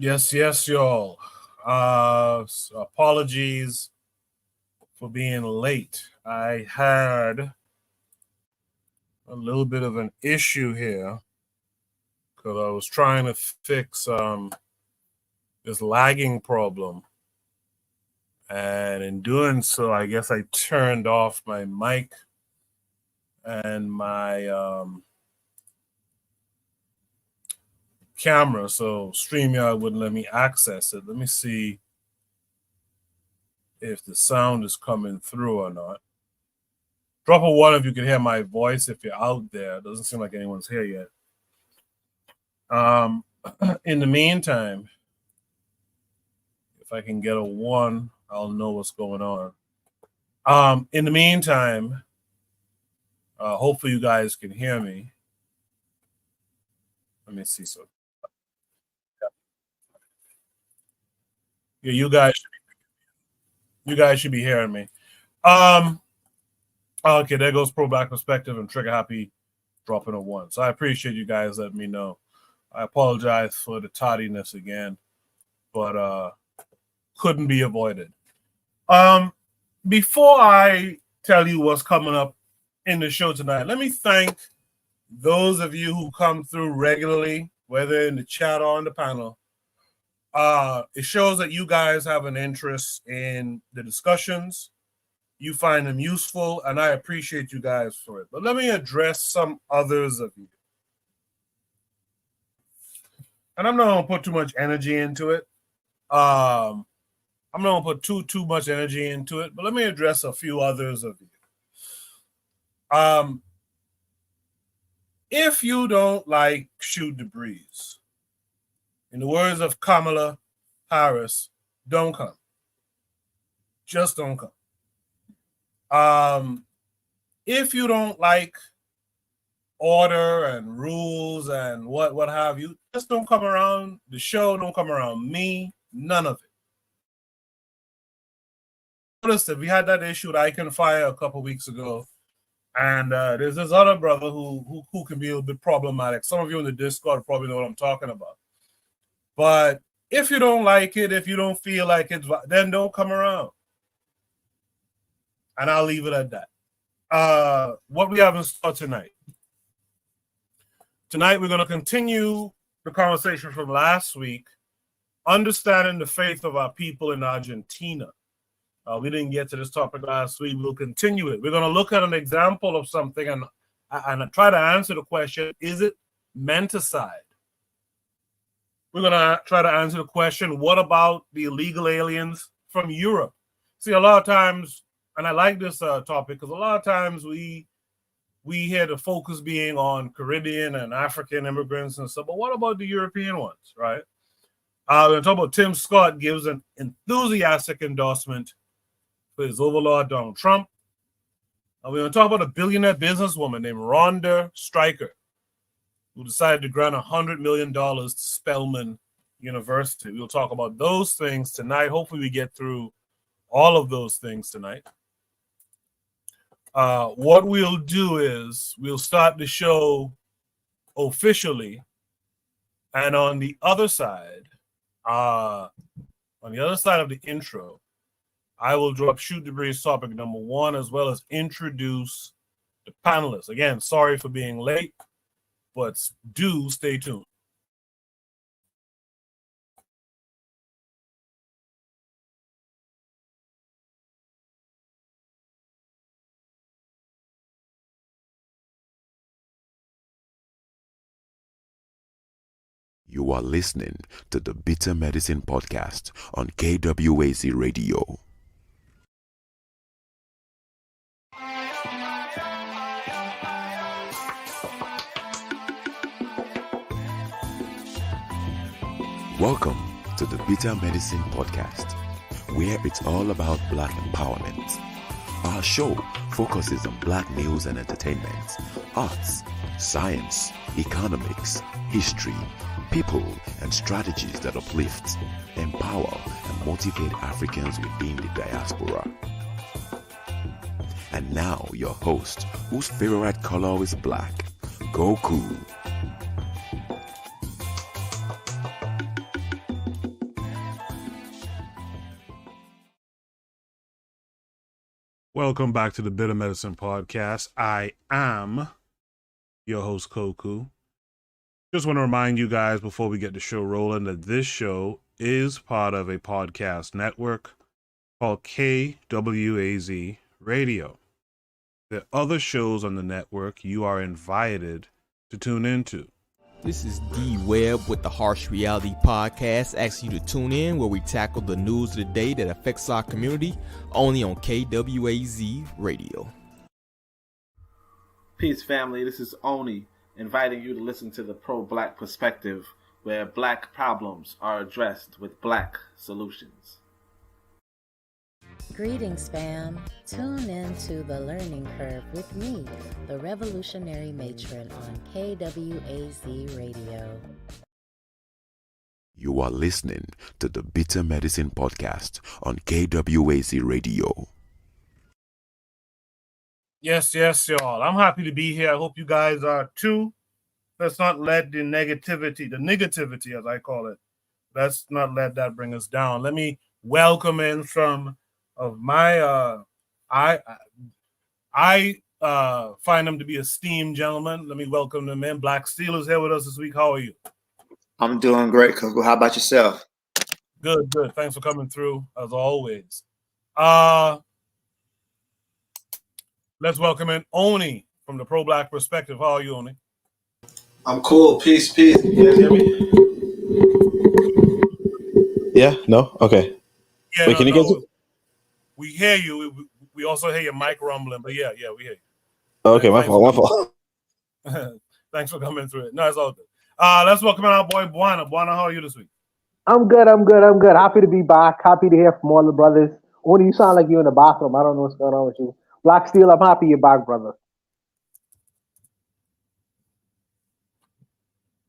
Yes, y'all. Apologies for being late. I had a little bit of an issue here because I was trying to fix this lagging problem. And in doing so, I guess I turned off my mic and my camera, so StreamYard wouldn't let me access it. Let me see if the sound is coming through or not. Drop a one if you can hear my voice if you're out there. It doesn't seem like anyone's here yet. In the meantime, if I can get a one, I'll know what's going on. In the meantime, hopefully you guys can hear me. Let me see. So, yeah, you guys should be hearing me. Okay, there goes Pro Black Perspective and Trigger Happy dropping a one. So I appreciate you guys letting me know. I apologize for the tardiness again, but couldn't be avoided. Before I tell you what's coming up in the show tonight, let me thank those of you who come through regularly, whether in the chat or on the panel. It shows that you guys have an interest in the discussions. You find them useful, and I appreciate you guys for it. But let me address some others of you. And I'm not going to put too much energy into it. I'm not going to put too much energy into it, but let me address a few others of you. If you don't like Shoot the Breeze, in the words of Kamala Harris, don't come. Just don't come. If you don't like order and rules and what have you, just don't come around the show, don't come around me, none of it. Notice that we had that issue with Icon Fire a couple weeks ago, and there's this other brother who can be a little bit problematic. Some of you in the Discord probably know what I'm talking about. But if you don't like it, if you don't feel like it, then don't come around. And I'll leave it at that. What we have in store tonight. Tonight, we're going to continue the conversation from last week, understanding the faith of our people in Argentina. We didn't get to this topic last week. We'll continue it. We're going to look at an example of something and try to answer the question, is it menticide? We're going to try to answer the question, what about the illegal aliens from Europe? See, a lot of times, and I like this topic because a lot of times we hear the focus being on Caribbean and African immigrants and stuff, but what about the European ones, right? We're going to talk about Tim Scott gives an enthusiastic endorsement for his overlord Donald Trump. We're going to talk about a billionaire businesswoman named Rhonda Stryker, who decided to grant $100 million to Spelman University. We'll talk about those things tonight. Hopefully we get through all of those things tonight. What we'll do is we'll start the show officially, and on the other side of the intro, I will drop Shoot the Breeze topic number one, as well as introduce the panelists. Again, sorry for being late, but do stay tuned. You are listening to the Bitter Medicine Podcast on KWAZ Radio. Welcome to the Bitter Medicine Podcast, where it's all about Black empowerment. Our show focuses on Black news and entertainment, arts, science, economics, history, people, and strategies that uplift, empower, and motivate Africans within the diaspora. And now, your host, whose favorite color is black, Goku. Welcome back to the Bitter Medicine Podcast. I am your host, Koku. Just want to remind you guys before we get the show rolling that this show is part of a podcast network called KWAZ Radio. There are other shows on the network you are invited to tune into. This is D Webb with the Harsh Reality Podcast, asking you to tune in where we tackle the news of the day that affects our community, only on KWAZ Radio. Peace, family. This is Oni, inviting you to listen to the Pro-Black Perspective, where black problems are addressed with black solutions. Greetings, fam. Tune in to The Learning Curve with me, the Revolutionary Matron on KWAZ Radio. You are listening to the Bitter Medicine Podcast on KWAZ Radio. Yes, y'all. I'm happy to be here. I hope you guys are too. Let's not let the negativity as I call it, let's not let that bring us down. Let me welcome in from of my I find them to be esteemed gentlemen. Let me welcome them in. Black Steel is here with us this week. How are you? I'm doing great, Coco. How about yourself? Good. Thanks for coming through as always. Let's welcome in Oni from the Pro-Black Perspective. How are you, Oni? I'm cool. Peace. You guys hear me? Yeah? No? Okay. Yeah, Wait, can you guys? We hear you. We also hear your mic rumbling, but yeah, we hear you. Okay, my fault. Thanks for coming through it. No, it's all good. Let's welcome in our boy Buana. Buana, how are you this week? I'm good. Happy to be back. Happy to hear from all the brothers. Only you sound like you're in the bathroom. I don't know what's going on with you. Black Steel, I'm happy you're back, brother.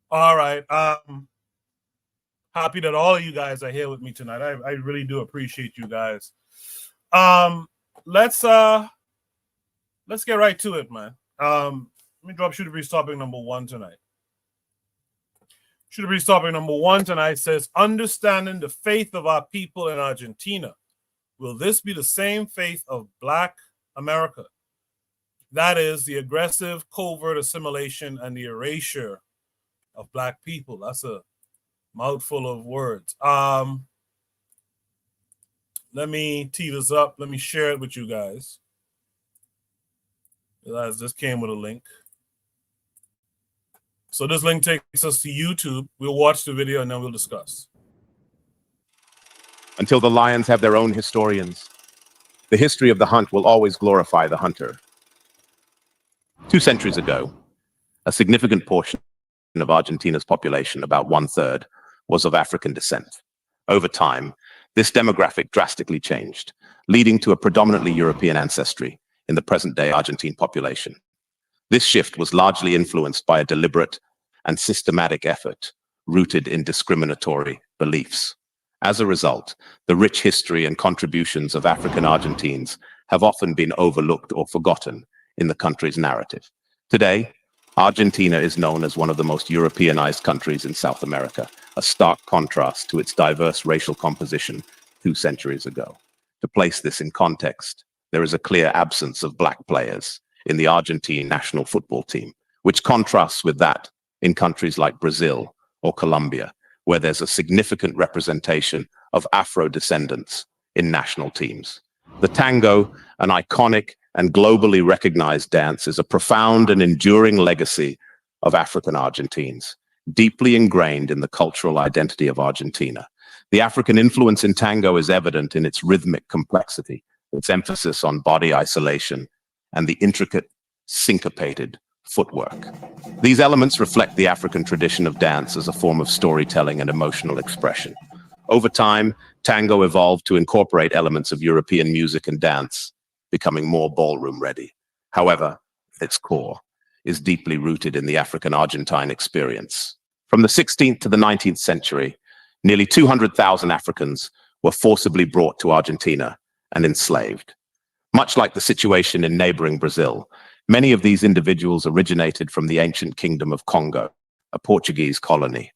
All right. Happy that all of you guys are here with me tonight. I really do appreciate you guys. Let's get right to it, man. Let me drop Shooter Breeze topic number 1 tonight. Shooter Breeze topic number 1 tonight says, understanding the faith of our people in Argentina. Will this be the same faith of Black America? That is the aggressive, covert assimilation and the erasure of Black people. That's a mouthful of words. Let me tee this up. Let me share it with you guys. Guys, this came with a link. So this link takes us to YouTube. We'll watch the video and then we'll discuss. Until the lions have their own historians, the history of the hunt will always glorify the hunter. 2 centuries ago, a significant portion of Argentina's population, about 1/3, was of African descent. Over time, this demographic drastically changed, leading to a predominantly European ancestry in the present-day Argentine population. This shift was largely influenced by a deliberate and systematic effort rooted in discriminatory beliefs. As a result, the rich history and contributions of African Argentines have often been overlooked or forgotten in the country's narrative. Today, Argentina is known as one of the most Europeanized countries in South America, a stark contrast to its diverse racial composition 2 centuries ago. To place this in context, there is a clear absence of Black players in the Argentine national football team, which contrasts with that in countries like Brazil or Colombia, where there's a significant representation of Afro-descendants in national teams. The tango, an iconic and globally recognized dance, is a profound and enduring legacy of African Argentines, deeply ingrained in the cultural identity of Argentina. The African influence in tango is evident in its rhythmic complexity, its emphasis on body isolation, and the intricate, syncopated footwork. These elements reflect the African tradition of dance as a form of storytelling and emotional expression. Over time, tango evolved to incorporate elements of European music and dance, becoming more ballroom ready. However, its core is deeply rooted in the African Argentine experience. From the 16th to the 19th century, nearly 200,000 Africans were forcibly brought to Argentina and enslaved. Much like the situation in neighboring Brazil, many of these individuals originated from the ancient kingdom of Congo, a Portuguese colony.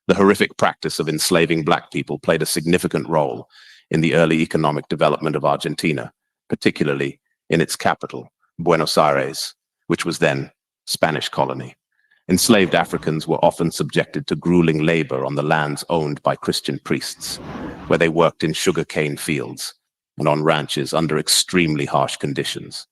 The horrific practice of enslaving Black people played a significant role in the early economic development of Argentina, particularly in its capital, Buenos Aires, which was then Spanish colony. Enslaved Africans were often subjected to grueling labor on the lands owned by Christian priests, where they worked in sugarcane fields and on ranches under extremely harsh conditions.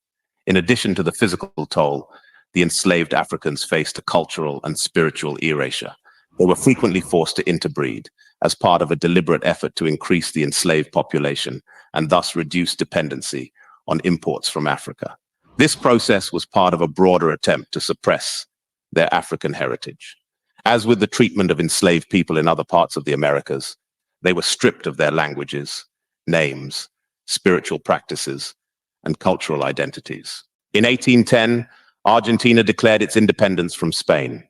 In addition to the physical toll, the enslaved Africans faced a cultural and spiritual erasure. They were frequently forced to interbreed as part of a deliberate effort to increase the enslaved population and thus reduce dependency on imports from Africa. This process was part of a broader attempt to suppress their African heritage. As with the treatment of enslaved people in other parts of the Americas, they were stripped of their languages, names, spiritual practices, and cultural identities. In 1810, Argentina declared its independence from Spain.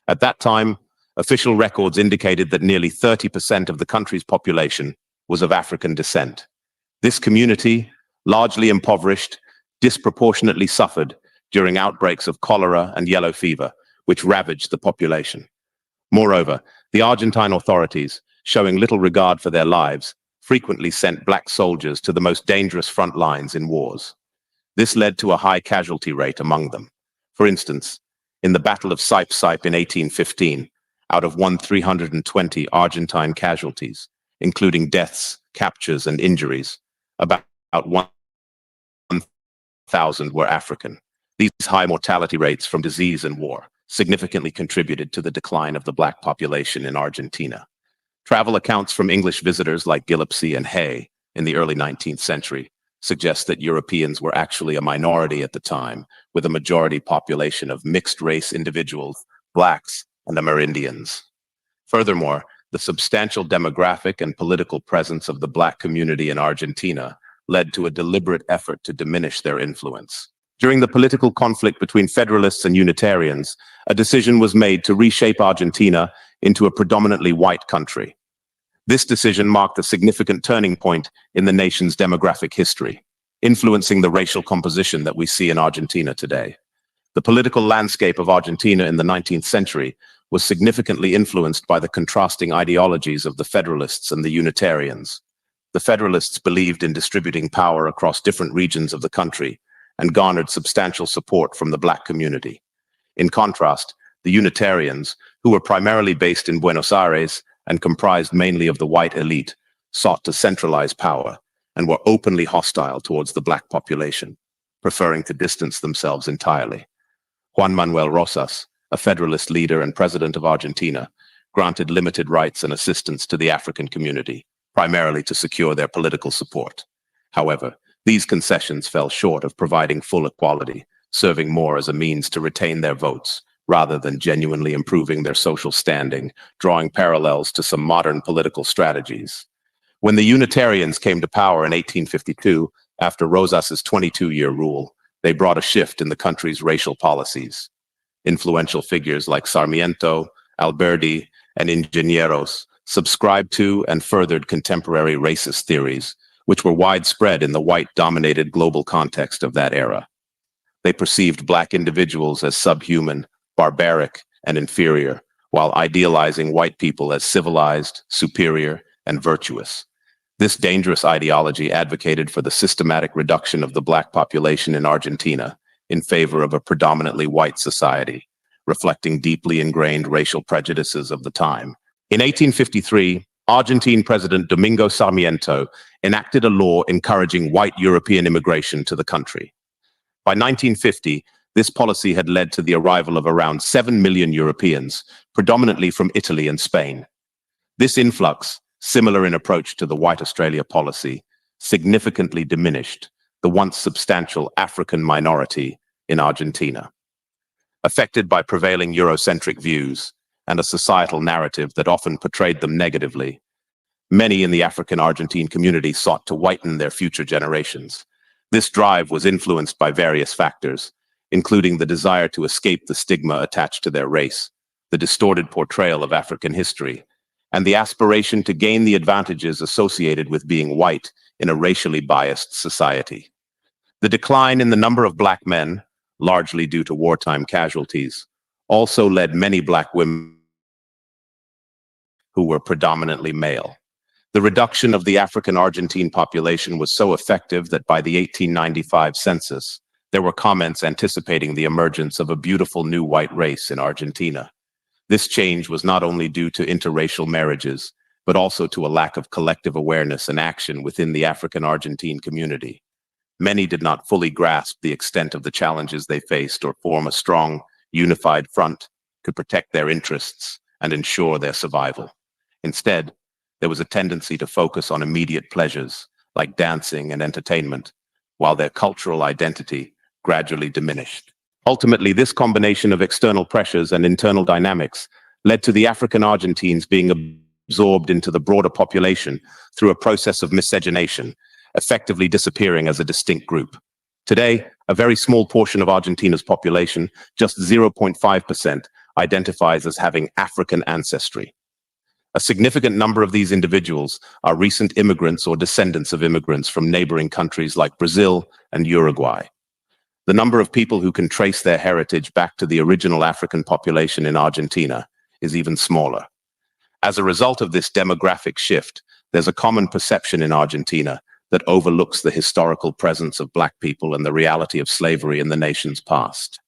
At that time, official records indicated that nearly 30% of the country's population was of African descent. This community, largely impoverished, disproportionately suffered during outbreaks of cholera and yellow fever, which ravaged the population. Moreover, the Argentine authorities, showing little regard for their lives, frequently sent black soldiers to the most dangerous front lines in wars. This led to a high casualty rate among them. For instance, in the Battle of Saipe in 1815, out of 320 Argentine casualties, including deaths, captures, and injuries, about 1,000 were African. These high mortality rates from disease and war significantly contributed to the decline of the black population in Argentina. Travel accounts from English visitors like Gillespie and Hay in the early 19th century suggest that Europeans were actually a minority at the time, with a majority population of mixed-race individuals, blacks, and Amerindians. Furthermore, the substantial demographic and political presence of the black community in Argentina led to a deliberate effort to diminish their influence. During the political conflict between Federalists and Unitarians, a decision was made to reshape Argentina into a predominantly white country. This decision marked a significant turning point in the nation's demographic history, influencing the racial composition that we see in Argentina today. The political landscape of Argentina in the 19th century was significantly influenced by the contrasting ideologies of the Federalists and the Unitarians. The Federalists believed in distributing power across different regions of the country and garnered substantial support from the black community. In contrast, the Unitarians, who were primarily based in Buenos Aires and comprised mainly of the white elite, sought to centralize power and were openly hostile towards the black population, preferring to distance themselves entirely. Juan Manuel Rosas, a Federalist leader and president of Argentina, granted limited rights and assistance to the African community, primarily to secure their political support. However, these concessions fell short of providing full equality, serving more as a means to retain their votes rather than genuinely improving their social standing, drawing parallels to some modern political strategies. When the Unitarians came to power in 1852, after Rosas's 22-year rule, they brought a shift in the country's racial policies. Influential figures like Sarmiento, Alberti, and Ingenieros subscribed to and furthered contemporary racist theories, which were widespread in the white-dominated global context of that era. They perceived black individuals as subhuman, barbaric, and inferior, while idealizing white people as civilized, superior, and virtuous. This dangerous ideology advocated for the systematic reduction of the black population in Argentina in favor of a predominantly white society, reflecting deeply ingrained racial prejudices of the time. In 1853, Argentine President Domingo Sarmiento enacted a law encouraging white European immigration to the country. By 1950, this policy had led to the arrival of around 7 million Europeans, predominantly from Italy and Spain. This influx, similar in approach to the White Australia policy, significantly diminished the once substantial African minority in Argentina. Affected by prevailing Eurocentric views and a societal narrative that often portrayed them negatively, many in the African Argentine community sought to whiten their future generations. This drive was influenced by various factors, including the desire to escape the stigma attached to their race, the distorted portrayal of African history, and the aspiration to gain the advantages associated with being white in a racially biased society. The decline in the number of black men, largely due to wartime casualties, also led many black women who were predominantly male. The reduction of the African Argentine population was so effective that by the 1895 census, there were comments anticipating the emergence of a beautiful new white race in Argentina. This change was not only due to interracial marriages, but also to a lack of collective awareness and action within the African Argentine community. Many did not fully grasp the extent of the challenges they faced or form a strong, unified front to protect their interests and ensure their survival. Instead, there was a tendency to focus on immediate pleasures like dancing and entertainment, while their cultural identity gradually diminished. Ultimately, this combination of external pressures and internal dynamics led to the African Argentines being absorbed into the broader population through a process of miscegenation, effectively disappearing as a distinct group. Today, a very small portion of Argentina's population, just 0.5%, identifies as having African ancestry. A significant number of these individuals are recent immigrants or descendants of immigrants from neighboring countries like Brazil and Uruguay. The number of people who can trace their heritage back to the original African population in Argentina is even smaller. As a result of this demographic shift, there's a common perception in Argentina that overlooks the historical presence of Black people and the reality of slavery in the nation's past.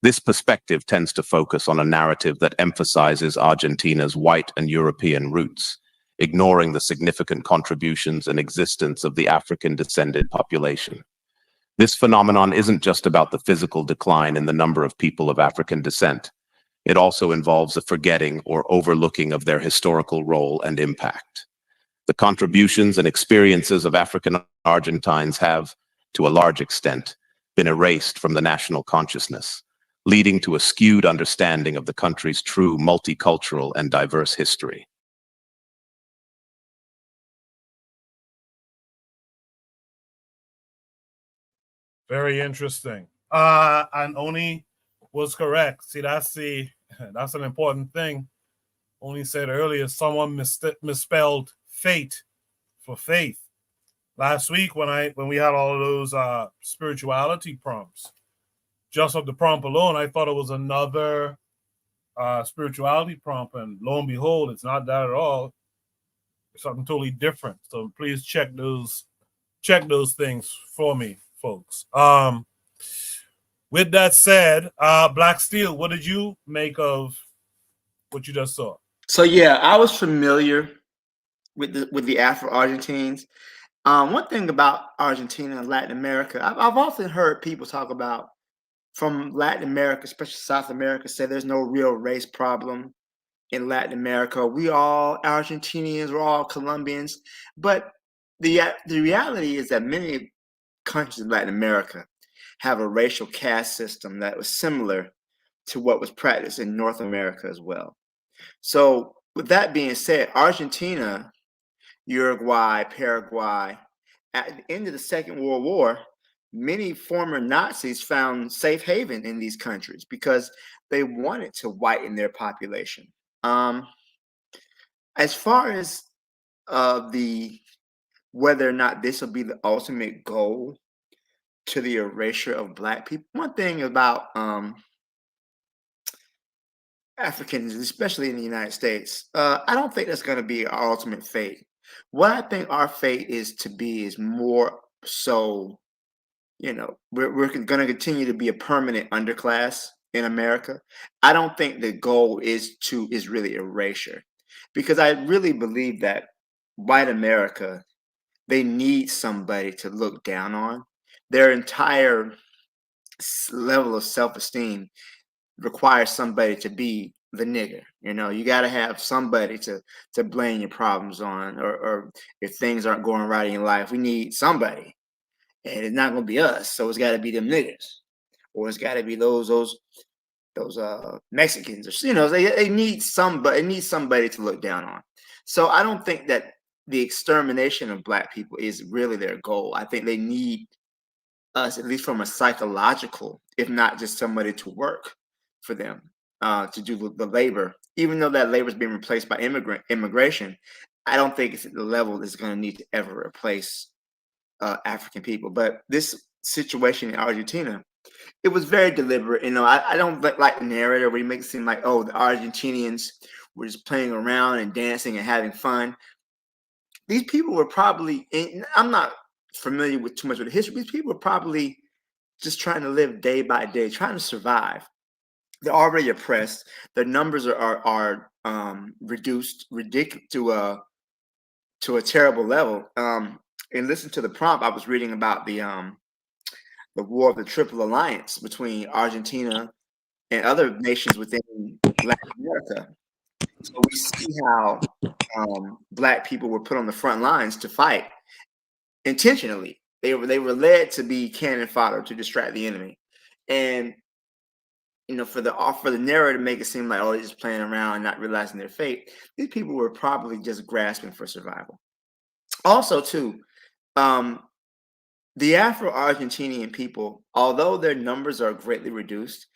This perspective tends to focus on a narrative that emphasizes Argentina's white and European roots, ignoring the significant contributions and existence of the African-descended population. This phenomenon isn't just about the physical decline in the number of people of African descent. It also involves a forgetting or overlooking of their historical role and impact. The contributions and experiences of African Argentines have, to a large extent, been erased from the national consciousness, leading to a skewed understanding of the country's true multicultural and diverse history. Very interesting. And Oni was correct. See, that's an important thing. Oni said earlier, someone misspelled fate for faith. Last week when we had all of those spirituality prompts, just of the prompt alone, I thought it was another spirituality prompt, and lo and behold, it's not that at all. It's something totally different. So please check those things for me, folks. With that said, Black Steel, what did you make of what you just saw? So yeah, I was familiar with the Afro-Argentines. One thing about Argentina and Latin America, I've often heard people talk about from Latin America, especially South America, say there's no real race problem in Latin America. We all Argentinians, we're all Colombians. But the reality is that many countries in Latin America have a racial caste system that was similar to what was practiced in North America as well. So with that being said, Argentina, Uruguay, Paraguay, at the end of the Second World War, many former Nazis found safe haven in these countries because they wanted to whiten their population. As far as whether or not this will be the ultimate goal to the erasure of Black people, one thing about Africans, especially in the United States, I don't think that's going to be our ultimate fate. What I think our fate is to be is more so, we're going to continue to be a permanent underclass in America. I don't think the goal is really erasure, because I really believe that white America, they need somebody to look down on. Their entire level of self-esteem requires somebody to be the nigger. You got to have somebody to blame your problems on, or if things aren't going right in your life, we need somebody, and it's not going to be us. So it's got to be them niggers, or it's got to be those Mexicans, or they need somebody. They need somebody to look down on. So I don't think that the extermination of Black people is really their goal. I think they need us, at least from a psychological, if not just somebody to work for them, to do the labor. Even though that labor is being replaced by immigration, I don't think it's at the level that's going to need to ever replace African people. But this situation in Argentina, it was very deliberate. I don't like the narrative where you make it seem like, oh, the Argentinians were just playing around and dancing and having fun. these people were probably, I'm not familiar with too much of the history. These people were probably just trying to live day by day, trying to survive. They're already oppressed. Their numbers are reduced to a terrible level. And listen to the prompt. I was reading about the War of the Triple Alliance between Argentina and other nations within Latin America. So we see how Black people were put on the front lines to fight intentionally. They were led to be cannon fodder to distract the enemy, and for the narrative to make it seem like, oh, they're just playing around and not realizing their fate. These people were probably just grasping for survival. Also, too, the Afro-Argentinian people, although their numbers are greatly reduced,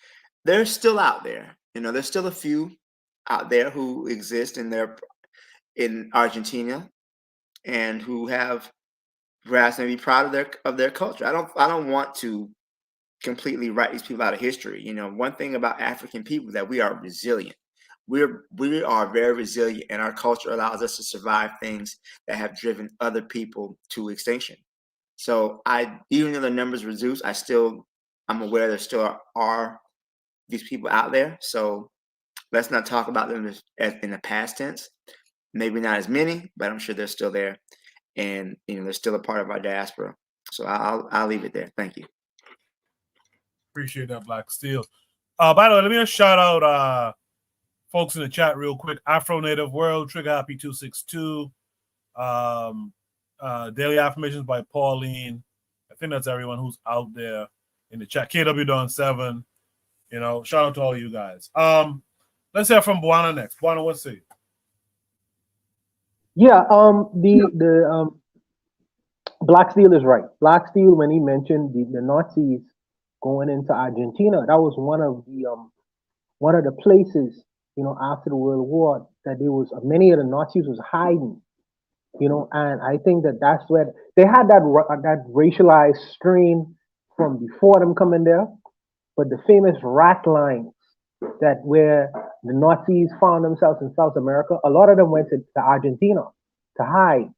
they're still out there. There's still a few out there who exist in Argentina and who have grasped and be proud of their culture. I don't want to completely write these people out of history. One thing about African people is that we are resilient. We are very resilient, and our culture allows us to survive things that have driven other people to extinction. So even though the numbers reduce, I'm aware there still are these people out there. So let's not talk about them in the past tense. Maybe not as many, but I'm sure they're still there, and they're still a part of our diaspora. So I'll leave it there. Thank you. Appreciate that, Black Steel. By the way, let me just shout out folks in the chat real quick. Afro Native World, Trigger Happy 262, Daily Affirmations by Pauline. I think that's everyone who's out there in the chat. KW Don 7. Shout out to all you guys. Let's hear from Buana next. Buana, what's it? Yeah, the Black Steel is right. Black Steel, when he mentioned the Nazis going into Argentina, that was one of the places, after the World War, that there was many of the Nazis was hiding, and I think that's where they had that racialized strain from before them coming there, but the famous rat lines that where the Nazis found themselves in South America, a lot of them went to Argentina to hide.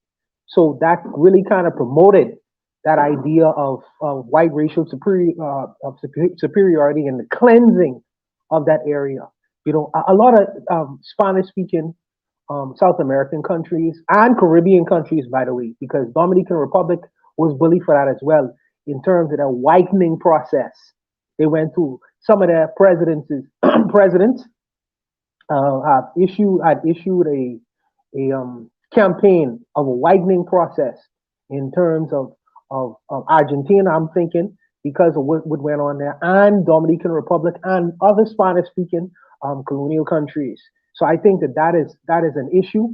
So that really kind of promoted that idea of white racial superiority and the cleansing of that area. A lot of Spanish-speaking South American countries and Caribbean countries, by the way, because Dominican Republic was bullied for that as well in terms of the whitening process. They went through some of their presidents had issued a campaign of a whitening process in terms of Argentina, I'm thinking, because of what went on there, and Dominican Republic and other Spanish-speaking colonial countries. So I think that is an issue.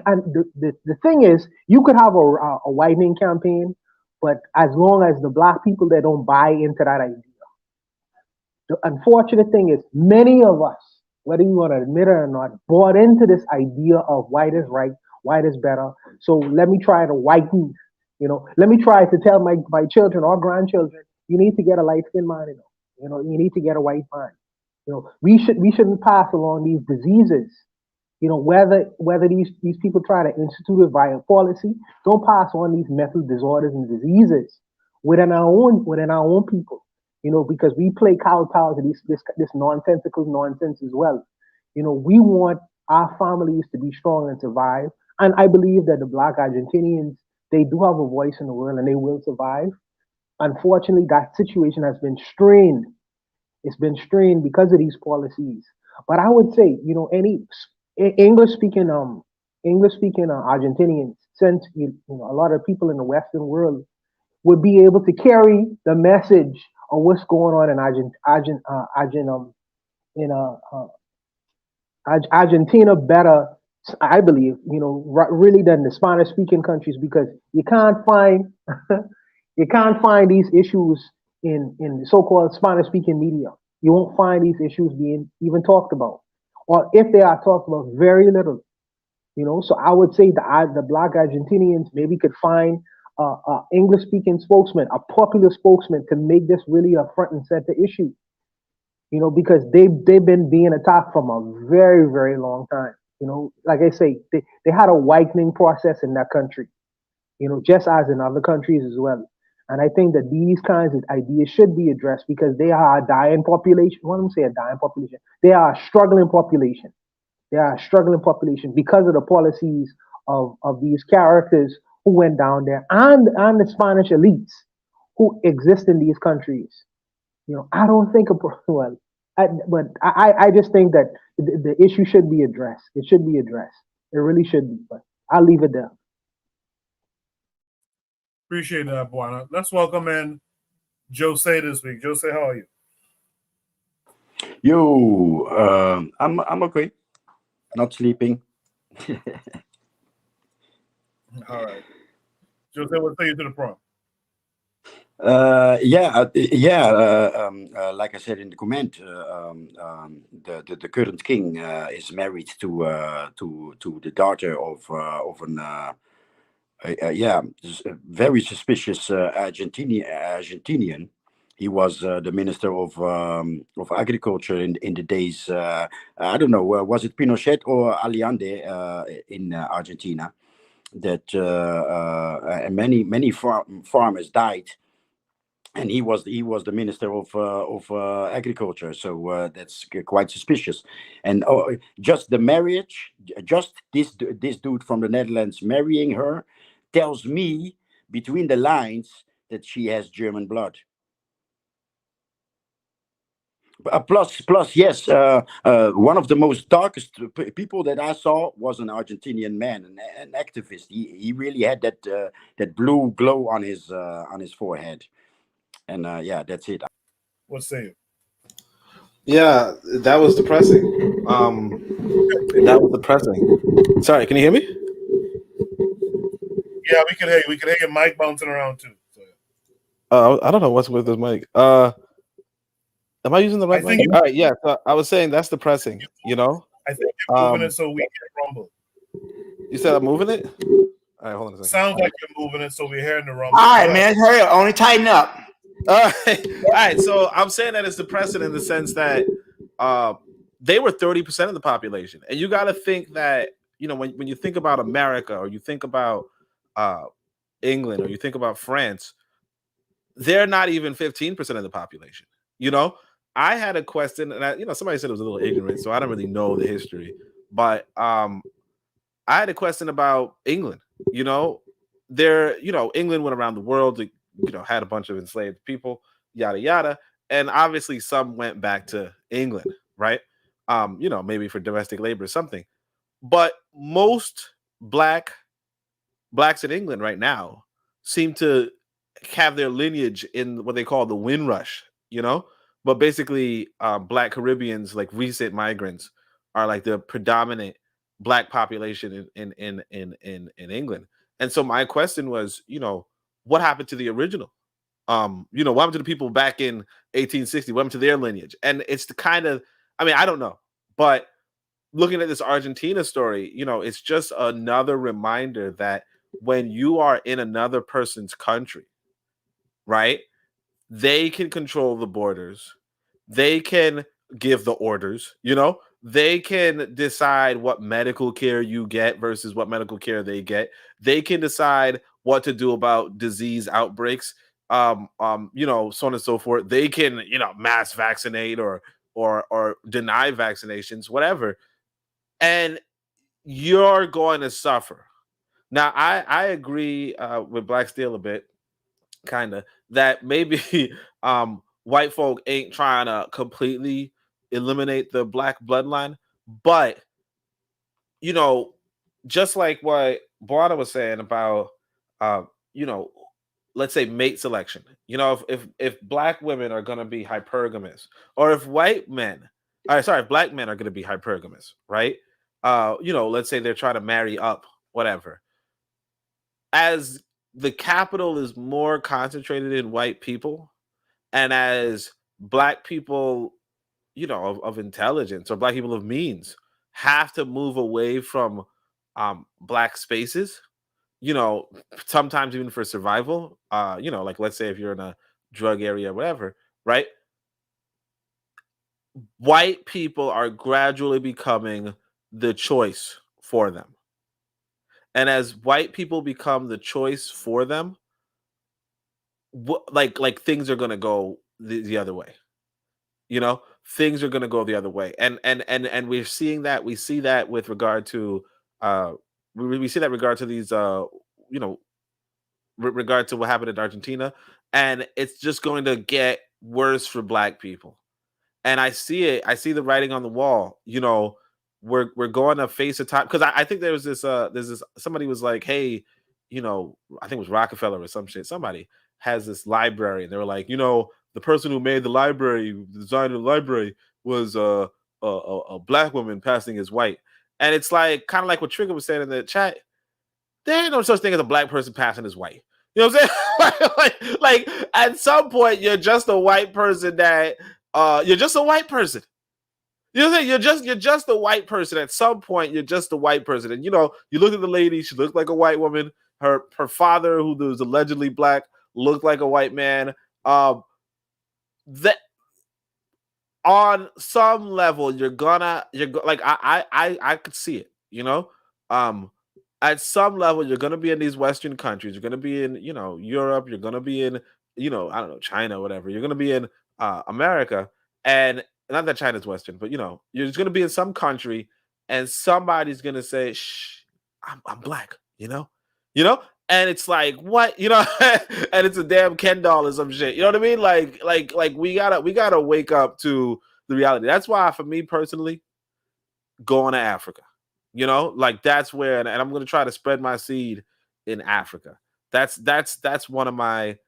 And the thing is, you could have a whitening campaign, but as long as the Black people, they don't buy into that idea. The unfortunate thing is, many of us, whether you want to admit it or not, bought into this idea of white is right, white is better. So let me try to whiten, let me try to tell my children or grandchildren, you need to get a light-skinned man, you need to get a white man. We shouldn't pass along these diseases. Whether these people try to institute it via policy, don't pass on these mental disorders and diseases within our own people. Because we play kowtow to this nonsensical nonsense as well. We want our families to be strong and survive. And I believe that the Black Argentinians, they do have a voice in the world and they will survive. Unfortunately, that situation has been strained. It's been strained because of these policies. But I would say, any English-speaking Argentinians, since a lot of people in the Western world would be able to carry the message of what's going on in Argentina better, I believe, really than the Spanish-speaking countries, because you can't find these issues in the so-called Spanish-speaking media. You won't find these issues being even talked about, or if they are talked about, very little. So I would say the Black Argentinians maybe could find English-speaking spokesman, a popular spokesman, to make this really a front and center issue. Because they've been being attacked from a very, very long time. You know, like I say, they had a whitening process in that country, you know, just as in other countries as well. And I think that these kinds of ideas should be addressed because they are a dying population. What am I saying? A dying population. They are a struggling population. They are a struggling population because of the policies of these characters who went down there and the Spanish elites who exist in these countries. You know, I don't think well, I just think that the issue should be addressed. It should be addressed. It really should be. But I'll leave it there. Appreciate that, Buana. Let's welcome in Jose this week. Jose, how are you? Yo, I'm okay. Not sleeping. All right. Jose, what say you to the prompt? Like I said in the comment, the current king is married to the daughter of an very suspicious Argentinian. He was the minister of agriculture in the days. I don't know, was it Pinochet or Allende in Argentina? That and many farmers died, and he was the minister of agriculture. So that's quite suspicious. And just the marriage, just this dude from the Netherlands marrying her, tells me between the lines that she has German blood. Plus, yes, one of the most darkest people that I saw was an Argentinian man, an activist. He really had that blue glow on his forehead, and that's it. What say you? Yeah, that was depressing. That was depressing. Sorry, can you hear me? Yeah, we can hear you. We can hear your mic bouncing around too. I don't know what's with this mic. Am I using the right mic? All right, yeah. So I was saying that's depressing. You know. I think you're moving it so we can rumble. You said I'm moving it. All right, hold on a second. Sounds like you're moving it, so we're hearing the rumble. All right, man, hurry up. Only tighten up. All right. So I'm saying that it's depressing in the sense that they were 30% of the population, and you got to think that, you know, when you think about America, or you think about England, or you think about France, they're not even 15% of the population. You know, I had a question, and somebody said it was a little ignorant, so I don't really know the history, but I had a question about England. You know, England went around the world to, had a bunch of enslaved people, yada yada, and obviously some went back to England, right? Maybe for domestic labor or something. But most blacks in England right now seem to have their lineage in what they call the Windrush, but basically Black Caribbeans, like recent migrants, are like the predominant Black population in England. And so my question was, what happened to the original? What happened to the people back in 1860? What happened to their lineage? And it's the kind of, I don't know, but looking at this Argentina story, it's just another reminder that when you are in another person's country, right, they can control the borders, they can give the orders, they can decide what medical care you get versus what medical care they get. They can decide what to do about disease outbreaks, so on and so forth. They can, mass vaccinate or deny vaccinations, whatever. And you're going to suffer. Now, I agree with Black Steel a bit, kind of, that maybe white folk ain't trying to completely eliminate the Black bloodline, but just like what Buana was saying about let's say mate selection. If Black women are going to be hypergamous, or if Black men are going to be hypergamous, right? Let's say they're trying to marry up, whatever. As the capital is more concentrated in white people, and as Black people, of intelligence, or Black people of means, have to move away from Black spaces, sometimes even for survival, like let's say if you're in a drug area, whatever, right? White people are gradually becoming the choice for them. And as white people become the choice for them, like things are gonna go the other way. You know, things are gonna go the other way. And we're seeing that. We see that with regard to we see that regard to these you know, regard to what happened in Argentina, and it's just going to get worse for black people. And I see it. I see the writing on the wall. You know, we're going to face a time, because I think there's this somebody was like, hey, you know, I think it was Rockefeller or some shit. Somebody has this library, and they were like, you know, the person who made the library, who designed the library, was a black woman passing as white. And it's like kind of like what Trigger was saying in the chat. There ain't no such thing as a black person passing as white. You know what I'm saying? like at some point, you're just a white person that you're just a white person. You know what I'm saying? You're just a white person. At some point, you're just a white person. And you know, you look at the lady, she looked like a white woman. Her father, who was allegedly black, looked like a white man. That on some level, you're like I could see it, you know. At some level, you're gonna be in these Western countries. You're gonna be in, you know, Europe. You're gonna be in, you know, I don't know, China, whatever. You're gonna be in America, and not that China's Western, but you know, you're just gonna be in some country, and somebody's gonna say, "Shh, I'm black," you know, and it's like, what, you know, and it's a damn Ken doll or some shit. You know what I mean? Like we gotta wake up to the reality. That's why, for me personally, going to Africa. You know, like that's where, and I'm going to try to spread my seed in Africa. That's one of my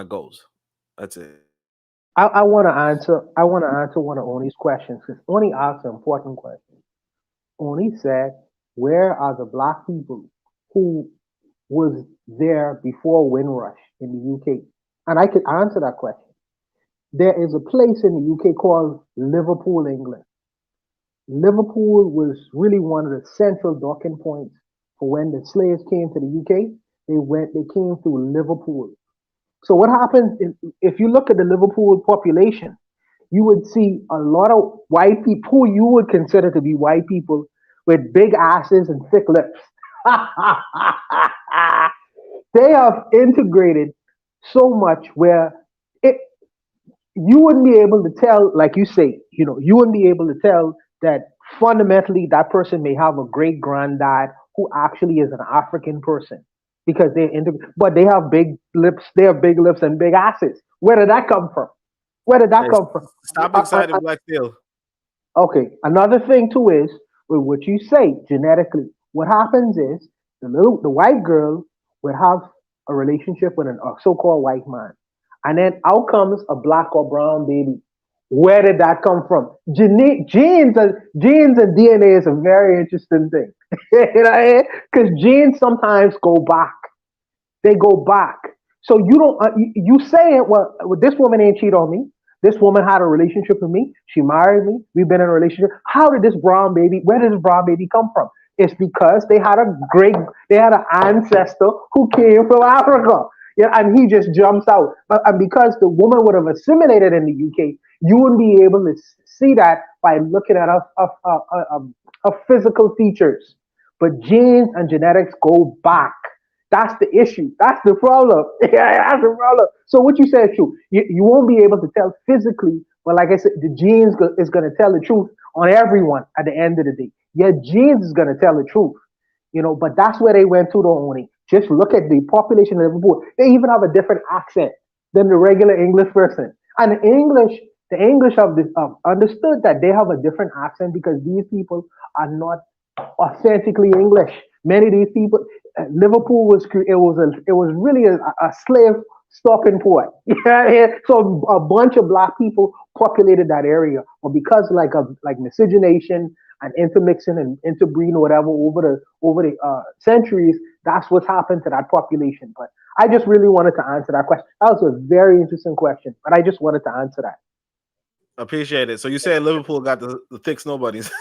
goals. That's it. I want to answer. I want to answer one of Oni's questions, because Oni asked an important question. Oni said, "Where are the black people who was there before Windrush in the UK?" And I could answer that question. There is a place in the UK called Liverpool, England. Liverpool was really one of the central docking points for when the slaves came to the UK. They came through Liverpool. So what happens if you look at the Liverpool population, you would see a lot of white people who you would consider to be white people with big asses and thick lips. They have integrated so much where you wouldn't be able to tell, like you say, you know, you wouldn't be able to tell that fundamentally that person may have a great granddad who actually is an African person, because but they have big lips, they have big lips and big asses. Where did that come from? Where did that come from? Stop exciting Black Steel. Okay, another thing too is with what you say genetically. What happens is the white girl would have a relationship with a so-called white man, and then out comes a black or brown baby. Where did that come from? Genes and DNA is a very interesting thing, you know, because genes sometimes go back. They go back. So you don't. You say it. Well, this woman ain't cheat on me. This woman had a relationship with me. She married me. We've been in a relationship. How did this brown baby? Where did this brown baby come from? It's because they had an ancestor who came from Africa. Yeah, and he just jumps out. And because the woman would have assimilated in the UK, you wouldn't be able to see that by looking at her physical features. But genes and genetics go back. That's the issue. That's the problem. Yeah, that's the problem. So what you said is true. You won't be able to tell physically, but like I said, the genes is going to tell the truth on everyone at the end of the day. Your genes is going to tell the truth, you know. But that's where they went to, the only. Just look at the population of Liverpool. They even have a different accent than the regular English person. And the English have understood that they have a different accent because these people are not authentically English. Many of these people, Liverpool was really a slave stopping port. Yeah, so a bunch of black people populated that area, but because like miscegenation and intermixing and interbreeding or whatever over the centuries, that's what's happened to that population. But I just really wanted to answer that question. That was a very interesting question, but I just wanted to answer that. Appreciate it. So you said Liverpool got the thick snowbuddies.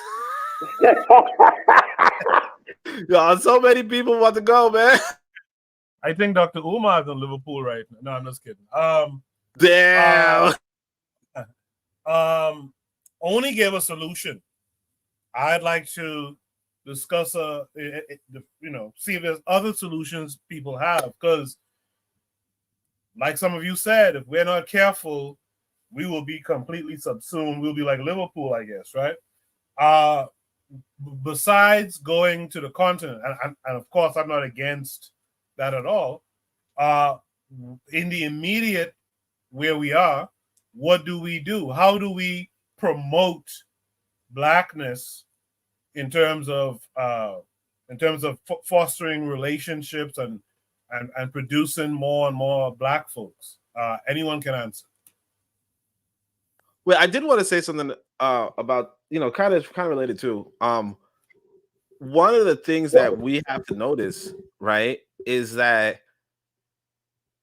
Yo, so many people want to go, man. I think Dr. Umar is in Liverpool right now. No, I'm just kidding. Damn. Only gave a solution I'd like to discuss, see if there's other solutions people have, because, like some of you said, if we're not careful, we will be completely subsumed. We'll be like Liverpool, I guess, right? Besides going to the continent, and of course, I'm not against that at all. In the immediate where we are, what do we do? How do we promote Blackness in terms of fostering relationships and producing more and more Black folks? Anyone can answer. Well, I did want to say something about, kind of related to one of the things that we have to notice, right, is that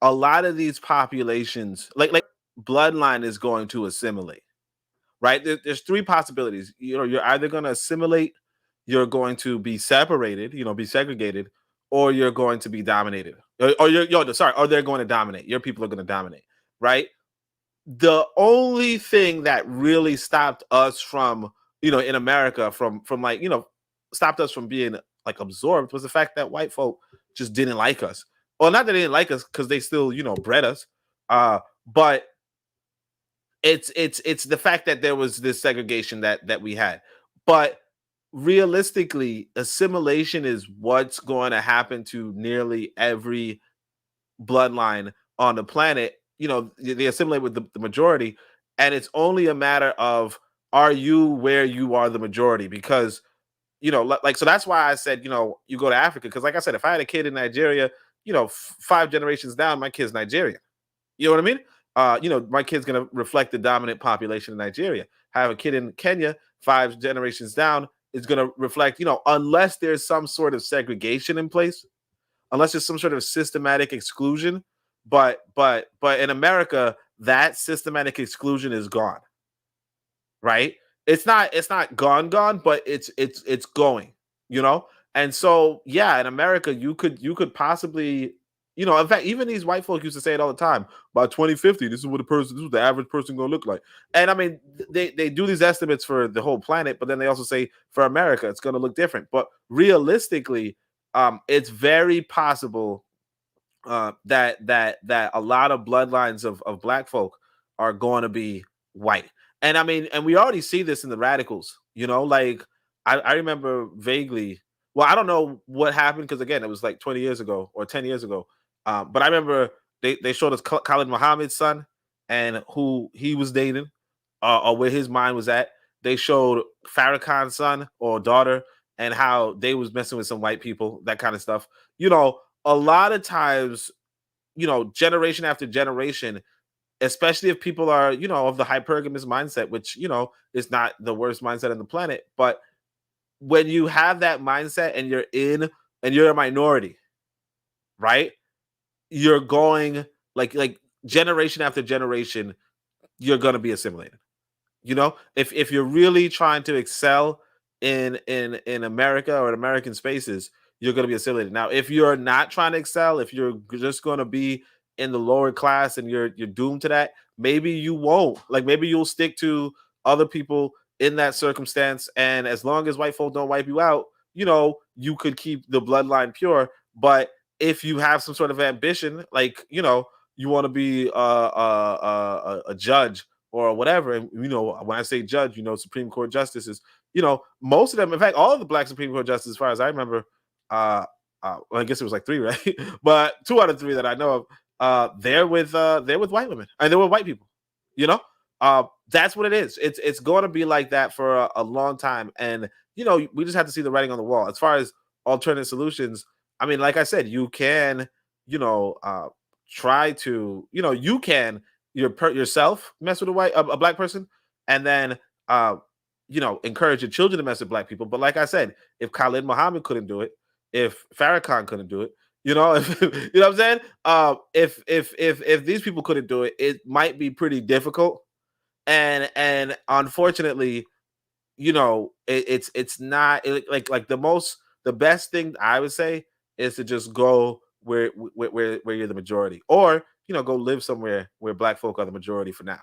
a lot of these populations, like bloodline, is going to assimilate, right? There's three possibilities. You're either going to assimilate, you're going to be separated, be segregated, or you're going to be dominated, or they're going to dominate. Your people are going to dominate, right? The only thing that really stopped us from, in America, from stopped us from being like absorbed, was the fact that white folk just didn't like us. Well, not that they didn't like us, because they still, bred us. But it's the fact that there was this segregation that we had. But realistically, assimilation is what's going to happen to nearly every bloodline on the planet. They assimilate with the majority, and it's only a matter of, are you where you are the majority? Because so that's why I said, you go to Africa, because like I said, if I had a kid in Nigeria, 5 generations down, my kid's Nigerian. You know what I mean? My kid's going to reflect the dominant population in Nigeria. Have a kid in Kenya, 5 generations down, is going to reflect, unless there's some sort of segregation in place, unless there's some sort of systematic exclusion. But in America, that systematic exclusion is gone, right? It's not gone, but it's going, And so, yeah, in America, you could possibly, in fact, even these white folks used to say it all the time. By 2050, this is what the average person gonna look like. And I mean, they do these estimates for the whole planet, but then they also say for America, it's gonna look different. But realistically, it's very possible that a lot of bloodlines of Black folk are going to be white. And I mean, and we already see this in the radicals, like I remember vaguely. Well, I don't know what happened, because again, it was like 20 years ago or 10 years ago. But I remember they showed us Khalid Muhammad's son and who he was dating, or where his mind was at. They showed Farrakhan's son or daughter and how they was messing with some white people, that kind of stuff. A lot of times, generation after generation, especially if people are, of the hypergamous mindset, which, is not the worst mindset on the planet. But when you have that mindset and you're a minority, right? You're going like generation after generation, you're going to be assimilated. If you're really trying to excel in America or in American spaces, you're going to be assimilated. Now, if you're not trying to excel, if you're just going to be in the lower class and you're doomed to that, maybe you won't. Like, maybe you'll stick to other people in that circumstance, and as long as white folk don't wipe you out, you could keep the bloodline pure. But if you have some sort of ambition, like, you want to be a judge or whatever, and when I say judge, Supreme Court justices, most of them, in fact, all of the Black Supreme Court justices, as far as I remember, well, I guess it was like 3, right? But 2 out of 3 that I know of, they're with white women, and they're with white people. That's what it is. It's going to be like that for a long time, and we just have to see the writing on the wall. As far as alternate solutions, I mean, like I said, you can, try to, you can yourself mess with a Black person, and then encourage your children to mess with Black people. But like I said, if Khalid Muhammad couldn't do it, if Farrakhan couldn't do it, if, you know what I'm saying? If these people couldn't do it, it might be pretty difficult. And unfortunately, it's not like the best thing I would say is to just go where you're the majority, or go live somewhere where Black folk are the majority for now.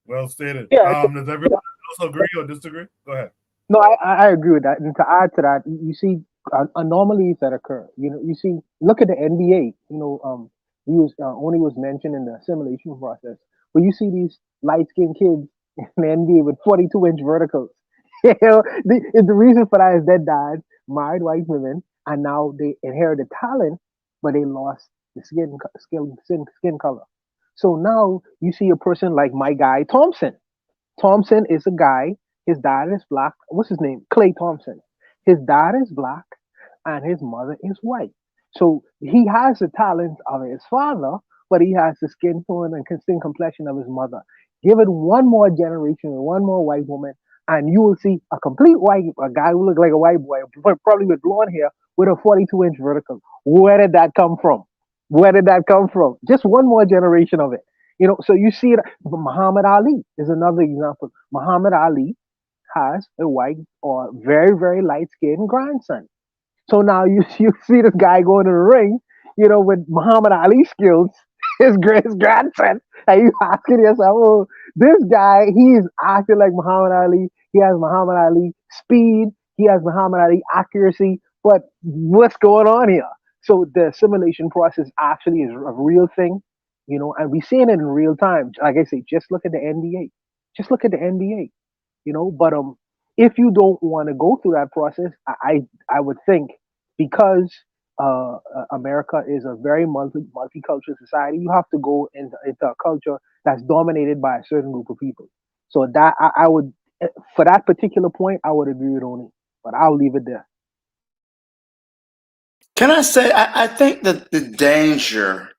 Well stated. Yeah, Does everyone else agree or disagree? Go ahead. No, I agree with that. And to add to that, you see anomalies that occur. You see, look at the NBA. Only was mentioned in the assimilation process, where you see these light skinned kids in the NBA with 42-inch verticals. The reason for that is their dads married white women, and now they inherited talent, but they lost the skin color. So now you see a person like my guy Thompson. Thompson is a guy. His dad is black. What's his name? Clay Thompson. His dad is black, and his mother is white. So he has the talent of his father, but he has the skin tone and skin complexion of his mother. Give it one more generation, one more white woman, and you will see a guy who look like a white boy, but probably with blonde hair, with a 42-inch vertical. Where did that come from? Where did that come from? Just one more generation of it. So you see it. Muhammad Ali is another example. Muhammad Ali has a white or very, very light skinned grandson. So now you see this guy going to the ring, with Muhammad Ali skills, his grandson, and you asking yourself, oh, this guy, he's acting like Muhammad Ali. He has Muhammad Ali speed. He has Muhammad Ali accuracy. But what's going on here? So the assimilation process actually is a real thing, and we're seeing it in real time. Like I say, just look at the NBA. Just look at the NBA. But if you don't want to go through that process, I would think, because America is a very multicultural society, you have to go into a culture that's dominated by a certain group of people. So that I would, for that particular point, I would agree with Oni, but I'll leave it there. Can I say, I think that the danger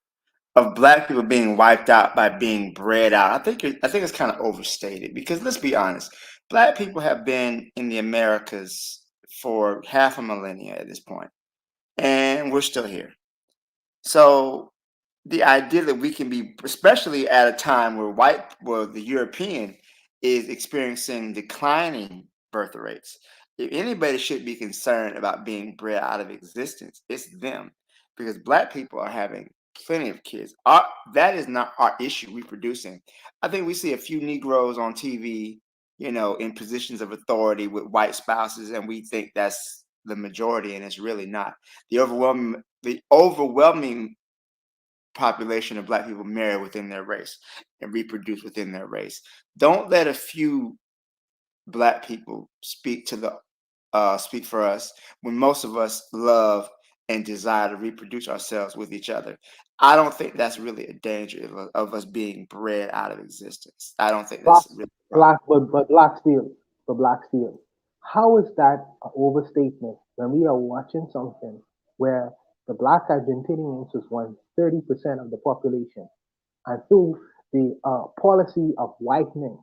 of black people being wiped out by being bred out, I think it's kind of overstated, because let's be honest, black people have been in the Americas for half a millennia at this point, and we're still here. So the idea that we can be, especially at a time where the European is experiencing declining birth rates, if anybody should be concerned about being bred out of existence, it's them, because black people are having plenty of kids. That is not our issue, reproducing. I think we see a few Negroes on TV, in positions of authority with white spouses, and we think that's the majority, and it's really not. The overwhelming population of black people marry within their race and reproduce within their race. Don't let a few black people speak for us when most of us love and desire to reproduce ourselves with each other. I don't think that's really a danger of us being bred out of existence. I don't think that's really black steel. How is that an overstatement when we are watching something where the black Argentinians was 30% of the population, and through the policy of whitening,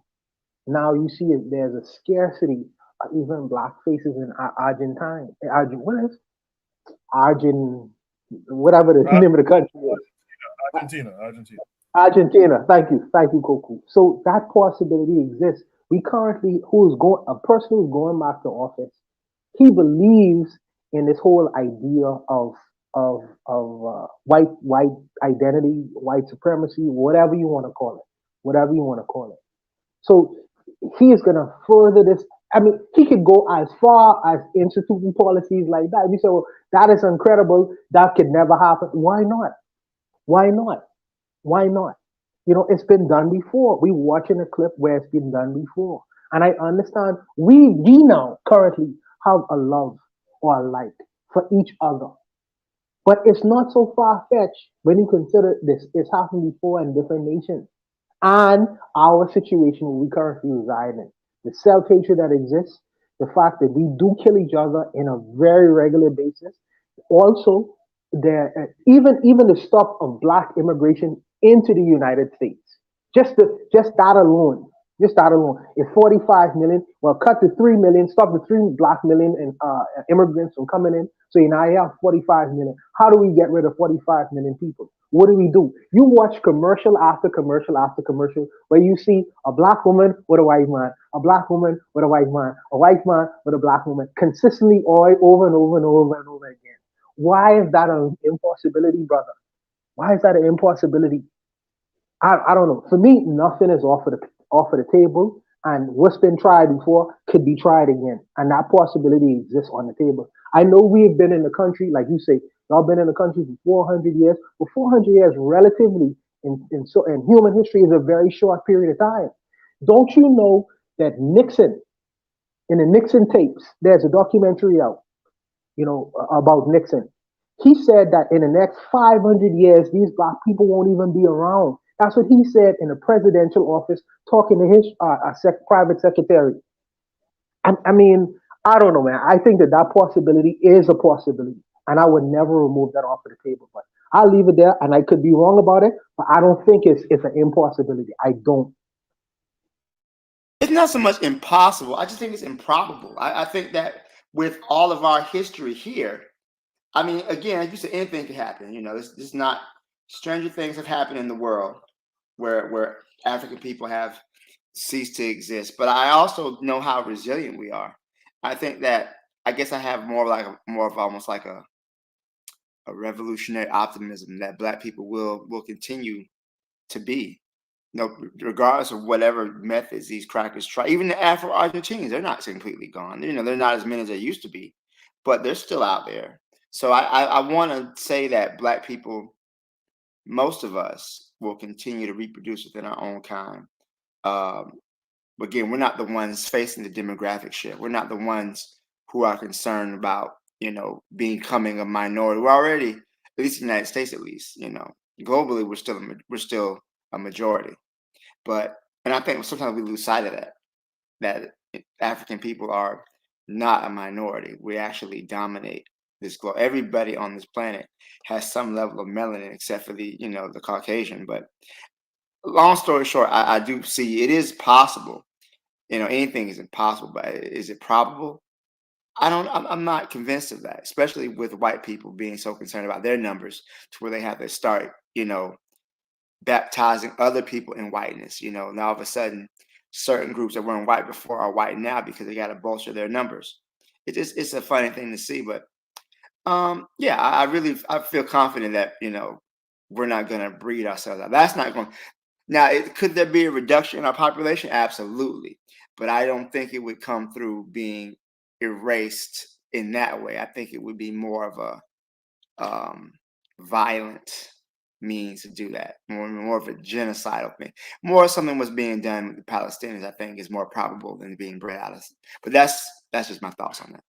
now you see there's a scarcity of even black faces in Argentine. Whatever the name of the country is. Argentina. Thank you, Koku. So that possibility exists. A person who's going back to office, he believes in this whole idea of white identity, white supremacy, whatever you want to call it. So he is going to further this. I mean, he could go as far as instituting policies like that. You say, well, that is incredible. That could never happen. Why not? It's been done before. We're watching a clip where it's been done before. And I understand we now currently have a love or a like for each other. But it's not so far-fetched when you consider this. It's happened before in different nations. And our situation we currently reside in. The self-hatred that exists, the fact that we do kill each other in a very regular basis. Also, even the stop of black immigration into the United States. Just that alone. If 45 million, well, cut to 3 million, stop the 3 black million immigrants from coming in. So now you have 45 million. How do we get rid of 45 million people? What do we do? You watch commercial after commercial after commercial where you see a black woman with a white man, a black woman with a white man, a white man with a black woman, consistently over and over and over and over again. Why is that an impossibility, brother? Why is that an impossibility? I don't know. For me, nothing is off of the table. And what's been tried before could be tried again. And that possibility exists on the table. I know we've been in the country, like you say, y'all been in the country for 400 years. But 400 years, relatively, in human history, is a very short period of time. Don't you know that Nixon, in the Nixon tapes, there's a documentary out, about Nixon. He said that in the next 500 years, these black people won't even be around. That's what he said in the presidential office, talking to his private secretary. I mean, I don't know, man. I think that possibility is a possibility, and I would never remove that off of the table. But I'll leave it there, and I could be wrong about it, but I don't think it's an impossibility. I don't. It's not so much impossible. I just think it's improbable. I think that with all of our history here, I mean, again, you said anything can happen. This is not stranger things have happened in the world where African people have ceased to exist. But I also know how resilient we are. I think that I guess I have more of almost like a revolutionary optimism that Black people will continue to be. Regardless of whatever methods these crackers try. Even the Afro-Argentinians, they're not completely gone. They're not as many as they used to be, but they're still out there. So I want to say that Black people, most of us, will continue to reproduce within our own kind. Again, we're not the ones facing the demographic shift. We're not the ones who are concerned about, becoming a minority. We're already, at least in the United States, at least, globally, we're still a majority. And I think sometimes we lose sight of that African people are not a minority. We actually dominate this globe. Everybody on this planet has some level of melanin, except for the Caucasian. But long story short, I do see it is possible. Anything is impossible, but is it probable? I'm not convinced of that, especially with white people being so concerned about their numbers to where they have to start, baptizing other people in whiteness. Now all of a sudden, certain groups that weren't white before are white now because they got to bolster their numbers. It's a funny thing to see, but yeah, I feel confident that we're not going to breed ourselves out. That's not going. Now, could there be a reduction in our population? Absolutely, but I don't think it would come through being erased in that way. I think it would be more of a violent means to do that, more of a genocidal thing. More something was being done with the Palestinians, I think, is more probable than being bred out of. But that's just my thoughts on that.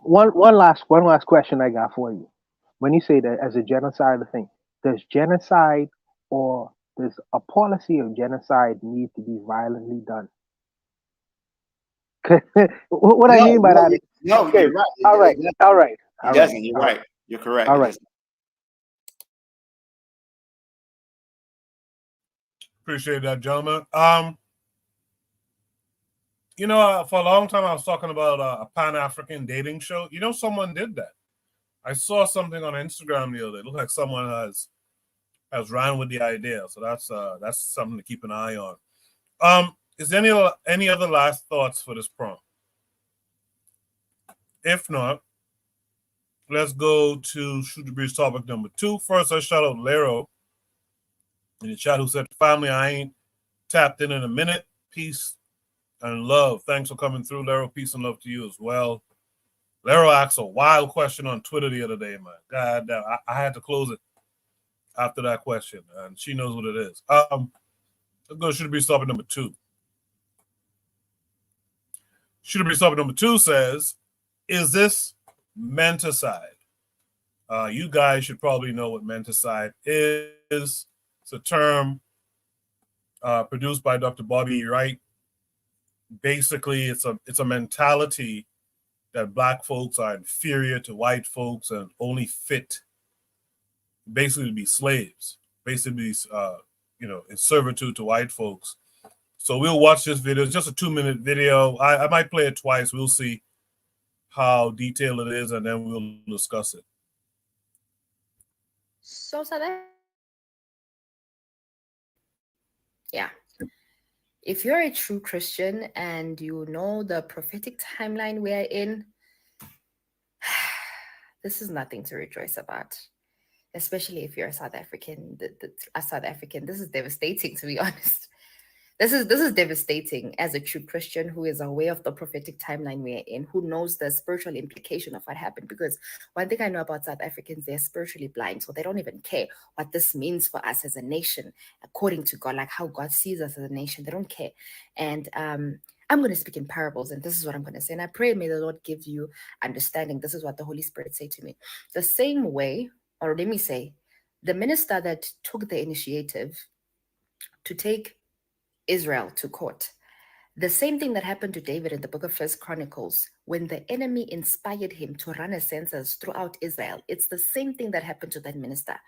One last question I got for you. When you say that as a genocidal thing, does genocide or does a policy of genocide need to be violently done? What I mean by that is okay. You're right. All right. It doesn't. You're right. You're correct. All right. Appreciate that, gentlemen. For a long time I was talking about a Pan-African dating show. Someone did that. I saw something on Instagram the other day. It looked like someone has ran with the idea. So that's something to keep an eye on. Is there any other last thoughts for this prompt? If not, let's go to Shoot the Breeze topic number 2. First, I shout out Lero in the chat who said, family, I ain't tapped in a minute. Peace and love. Thanks for coming through, Lero. Peace and love to you as well. Lero asked a wild question on Twitter the other day, man. God damn, I had to close it after that question, and she knows what it is. Let's go to Shoot the Breeze topic number 2. Shoot the Breeze topic number 2 says, is this menticide? You guys should probably know what menticide is. It's a term produced by Dr. Bobby Wright. Basically, it's a mentality that black folks are inferior to white folks and only fit basically to be slaves, basically in servitude to white folks. So we'll watch this video. It's just a 2-minute video. I might play it twice. We'll see how detailed it is, and then we'll discuss it. So yeah. If you're a true Christian and you know the prophetic timeline we are in, this is nothing to rejoice about. Especially if you're a South African. This is devastating, to be honest. this is devastating as a true Christian who is aware of the prophetic timeline we're in, who knows the spiritual implication of what happened. Because one thing I know about South Africans, they're spiritually blind, so they don't even care what this means for us as a nation, according to God, like how God sees us as a nation. They don't care. And I'm going to speak in parables, and this is what I'm going to say. And I pray, may the Lord give you understanding. This is what the Holy Spirit said to me. The same way, or let me say, the minister that took the initiative to take Israel to court. The same thing that happened to David in the book of First Chronicles, when the enemy inspired him to run a census throughout Israel. It's the same thing that happened to that minister.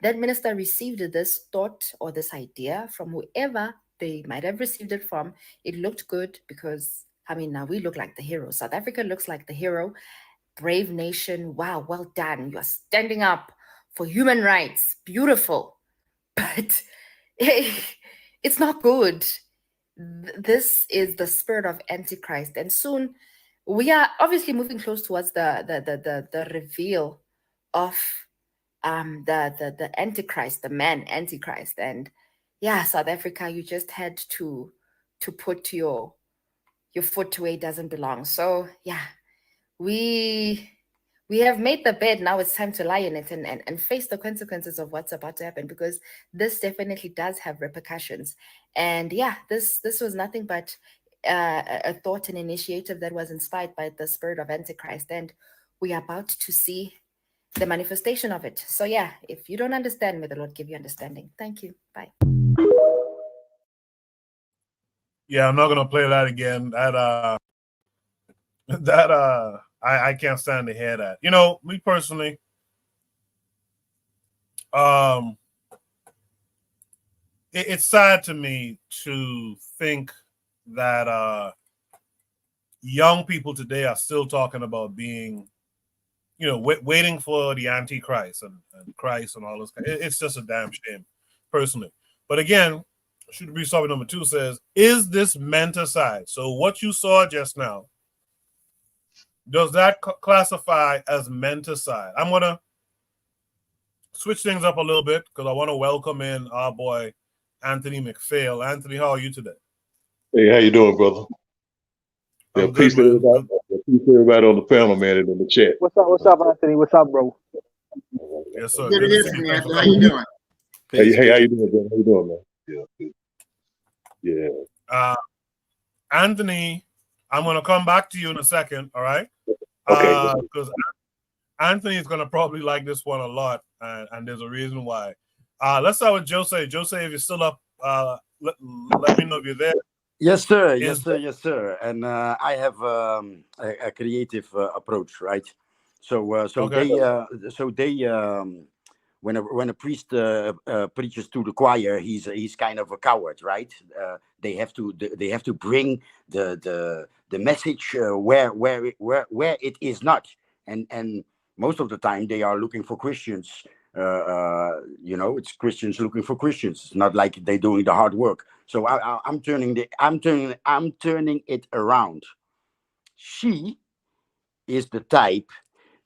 That minister received this thought or this idea from whoever they might have received it from. It looked good because, I mean, now we look like the hero. South Africa looks like the hero. Brave nation. Wow, well done. You are standing up for human rights. Beautiful. But it's not good. This is the spirit of Antichrist, and soon we are obviously moving close towards the reveal of the Antichrist, the man Antichrist. And yeah, South Africa, you just had to put your foot where it doesn't belong. So yeah, we have made the bed. Now it's time to lie in it and face the consequences of what's about to happen, because this definitely does have repercussions. And yeah, this was nothing but a thought and initiative that was inspired by the spirit of Antichrist, and we are about to see the manifestation of it. So yeah, if you don't understand, may the Lord give you understanding. Thank you. Bye. Yeah, I'm not gonna play that again. I can't stand to hear that. You know, me personally, it's sad to me to think that young people today are still talking about being, you know, waiting for the Antichrist and Christ and all this. It's just a damn shame, personally. But again, should be solving number 2 says, is this menticide? So what you saw just now, does that classify as menticide? I'm going to switch things up a little bit because I want to welcome in our boy, Anthony McPhail. Anthony, how are you today? Hey, how you doing, brother? I'm Yeah, peace good, to man. everybody. Peace to everybody on the panel, man, and in the chat. What's up, Anthony? What's up, bro? Yes, sir. Good to Good hear to see from you. you, Thanks for Anthony. How you coming. doing? Hey, how you doing, brother? How you doing, man? Yeah. Anthony, I'm going to come back to you in a second, all right? Okay. Because Anthony is going to probably like this one a lot, and there's a reason why. Let's start with Jose. Jose, if you're still up, let me know if you're there. Yes, sir. Yes, sir. Yes, sir. And I have a creative approach, right? So, Okay. when a priest preaches to the choir, he's kind of a coward, right? They have to bring the message where it is not, and most of the time they are looking for Christians. It's Christians looking for Christians. It's not like they're doing the hard work. So I'm turning it around. She is the type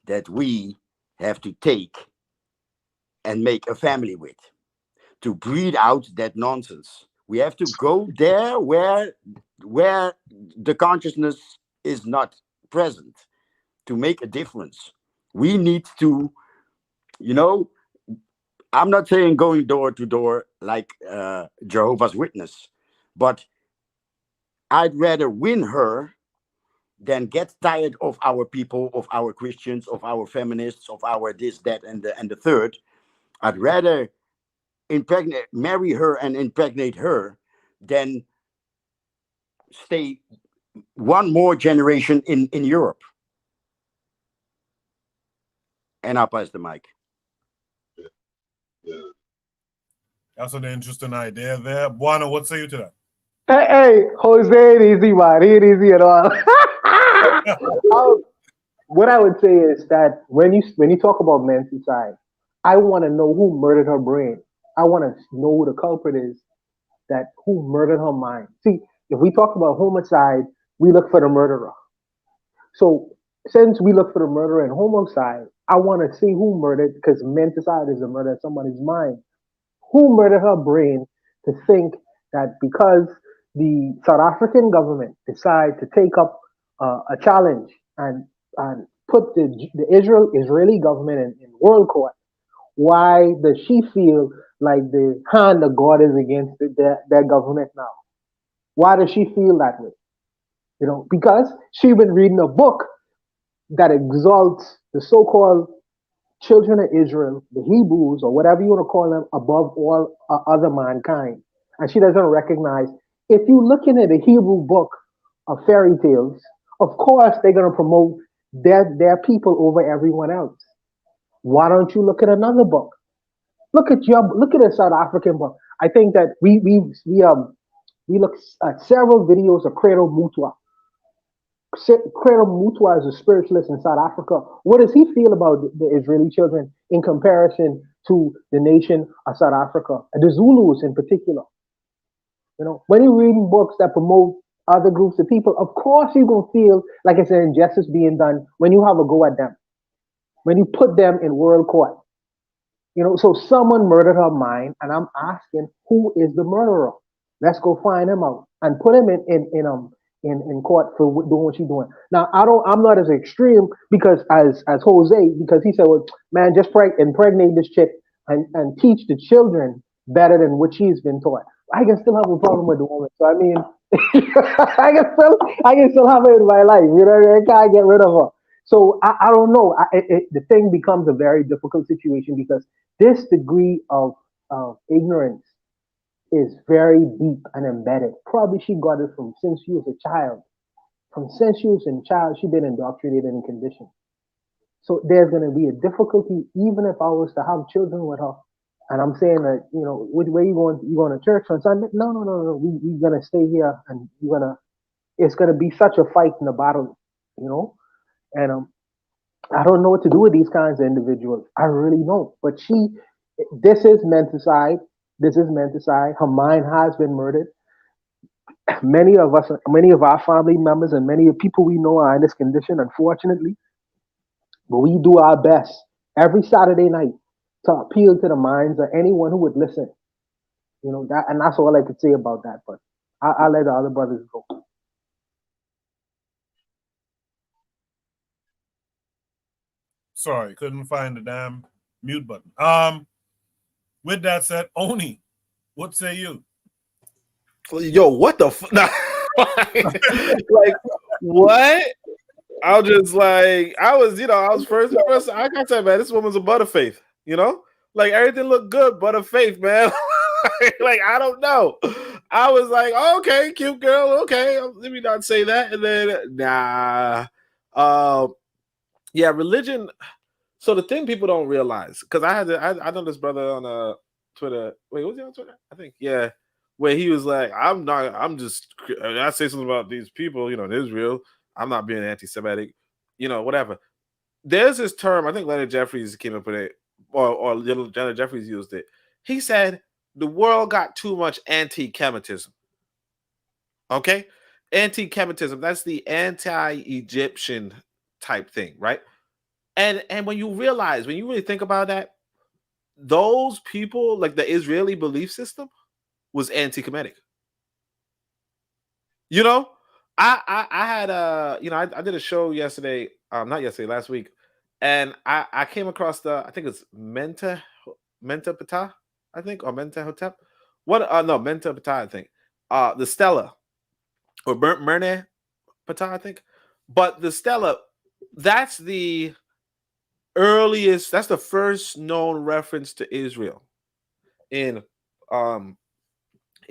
that we have to take and make a family with, to breed out that nonsense. We have to go there where the consciousness is not present to make a difference. We need to, I'm not saying going door to door like Jehovah's Witness, but I'd rather win her than get tired of our people, of our Christians, of our feminists, of our this, that, and the third. I'd rather marry her and impregnate her than stay one more generation in Europe. And I'll pass the mic. That's an interesting idea there. Buana, what say you to that? Hey, Jose, it easy, man. It easy at all. What I would say is that when you talk about menticide, I want to know who murdered her brain. I want to know who the culprit is, that who murdered her mind. See, if we talk about homicide, we look for the murderer. So since we look for the murderer and homicide, I want to see who murdered, because menticide is a murder of somebody's mind. Who murdered her brain to think that because the South African government decide to take up a challenge and put the Israeli government in world court, why does she feel like the hand of God is against their government now? Why does she feel that way? Because she's been reading a book that exalts the so-called children of Israel, the Hebrews, or whatever you want to call them, above all other mankind. And she doesn't recognize, if you're looking at a Hebrew book of fairy tales, of course they're going to promote their people over everyone else. Why don't you look at another book? Look at a South African book. I think that we look at several videos of Credo Mutwa. Credo Mutwa is a spiritualist in South Africa. What does he feel about the Israeli children in comparison to the nation of South Africa, and the Zulus in particular? When you're reading books that promote other groups of people, of course you're going to feel like it's an injustice being done when you have a go at them, when you put them in world court. So someone murdered her mind, and I'm asking, who is the murderer? Let's go find him out and put him in court for doing what she's doing. Now, I'm not as extreme because as Jose, because he said, well, man, just impregnate this chick and teach the children better than what she's been taught. I can still have a problem with the woman. So I mean, I can still have her in my life. I can't get rid of her. So I don't know. The thing becomes a very difficult situation because this degree of ignorance is very deep and embedded. Probably she got it from since she was a child. From since she was a child, she's been indoctrinated and conditioned. So there's going to be a difficulty, even if I was to have children with her. And I'm saying that, where you going? You going to church on Sunday? No. We're going to stay here, and it's going to be such a fight in the battle, And I don't know what to do with these kinds of individuals. I really don't. But this is menticide. This is menticide. Her mind has been murdered. Many of our family members and many of the people we know are in this condition, unfortunately. But we do our best every Saturday night to appeal to the minds of anyone who would listen. And that's all I could say about that. But I'll let the other brothers go. Sorry, couldn't find the damn mute button. With that said, Oni, what say you? Yo, what the like what? I was just like, I was first. I gotta say, man, this woman's a butterfaith. Like everything looked good, butterfaith, man. Like I don't know. I was like, oh, okay, cute girl, okay. Let me not say that. And then nah, yeah, religion. So the thing people don't realize, because I know this brother on Twitter. Wait, was he on Twitter? I think, yeah. Where he was like, I say something about these people, in Israel. I'm not being anti-Semitic, whatever. There's this term, I think Leonard Jeffries came up with it, or Leonard Jeffries used it. He said, the world got too much anti-Kemetism. Okay? Anti-Kemetism, that's the anti-Egyptian type thing, right? And when you really think about that, those people, like the Israeli belief system, was anti-Kemetic. I had I did a show yesterday, last week, and I came across I think it's Menta Ptah, I think, or Menta Hotep. Menta Ptah, I think. The Stela, or Merne Ptah, I think. But the Stela, that's the first known reference to Israel in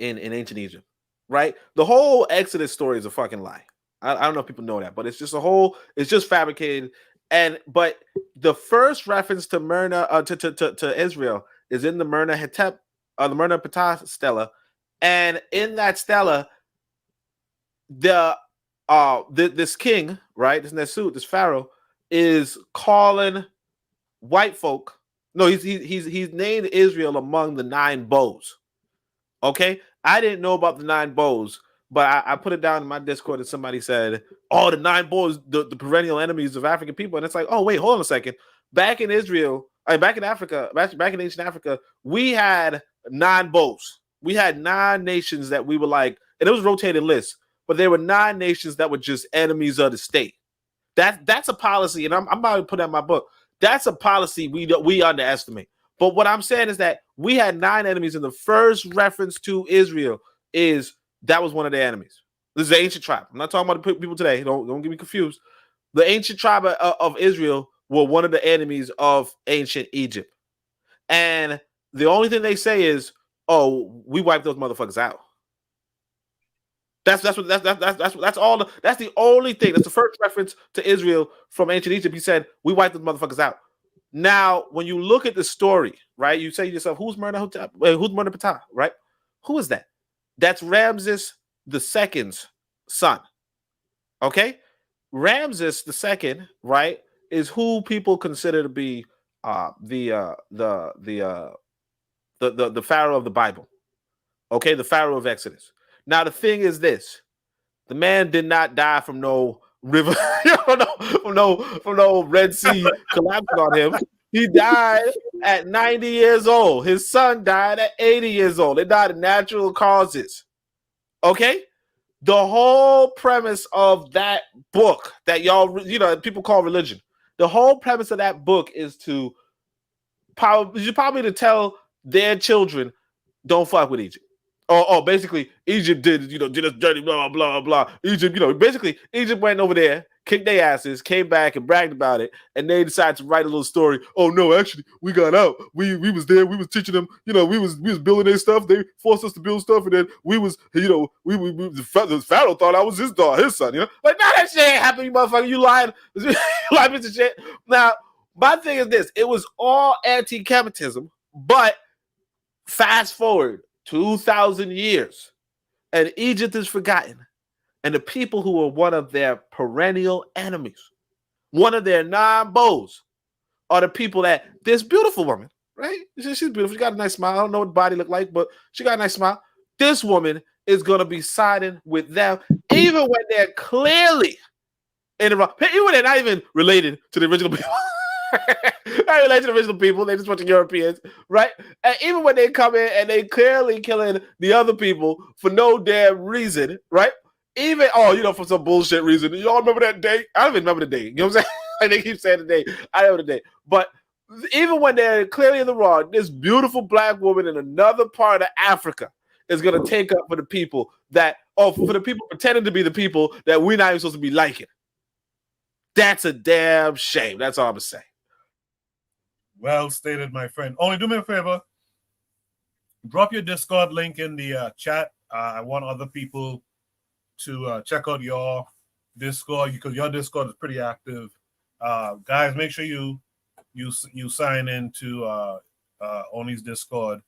ancient Egypt, right? The whole Exodus story is a fucking lie. I don't know if people know that, but it's just fabricated. But the first reference to Myrna to Israel is in the Myrna Hetep, the Myrna Ptah stela, and in that stela, this king, right, this pharaoh, is calling white folk. No, he's named Israel among the 9 bows. Okay, I didn't know about the 9 bows, but I put it down in my Discord and somebody said, "Oh, the 9 bows, the perennial enemies of African people." And it's like, oh wait, hold on a second. Back in Israel, back in Africa, back in ancient Africa, we had 9 bows. we had 9 nations that we were like, and it was rotated lists, but there were 9 nations that were just enemies of the state. That's a policy, and I'm about to put that in my book. That's a policy we underestimate. But what I'm saying is that we had 9 enemies, and the first reference to Israel is that was one of the enemies. This is the ancient tribe. I'm not talking about the people today. Don't get me confused. The ancient tribe of Israel were one of the enemies of ancient Egypt. And the only thing they say is, "Oh, we wiped those motherfuckers out." That's the only thing. That's the first reference to Israel from ancient Egypt. He said, "We wiped those motherfuckers out." Now, when you look at the story, right, you say to yourself, "Who's Ptah?" Right? Who is that? That's Ramses II's son. Okay, Ramses II, right, is who people consider to be the Pharaoh of the Bible. Okay, the Pharaoh of Exodus. Now the thing is this: the man did not die from no river, from no Red Sea collapsing on him. He died at 90 years old. His son died at 80 years old. They died of natural causes. Okay, the whole premise of that book that y'all, people call religion. The whole premise of that book is to probably to tell their children, don't fuck with Egypt. Or basically, Egypt did us dirty, blah, blah, blah, blah. Egypt, basically, Egypt went over there, kicked their asses, came back and bragged about it, and they decided to write a little story. Oh, no, actually, we got out. We was there. We was teaching them, we was building their stuff. They forced us to build stuff, and then the Pharaoh thought I was his son, Like, nah, that shit ain't happening, you motherfucker. You lying. You lying piece of shit. Now, my thing is this. It was all anti-Kemetism, but fast forward 2,000 years, and Egypt is forgotten. And the people who were one of their perennial enemies, one of their non-bows, are the people that this beautiful woman, right? She's beautiful. She got a nice smile. I don't know what body look like, but she got a nice smile. This woman is going to be siding with them, even when they're clearly in the wrong. Even when they're not even related to the original people. Not related to the original people. They just a bunch of Europeans, right? And even when they come in and they clearly killing the other people for no damn reason, right? Even, for some bullshit reason. Y'all remember that day? I don't even remember the day. You know what I'm saying? Like they keep saying the day. I know the day. But even when they're clearly in the wrong, this beautiful black woman in another part of Africa is going to take up for the people for the people pretending to be the people that we're not even supposed to be liking. That's a damn shame. That's all I'm going to say. Well stated, my friend. Only do me a favor. Drop your Discord link in the chat. I want other people to check out your Discord because your Discord is pretty active. Guys, make sure you sign into Oni's Discord,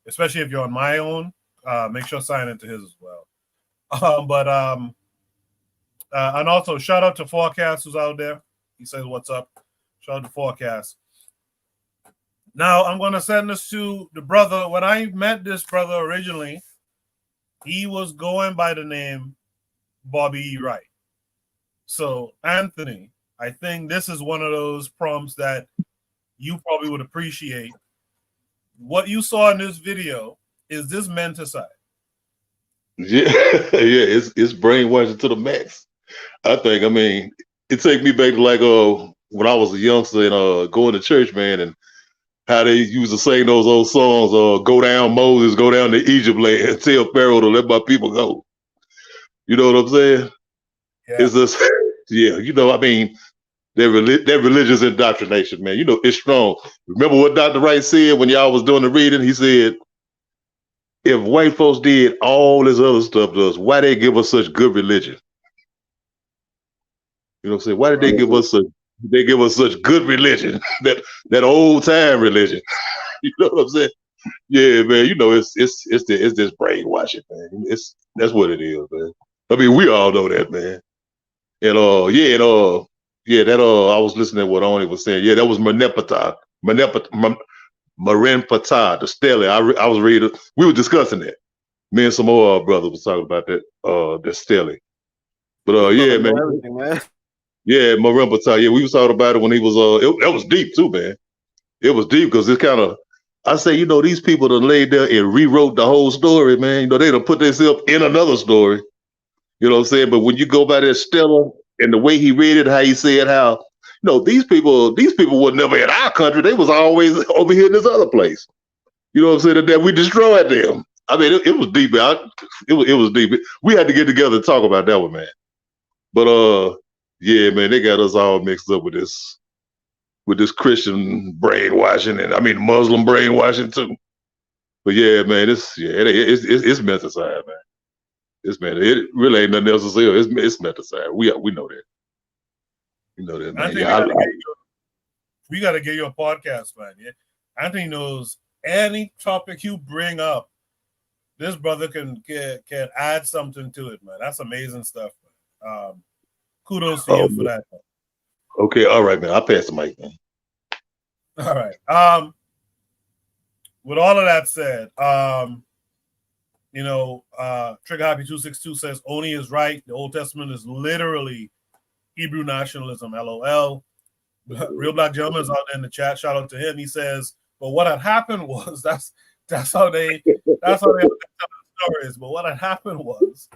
especially if you're on my own. Make sure to sign into his as well. And also shout out to Forecast who's out there. He says, "What's up?" Shout out to Forecast. Now I'm going to send this to the brother. When I met this brother originally, he was going by the name Bobby E. Wright. So, Anthony, I think this is one of those prompts that you probably would appreciate. What you saw in this video, is this menticide? Yeah, it's brainwashing to the max. I think, it take me back to like when I was a youngster and going to church, man, and how they used to sing those old songs, go down Moses, go down to Egypt land, tell Pharaoh to let my people go. You know what I'm saying? Yeah. It's just, that religious indoctrination, man. It's strong. Remember what Dr. Wright said when y'all was doing the reading? He said, if white folks did all this other stuff to us, why they give us such good religion? You know what I'm saying? Why did they give us such good religion? that old time religion. You know what I'm saying? Yeah, man. It's this brainwashing, man. That's what it is, man. We all know that, man. And I was listening to what Oni was saying. Yeah, that was Marenptah, the Stele. I was reading. We were discussing that. Me and some more brothers was talking about that. The Stele. But yeah, man. Everything, man. Yeah, Marenptah. Yeah, we was talking about it when he was. It was deep too, man. It was deep because it's kind of. I say, you know, these people that laid there and rewrote the whole story, man. You know, they done put themselves in another story. You know what I'm saying? But when you go by that Stella and the way he read it, how he said how, you know, these people were never in our country. They was always over here in this other place. You know what I'm saying? That we destroyed them. I mean, it was deep. It was deep. We had to get together and talk about that one, man. But yeah, man, they got us all mixed up with this Christian brainwashing, and I mean Muslim brainwashing too. But yeah, man, it's menticide, man. It really ain't nothing else to say. It's menticide. We know that. You know that, man. We gotta get you a podcast, man. Yeah, Anthony knows any topic you bring up. This brother can add something to it, man. That's amazing stuff, man. Kudos to you for that, man. Okay, all right, man. I'll pass the mic, man. All right. With all of that said, you know, Trigger Happy 262 says Oni is right. The Old Testament is literally Hebrew nationalism. LOL. Real Black Gentleman is out there in the chat. Shout out to him. He says, "But what had happened was that's how they tell the stories. But what had happened was,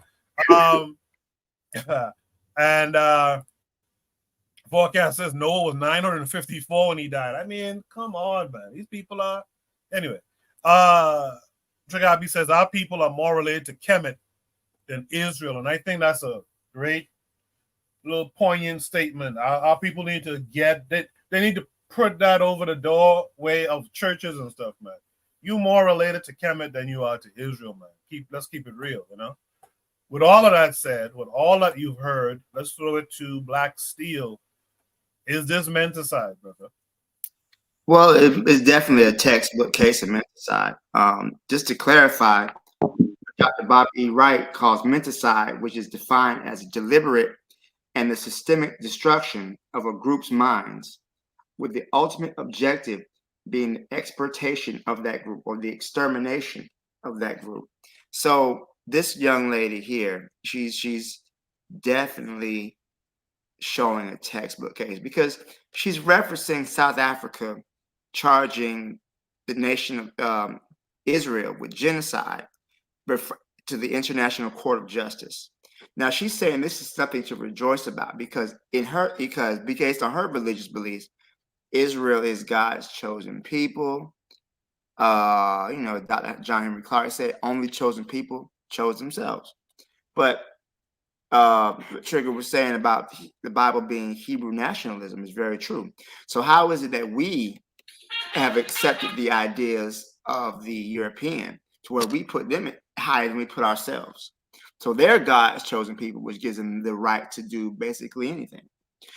and forecast says Noah was 954 when he died. I mean, come on, man. These people are anyway. Tragabi says our people are more related to Kemet than Israel, and I think that's a great little poignant statement. Our people need to get that. They need to put that over the doorway of churches and stuff, man. You more related to Kemet than you are to Israel, man. Let's keep it real, you know. With all of that said, with all that you've heard, let's throw it to Black Steel. Is this menticide, brother? Well, it's definitely a textbook case of menticide. Just to clarify, Dr. Bob E. Wright calls menticide, which is defined as deliberate and the systemic destruction of a group's minds, with the ultimate objective being the extirpation of that group or the extermination of that group. So this young lady here, she's definitely showing a textbook case because she's referencing South Africa charging the nation of Israel with genocide to the International Court of Justice. Now she's saying this is something to rejoice about because based on her religious beliefs, Israel is God's chosen people. You know, Dr. John Henry Clark said only chosen people chose themselves. But what Trigger was saying about the Bible being Hebrew nationalism is very true. So how is it that we have accepted the ideas of the European to where we put them higher than we put ourselves? So they're God's chosen people, which gives them the right to do basically anything.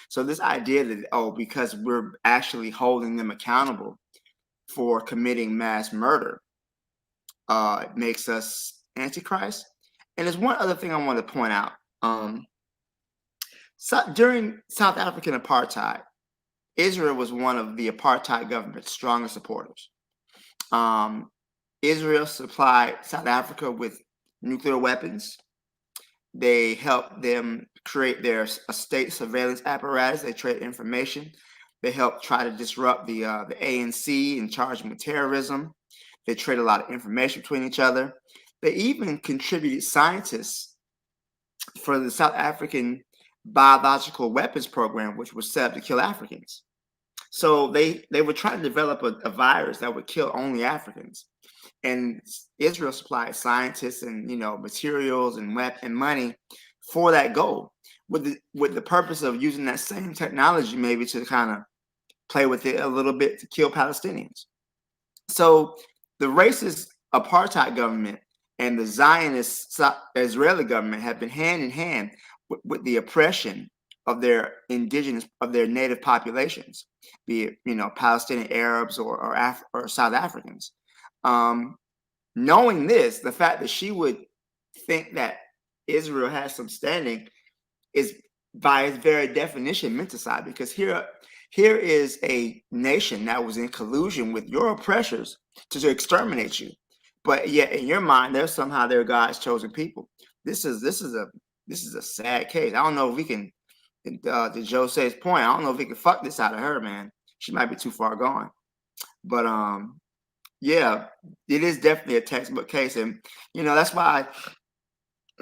So this idea that, because we're actually holding them accountable for committing mass murder, it makes us Antichrist. And there's one other thing I want to point out. So during South African apartheid, Israel was one of the apartheid government's strongest supporters. Israel supplied South Africa with nuclear weapons. They helped them create their state surveillance apparatus. They traded information. They helped try to disrupt the ANC and charge them with terrorism. They traded a lot of information between each other. They even contributed scientists for the South African biological weapons program, which was set up to kill Africans. So they were trying to develop a virus that would kill only Africans. And Israel supplied scientists and materials and money for that goal, with the purpose of using that same technology maybe to kind of play with it a little bit to kill Palestinians. So the racist apartheid government and the Zionist Israeli government have been hand in hand with the oppression of their native populations, be it Palestinian Arabs or South Africans. Knowing this, the fact that she would think that Israel has some standing is by its very definition menticide, because here is a nation that was in collusion with your oppressors to exterminate you, but yet in your mind they're God's chosen people. This is a sad case. I don't know if we can, to Jose's point, I don't know if we can fuck this out of her, man. She might be too far gone. But Yeah, it is definitely a textbook case, and that's why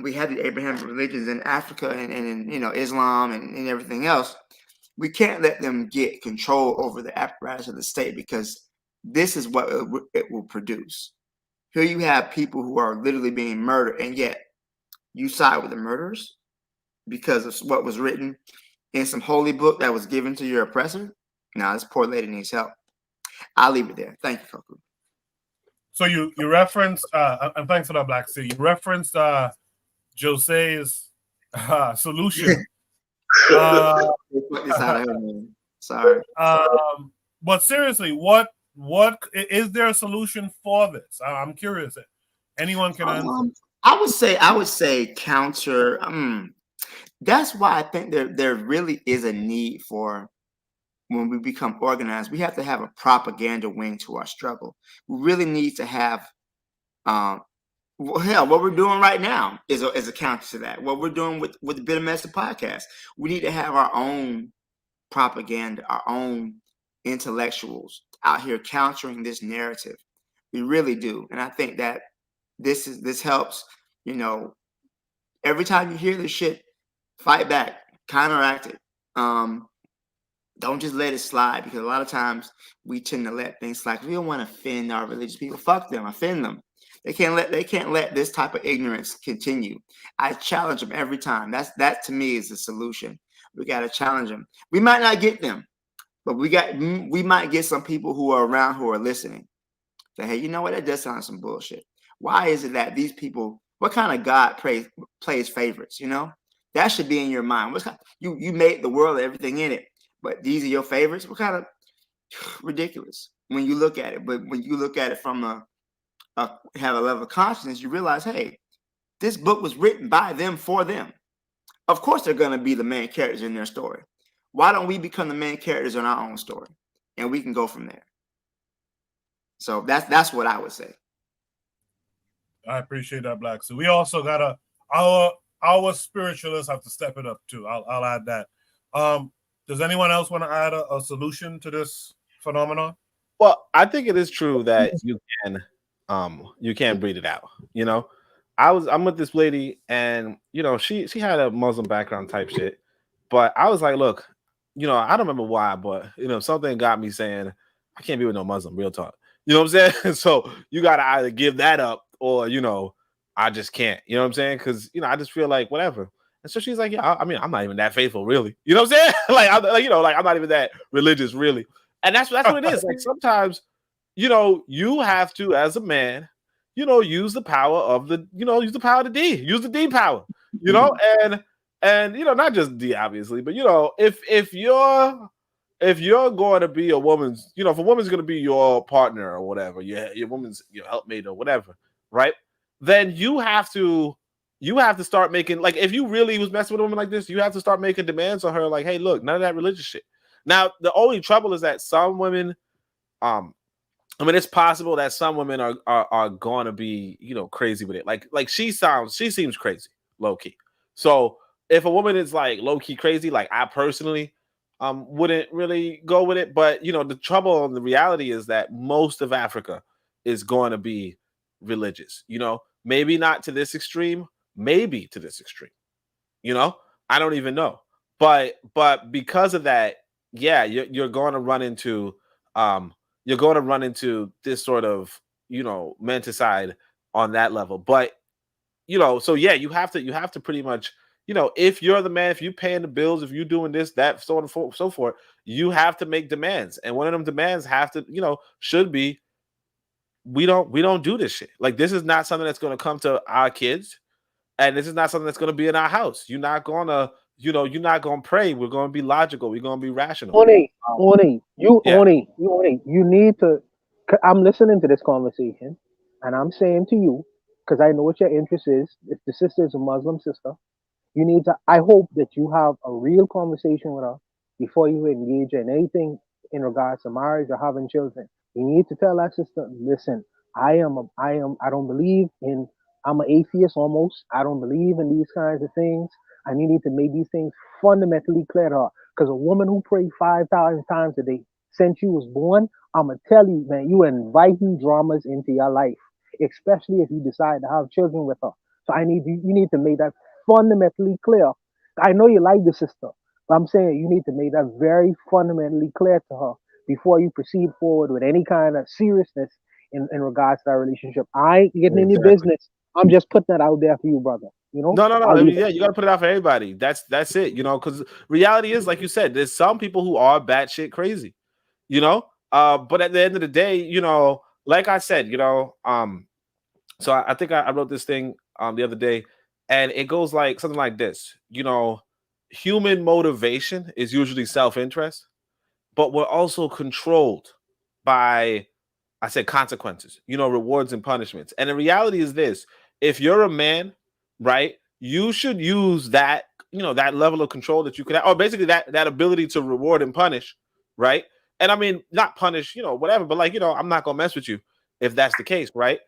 we have the Abrahamic religions in Africa and Islam and everything else. We can't let them get control over the apparatus of the state, because this is what it will produce. Here you have people who are literally being murdered, and yet you side with the murderers because of what was written in some holy book that was given to your oppressor. Now, this poor lady needs help. I'll leave it there. Thank you, Koku. So you referenced, and thanks for that, Black Sea. You referenced Jose's solution. Sorry. But seriously, what is there a solution for this? I'm curious. Anyone can answer. I would say counter. That's why I think there really is a need for, when we become organized, we have to have a propaganda wing to our struggle. We really need to have, hell, what we're doing right now is a counter to that. What we're doing with the Bitter Message podcast, we need to have our own propaganda, our own intellectuals out here countering this narrative. We really do, and I think that this helps. Every time you hear this shit, fight back, counteract it. Don't just let it slide, because a lot of times we tend to let things slide. We don't want to offend our religious people. Fuck them, offend them. They can't let this type of ignorance continue. I challenge them every time. That to me is the solution. We got to challenge them. We might not get them, but we might get some people who are around who are listening. Say, hey, you know what? That does sound like some bullshit. Why is it that these people? What kind of God plays favorites? That should be in your mind. You made the world and everything in it, but these are your favorites? What kind of ridiculous when you look at it? But when you look at it from have a level of consciousness, you realize, hey, this book was written by them for them. Of course, they're going to be the main characters in their story. Why don't we become the main characters in our own story, and we can go from there? So that's what I would say. I appreciate that, Black. So we also got our spiritualists have to step it up too. I'll add that. Does anyone else want to add a solution to this phenomenon? Well, I think it is true that you can breed it out. I'm with this lady, and she had a Muslim background type shit, but I was like, look, I don't remember why, but something got me saying I can't be with no Muslim. Real talk. You know what I'm saying? So you gotta either give that up, or I just can't. You know what I'm saying? Because I just feel like whatever. And so she's like, yeah, I mean, I'm not even that faithful, really. You know what I'm saying? I'm not even that religious, really. And that's what it is. Like sometimes, you have to, as a man, use the power of use the power of the D, use the D power, and not just D, obviously, but if you're going to be a woman's, if a woman's going to be your partner or whatever, your woman's your helpmate or whatever, right? Then you have to start making, like, if you really was messing with a woman like this, you have to start making demands on her, like, hey, look, none of that religious shit. Now, the only trouble is that some women, it's possible that some women are going to be, crazy with it. Like she seems crazy, low key. So if a woman is like low key crazy, like I personally wouldn't really go with it. But the trouble and the reality is that most of Africa is going to be religious. Maybe not to this extreme, maybe to this extreme. I don't even know. But because of that, yeah, you're going to run into this sort of menticide on that level. But so yeah, you have to pretty much, if you're the man, if you're paying the bills, if you're doing this, that, so on and so forth, you have to make demands. And one of them demands should be, we don't do this shit. Like, this is not something that's going to come to our kids, and this is not something that's going to be in our house. You're not going to pray. We're going to be logical. We're going to be rational. You need to. I'm listening to this conversation, and I'm saying to you, because I know what your interest is. If the sister is a Muslim sister, you need to. I hope that you have a real conversation with her before you engage in anything in regards to marriage or having children. You need to tell that sister, listen, I don't believe in. I'm an atheist almost. I don't believe in these kinds of things. And you need to make these things fundamentally clear to her. Because a woman who prays 5,000 times a day since you was born, I'ma tell you, man, you inviting dramas into your life, especially if you decide to have children with her. So you need to make that fundamentally clear. I know you like the sister, but I'm saying you need to make that very fundamentally clear to her before you proceed forward with any kind of seriousness in regards to that relationship. I ain't getting in your Exactly. business. I'm just putting that out there for you, brother. You know? No. I'll I mean, leave it. yeah, you got to put it out for everybody. That's it. You know, because reality is, like you said, there's some people who are batshit crazy. You know, but at the end of the day, you know, like I said, you know, so I think I wrote this thing the other day, and it goes like something like this. You know, human motivation is usually self-interest, but we're also controlled by, I said, consequences, you know, rewards and punishments. And the reality is this: if you're a man, right, you should use that, you know, that level of control that you could have, or basically that ability to reward and punish, right? And I mean, not punish, you know, whatever, but like, you know, I'm not gonna mess with you if that's the case, right?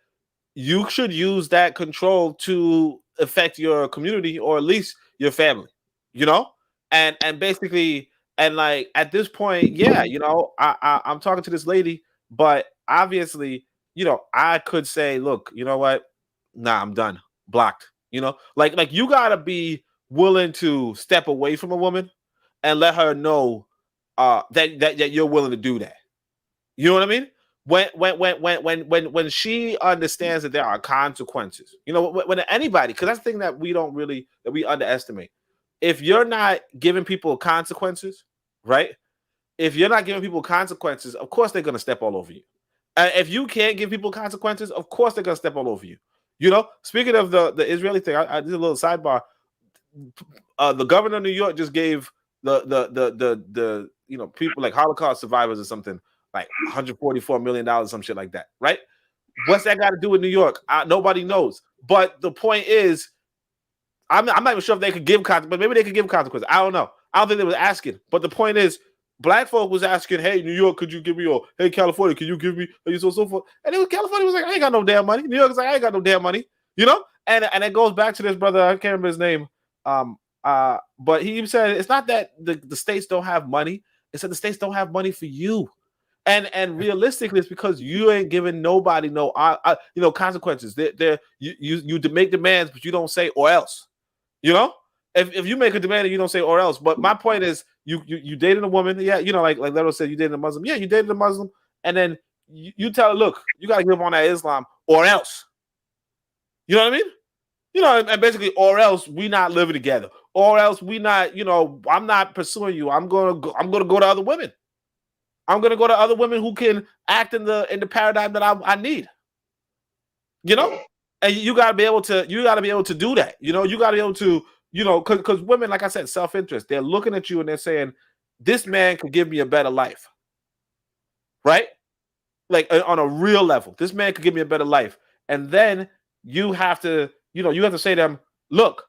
You should use that control to affect your community or at least your family, you know, and basically, and like at this point, yeah, you know, I'm talking to this lady, but obviously, you know, I could say, look, you know what, nah, I'm done, blocked, you know, like you gotta be willing to step away from a woman and let her know that you're willing to do that. You know what I mean? When she understands that there are consequences, you know, when anybody, because that's the thing that we underestimate. If you're not giving people consequences, right? If you're not giving people consequences, of course they're gonna step all over you. If you can't give people consequences, of course they're gonna step all over you. You know, speaking of the Israeli thing, I did a little sidebar. The governor of New York just gave the you know, people like Holocaust survivors or something like $144 million, some shit like that, right? What's that got to do with New York? Nobody knows. But the point is, I'm not even sure if they could give consequences, but maybe they could give consequences. I don't know. I don't think they was asking. But the point is, black folk was asking, hey, New York, could you give me, or hey, California, can you give me, so forth. And California was like, I ain't got no damn money. New York was like, I ain't got no damn money, you know? And it goes back to this brother, I can't remember his name. But he said it's not that the states don't have money, it's that the states don't have money for you. And realistically, it's because you ain't giving nobody no you know, consequences. You make demands, but you don't say or else. You know, if you make a demand and you don't say or else. But my point is, you dated a woman, yeah, you know, like Lero said, you dated a Muslim, yeah, you dated a Muslim, and then you tell her, look, you got to give up on that Islam or else. You know what I mean? You know, and basically, or else we not living together, or else we not, you know, I'm not pursuing you. I'm gonna go to other women. I'm gonna go to other women who can act in the paradigm that I need. You know, and you gotta be able to do that. You know, you gotta be able to, you know, because women, like I said, self-interest. They're looking at you and they're saying, this man could give me a better life, right? Like on a real level, this man could give me a better life, and then you have to, you know, you have to say to them, look,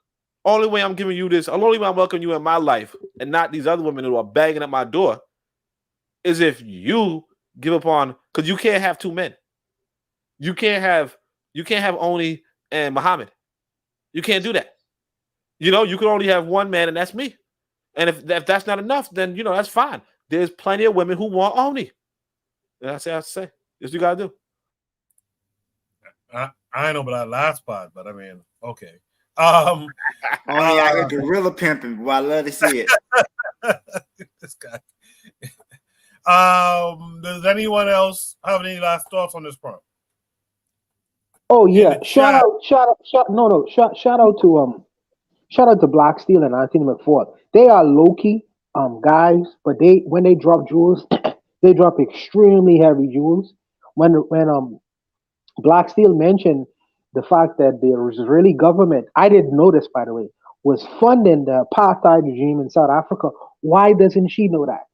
only way I'm giving you this, only way I'm welcoming you in my life, and not these other women who are banging at my door, is if you give up on, because you can't have two men. You can't have Oni and Muhammad. You can't do that. You know, you can only have one man, and that's me. And if that's not enough, then, you know, that's fine. There's plenty of women who want Oni. And that's what I have to say. That's what you gotta do. I know about that last part, but I mean, okay. Only I get gorilla pimping, boy. I love to see it. This guy. Does anyone else have any last thoughts on this part? Oh yeah, shout out to Black Steel and Anthony McFord. They are low key guys, but when they drop jewels, they drop extremely heavy jewels. When Black Steel mentioned the fact that the Israeli government, I didn't know this, by the way, was funding the apartheid regime in South Africa. Why doesn't she know that?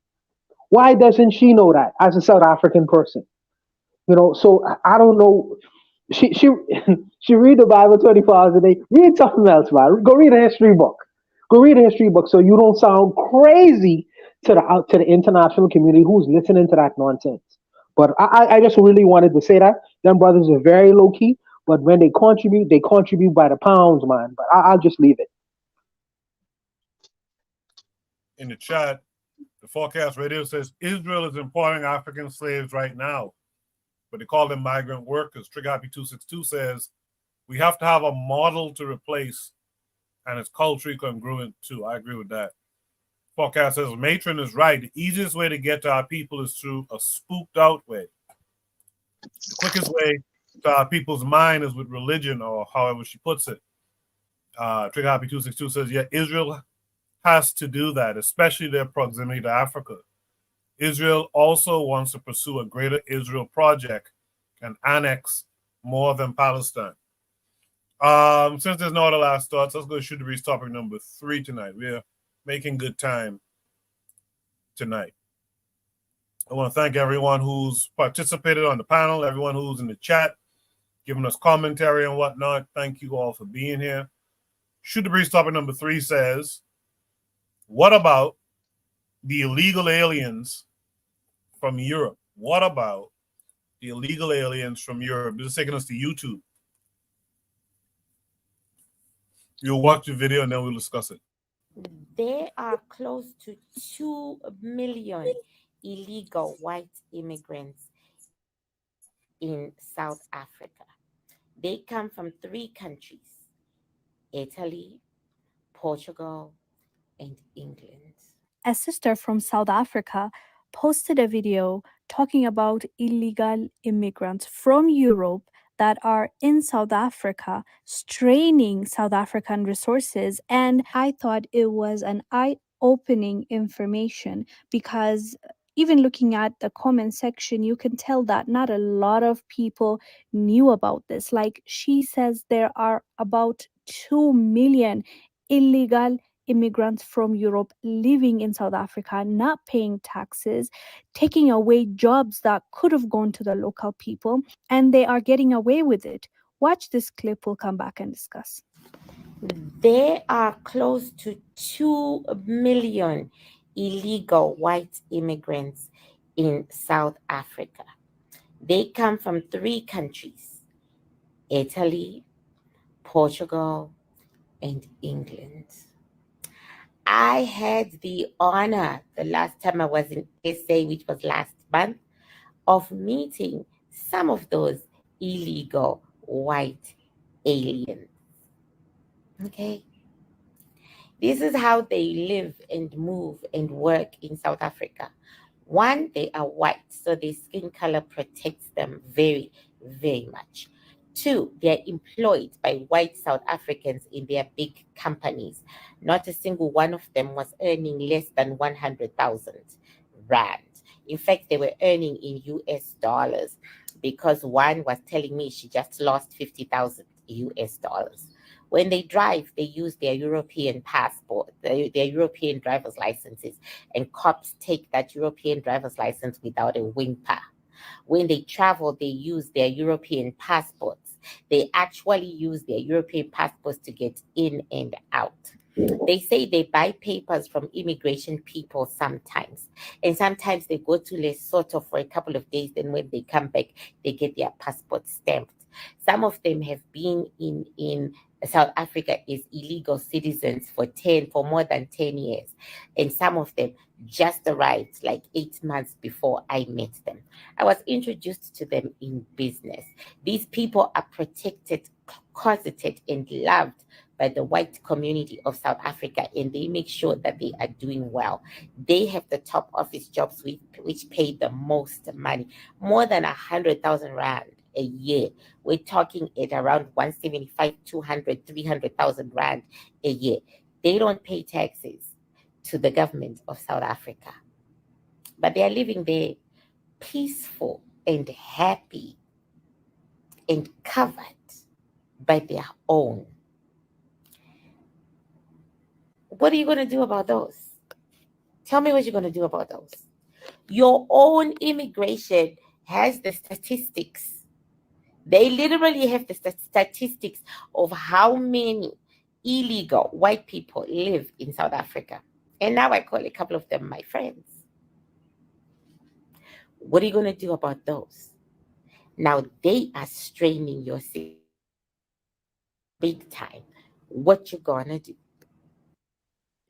Why doesn't she know that as a South African person? You know, so I don't know. She she read the Bible 24 hours a day. Read something else, man. Go read a history book. Go read a history book so you don't sound crazy to the international community who's listening to that nonsense. But I just really wanted to say that them brothers are very low key. But when they contribute by the pounds, man. But I'll just leave it. In the chat, The Forecast Radio says Israel is importing African slaves right now, but they call them migrant workers. Trigger Happy 262 says we have to have a model to replace, and it's culturally congruent too. I agree with that. Forecast says Matron is right. The easiest way to get to our people is through a spooked out way. The quickest way to our people's mind is with religion, or however she puts it. Trigger Happy 262 says, yeah, Israel has to do that, especially their proximity to Africa. Israel also wants to pursue a greater Israel project and annex more than Palestine. Since there's no other last thoughts, let's go to Shoot the Breeze topic number 3 tonight. We're making good time tonight. I want to thank everyone who's participated on the panel, everyone who's in the chat, giving us commentary and whatnot. Thank you all for being here. Shoot the Breeze topic number 3 says, what about the illegal aliens from Europe? What about the illegal aliens from Europe? This is taking us to YouTube. You'll watch the video and then we'll discuss it. There are close to 2 million illegal white immigrants in South Africa. They come from 3 countries: Italy, Portugal, and England. A sister from South Africa posted a video talking about illegal immigrants from Europe that are in South Africa, straining South African resources. And I thought it was an eye-opening information because even looking at the comment section, you can tell that not a lot of people knew about this. Like she says, there are about 2 million illegal immigrants from Europe living in South Africa, not paying taxes, taking away jobs that could have gone to the local people, and they are getting away with it. Watch this clip, we'll come back and discuss. There are close to 2 million illegal white immigrants in South Africa. They come from 3 countries: Italy, Portugal, and England. I had the honor, the last time I was in SA, which was last month, of meeting some of those illegal white aliens. Okay? This is how they live and move and work in South Africa. 1, they are white, so their skin color protects them very, very much. 2, they are employed by white South Africans in their big companies. Not a single one of them was earning less than 100,000 rand. In fact, they were earning in US dollars, because one was telling me she just lost 50,000 US dollars. When they drive, they use their European passport, their European driver's licenses, and cops take that European driver's license without a whimper. When they travel, they use their European passports. They actually use their European passports to get in and out. They say they buy papers from immigration people sometimes. And sometimes they go to Lesotho for a couple of days. Then when they come back, they get their passport stamped. Some of them have been in South Africa as illegal citizens for more than 10 years. And some of them just arrived like 8 months before I met them. I was introduced to them in business. These people are protected, closeted, and loved by the white community of South Africa, and they make sure that they are doing well. They have the top office jobs which pay the most money, more than 100,000 rand a year. We're talking at around 175, 200, 300,000 rand a year. They don't pay taxes to the government of South Africa, but they are living there peaceful and happy and covered by their own. What are you going to do about those? Tell me what you're going to do about those. Your own immigration has the statistics. They literally have the statistics of how many illegal white people live in South Africa. And now I call a couple of them my friends. What are you going to do about those? Now they are straining your system big time. What you going to do?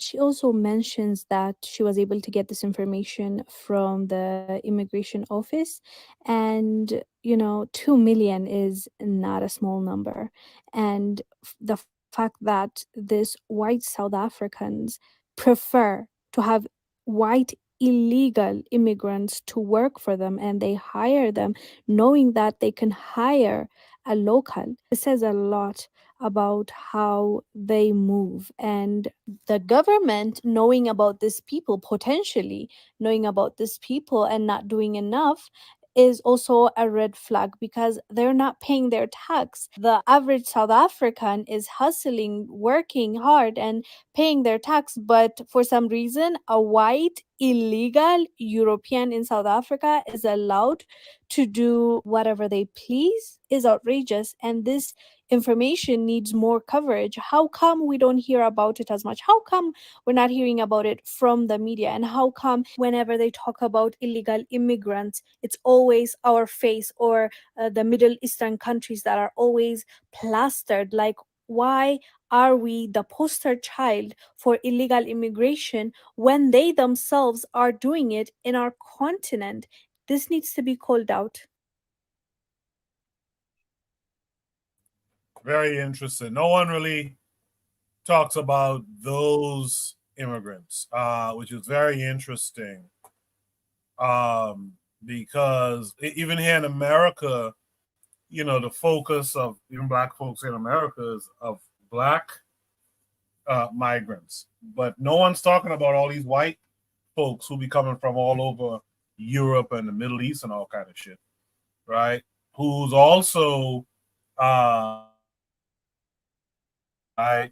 She also mentions that she was able to get this information from the immigration office. And, 2 million is not a small number. And the fact that this white South Africans prefer to have white illegal immigrants to work for them, and they hire them knowing that they can hire a local. It says a lot about how they move. And the government knowing about these people, potentially knowing about these people and not doing enough, is also a red flag because they're not paying their tax. The average South African is hustling, working hard, and paying their tax, but for some reason, a white illegal European in South Africa is allowed to do whatever they please is outrageous. And this information needs more coverage. How come we don't hear about it as much? How come we're not hearing about it from the media? And how come whenever they talk about illegal immigrants, it's always our face or the Middle Eastern countries that are always plastered? Like, why are we the poster child for illegal immigration when they themselves are doing it in our continent? This needs to be called out. Very interesting. No one really talks about those immigrants, which is very interesting. Because even here in America, the focus of even Black folks in America is of Black migrants. But no one's talking about all these white folks who be coming from all over Europe and the Middle East and all kind of shit, right? Who's also right,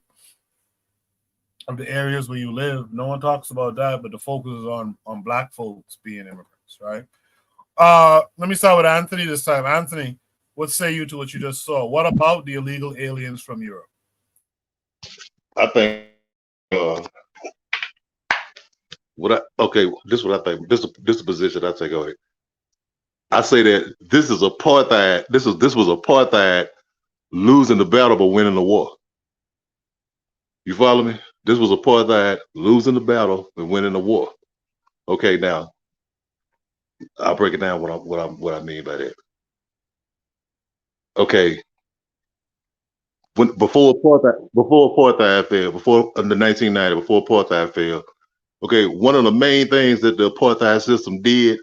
of the areas where you live. No one talks about that, but the focus is on Black folks being immigrants, right? Let me start with Anthony this time. Anthony, what say you to what you just saw? What about the illegal aliens from Europe? I think this is what I think. This is a position I take on it. I say that this is apartheid. This was apartheid losing the battle but winning the war. You follow me? This was apartheid losing the battle and winning the war. Okay, now I'll break it down what I mean by that. Okay. Before apartheid failed, before the 1990, before apartheid failed, okay, one of the main things that the apartheid system did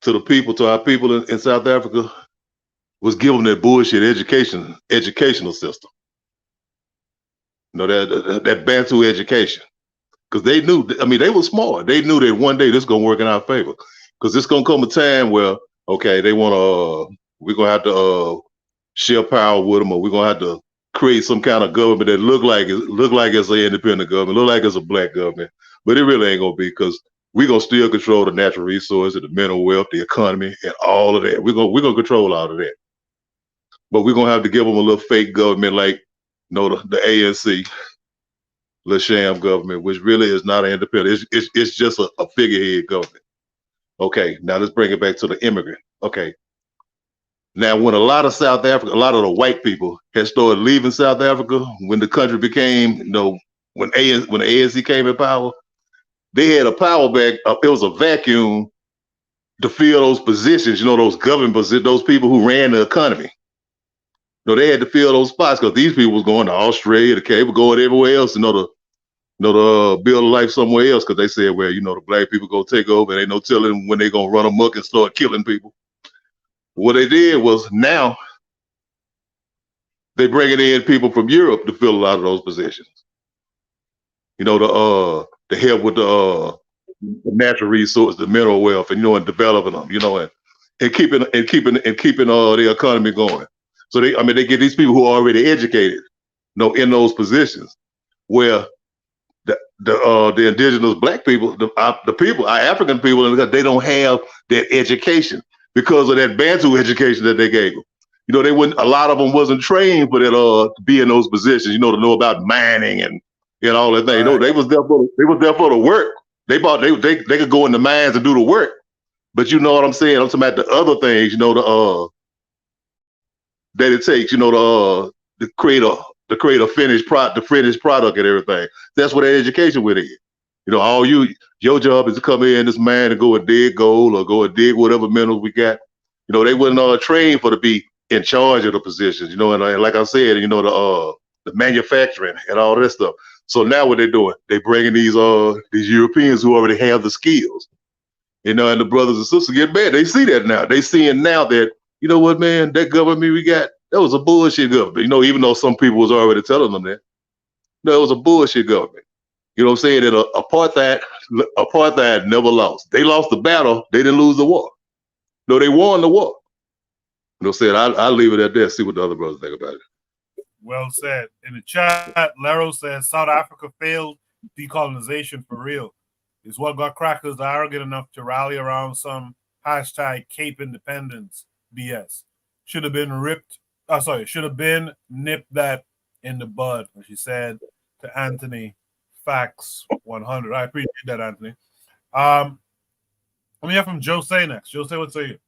to our people in South Africa was give them that bullshit educational system. That Bantu education. Because they knew, they were smart. They knew that one day this is gonna work in our favor. Because it's gonna come a time where, okay, we're gonna have to share power with them, or we're gonna have to create some kind of government that look like it's an independent government, look like it's a Black government, but it really ain't gonna be, because we're gonna still control the natural resources, the mental wealth, the economy, and all of that. We're gonna control all of that, but we're gonna have to give them a little fake government, like the ANC, little sham government, which really is not an independent. It's just a figurehead government. Okay, now let's bring it back to the immigrant. Okay. Now, when a lot of the white people had started leaving South Africa, when the country became, when the ANC came in power, they had a power back. It was a vacuum to fill those positions. Those government positions, those people who ran the economy. They had to fill those spots because these people was going to Australia, the Cape, going everywhere else, to build a life somewhere else, because they said, well, the Black people go take over, and ain't no telling when they gonna run amok and start killing people. What they did was, now they bringing in people from Europe to fill a lot of those positions. To help with the natural resources, the mineral wealth, and and developing them, and keeping the economy going. So they get these people who are already educated, in those positions, where the indigenous Black people, our African people, they don't have that education because of that Bantu education that they gave them. A lot of them wasn't trained for that to be in those positions, to know about mining and all that thing. Right. They was there for the work. They could go in the mines and do the work. But you know what I'm saying? I'm talking about the other things, that it takes, to create to create a finished product, the finished product and everything. That's what their education with it. You know, your job is to come in, this man, and go and dig gold or go and dig whatever minerals we got. You know, they wasn't trained for to be in charge of the positions. You know, and like I said, you know, the manufacturing and all that stuff. So now what they're doing, they bringing these Europeans who already have the skills. You know, and the brothers and sisters get mad. They see that now. They seeing now that, you know what, man, that government we got, that was a bullshit government. You know, even though some people was already telling them that. No, it was a bullshit government. You know what I'm saying? That apartheid never lost. They lost the battle. They didn't lose the war. No, they won the war. You know what I'm saying? I'll leave it at that. See what the other brothers think about it. Well said. In the chat, Lero says South Africa failed decolonization for real. Is what got crackers arrogant enough to rally around some hashtag Cape Independence BS. Should have been nipped that in the bud, as she said to Anthony Facts 100. I appreciate that, Anthony. Let me hear from Jose next. Jose, what say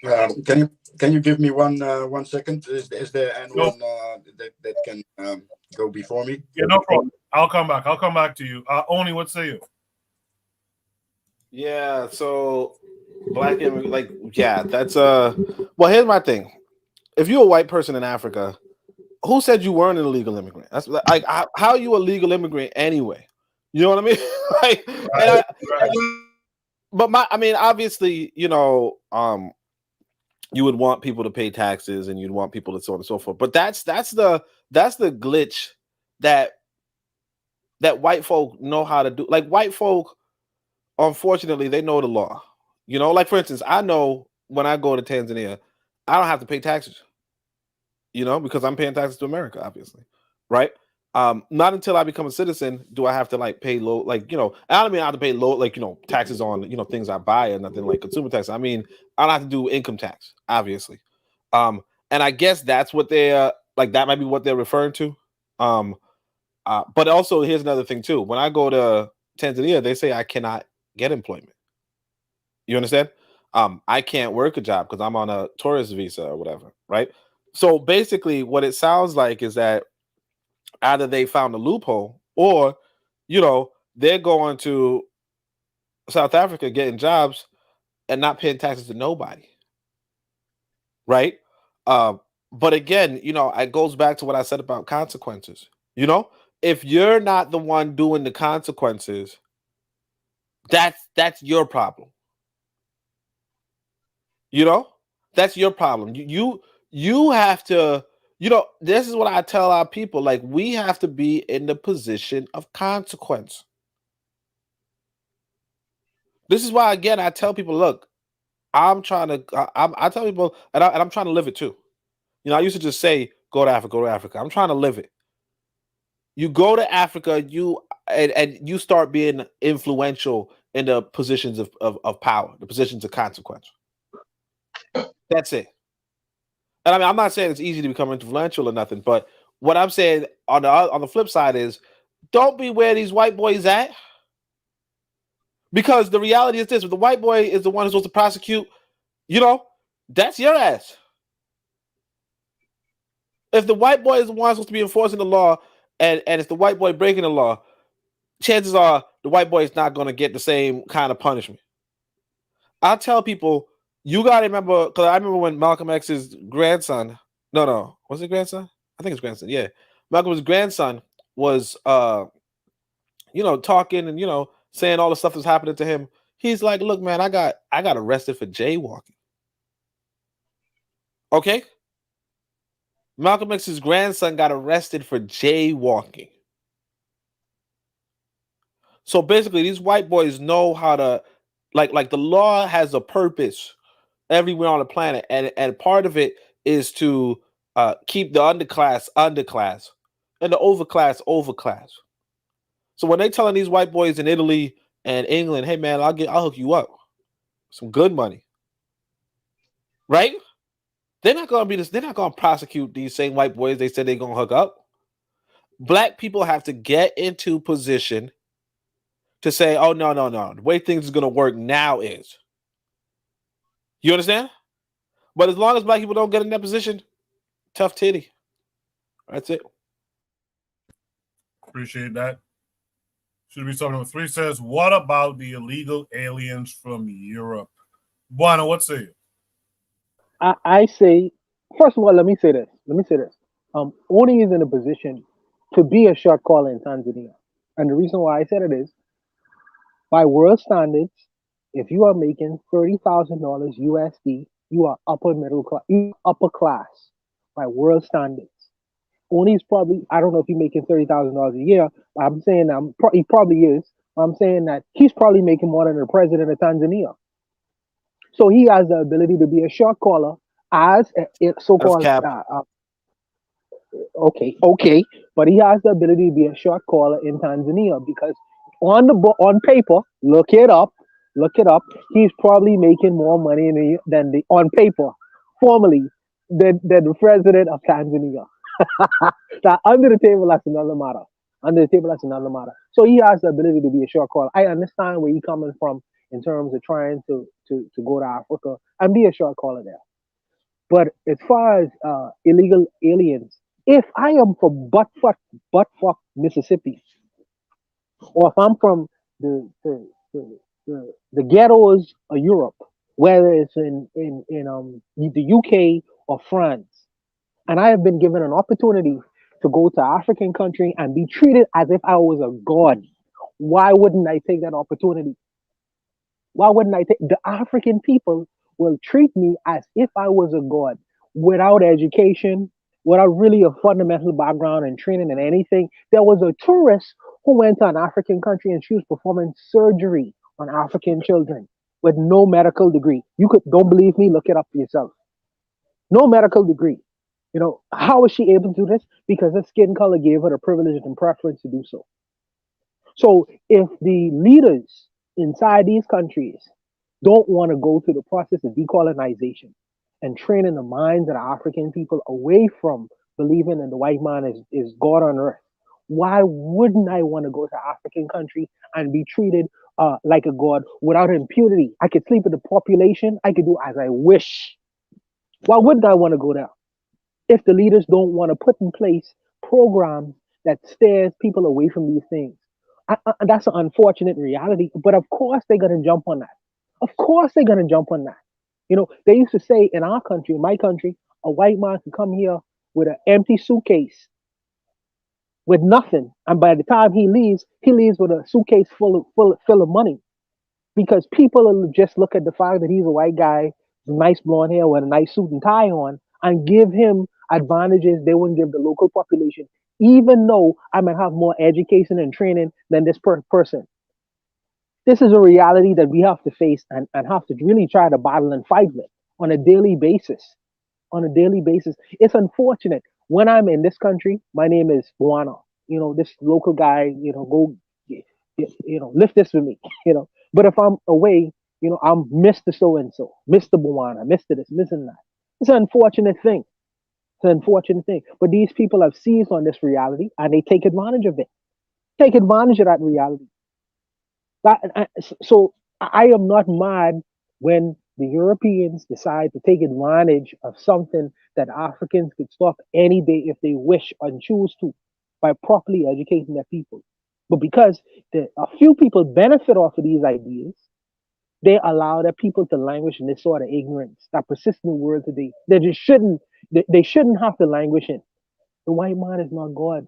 you? Can you give me 1 second? Is there anyone that can go before me? Yeah, no problem. I'll come back to you. Only, what say you? Yeah, so black immigrant, like, yeah, that's well, here's my thing. If you're a white person in Africa, who said you weren't an illegal immigrant? That's like, how are you a legal immigrant anyway? You know what I mean? Like, obviously, you know, you would want people to pay taxes and you'd want people to so on and so forth. But that's the glitch that white folk know how to do. Like, white folk, unfortunately, they know the law. You know, like, for instance, I know when I go to Tanzania, I don't have to pay taxes. You know, because I'm paying taxes to America, obviously, right? Not until I become a citizen do I have to like pay low, like, you know, I don't mean I have to pay low, like, you know, taxes on, you know, things I buy and nothing like consumer tax. I mean, I don't have to do income tax, obviously. And I guess that's what they're like, that might be what they're referring to. But also here's another thing too. When I go to Tanzania, they say I cannot get employment. You understand? I can't work a job because I'm on a tourist visa or whatever, right? So basically what it sounds like is that either they found a loophole or, you know, they're going to South Africa getting jobs and not paying taxes to nobody. Right? But again, you know, it goes back to what I said about consequences. You know, if you're not the one doing the consequences, that's your problem. You know, that's your problem. You have to, you know, this is what I tell our people, like, we have to be in the position of consequence. This is why, again, I tell people, look, I tell people, and I'm trying to live it too. You know, I used to just say, go to Africa. I'm trying to live it. You go to Africa, and you start being influential in the positions of power, the positions of consequence. That's it. And I mean, I'm not saying it's easy to become influential or nothing, but what I'm saying on the flip side is, don't be where these white boys at. Because the reality is this: if the white boy is the one who's supposed to prosecute, you know, that's your ass. If the white boy is the one supposed to be enforcing the law, and it's the white boy breaking the law, chances are the white boy is not going to get the same kind of punishment. I tell people, you got to remember, because I remember when Malcolm X's grandson, was it grandson? I think it's grandson, yeah. Malcolm's grandson was, you know, talking and, you know, saying all the stuff that's happening to him. He's like, look, man, I got arrested for jaywalking. Okay? Malcolm X's grandson got arrested for jaywalking. So basically, these white boys know how to, like the law has a purpose everywhere on the planet, and part of it is to keep the underclass and the overclass. So when they telling these white boys in Italy and England, hey man, I'll hook you up some good money, right? They're not gonna prosecute these same white boys they said they're gonna hook up. Black people have to get into position to say, oh no, the way things is gonna work now is. You understand? But as long as black people don't get in that position, tough titty. That's it. Appreciate that. Should be something number 3 says, what about the illegal aliens from Europe? Buana, what say you? I say, first of all, let me say this. Oni is in a position to be a shot caller in Tanzania. And the reason why I said it is, by world standards, if you are making $30,000 USD, you are upper middle class, upper class by world standards. Oni's probably, I don't know if he's making $30,000 a year, but I'm saying he probably is. I'm saying that he's probably making more than the president of Tanzania. So he has the ability to be a shot caller as a That's so-called cap. okay, but he has the ability to be a shot caller in Tanzania because on paper, look it up, he's probably making more money than the on paper, formally, than the president of Tanzania. Now, under the table, that's another matter. So he has the ability to be a short caller. I understand where he's coming from in terms of trying to go to Africa and be a short caller there. But as far as illegal aliens, if I am from buttfuck Mississippi, or if I'm from the ghettos of Europe, whether it's in the UK or France, and I have been given an opportunity to go to African country and be treated as if I was a god, why wouldn't I take that opportunity? Why wouldn't I take the African people will treat me as if I was a god without education, without really a fundamental background and training in anything. There was a tourist who went to an African country and she was performing surgery on African children with no medical degree. You could don't believe me, look it up for yourself. No medical degree. You know, how was she able to do this? Because her skin color gave her the privilege and preference to do so. So if the leaders inside these countries don't want to go through the process of decolonization and training the minds of the African people away from believing that the white man is God on earth, why wouldn't I want to go to African country and be treated like a god without impunity? I could sleep with the population. I could do as I wish. Why wouldn't I want to go there? If the leaders don't want to put in place programs that steers people away from these things. That's an unfortunate reality, but of course they're going to jump on that. Of course they're going to jump on that. You know, they used to say in our country, in my country, a white man could come here with an empty suitcase with nothing. And by the time he leaves with a suitcase full of money. Because people will just look at the fact that he's a white guy, nice blonde hair with a nice suit and tie on, and give him advantages they wouldn't give the local population, even though I might have more education and training than this person. This is a reality that we have to face and have to really try to battle and fight with on a daily basis. It's unfortunate. When I'm in this country, my name is Buana. You know, this local guy, you know, go, you know, lift this with me, you know. But if I'm away, you know, I'm Mr. So-and-so, Mr. Buana, Mr. this, Mr. that. It's an unfortunate thing. But these people have seized on this reality and they take advantage of it. Take advantage of that reality. So I am not mad when the Europeans decide to take advantage of something that Africans could stop any day if they wish and choose to by properly educating their people. But because a few people benefit off of these ideas, they allow their people to languish in this sort of ignorance that persists in the world today. They shouldn't have to languish in. The white man is not God.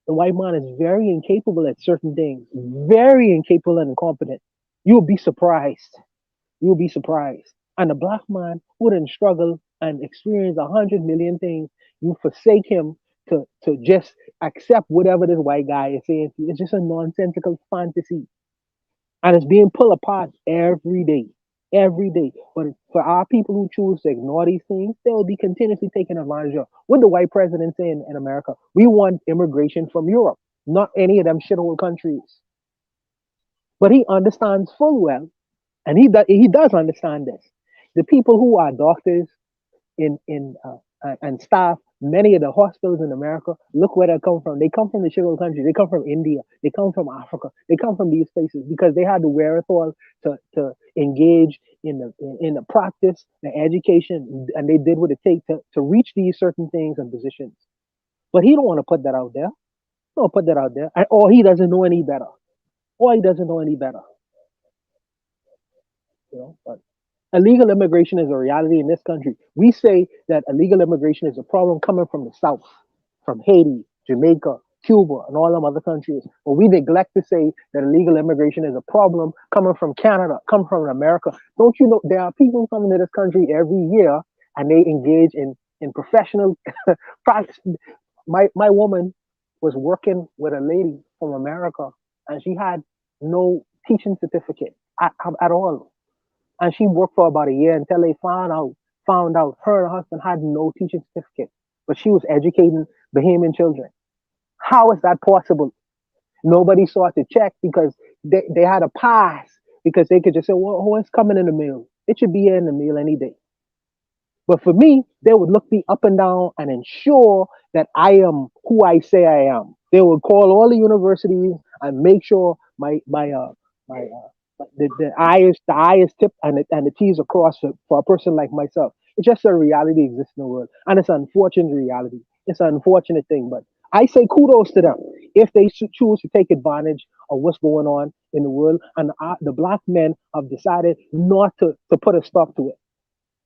The white man is very incapable at certain things, very incapable and incompetent. You'll be surprised. And the black man wouldn't struggle and experience 100 million things. You forsake him to just accept whatever this white guy is saying. It's just a nonsensical fantasy. And it's being pulled apart every day. But for our people who choose to ignore these things, they will be continuously taken advantage of. What the white president saying in America, we want immigration from Europe, not any of them shithole countries. But he understands full well, and he does understand this. The people who are doctors and staff, many of the hospitals in America, look where they come from. They come from the shithole countries. They come from India. They come from Africa. They come from these places because they had the wherewithal to engage in the practice, the education, and they did what it takes to reach these certain things and positions. But he don't want to put that out there. Don't put that out there. Or he doesn't know any better. Or he doesn't know any better. But illegal immigration is a reality in this country. We say that illegal immigration is a problem coming from the South, from Haiti, Jamaica, Cuba, and all them other countries. But we neglect to say that illegal immigration is a problem coming from Canada, coming from America. Don't you know there are people coming to this country every year and they engage in professional practice. My woman was working with a lady from America and she had no teaching certificate at all. And she worked for about a year until they found out her and her husband had no teaching certificate. But she was educating Bahamian children. How is that possible? Nobody saw to check because they had a pass because they could just say, well, it's coming in the mail. It should be in the mail any day. But for me, they would look me up and down and ensure that I am who I say I am. They would call all the universities and make sure the I is tipped and the T is across for a person like myself. It's just a reality exists in the world, and it's an unfortunate reality. It's an unfortunate thing, but I say kudos to them if they choose to take advantage of what's going on in the world, and the black men have decided not to put a stop to it.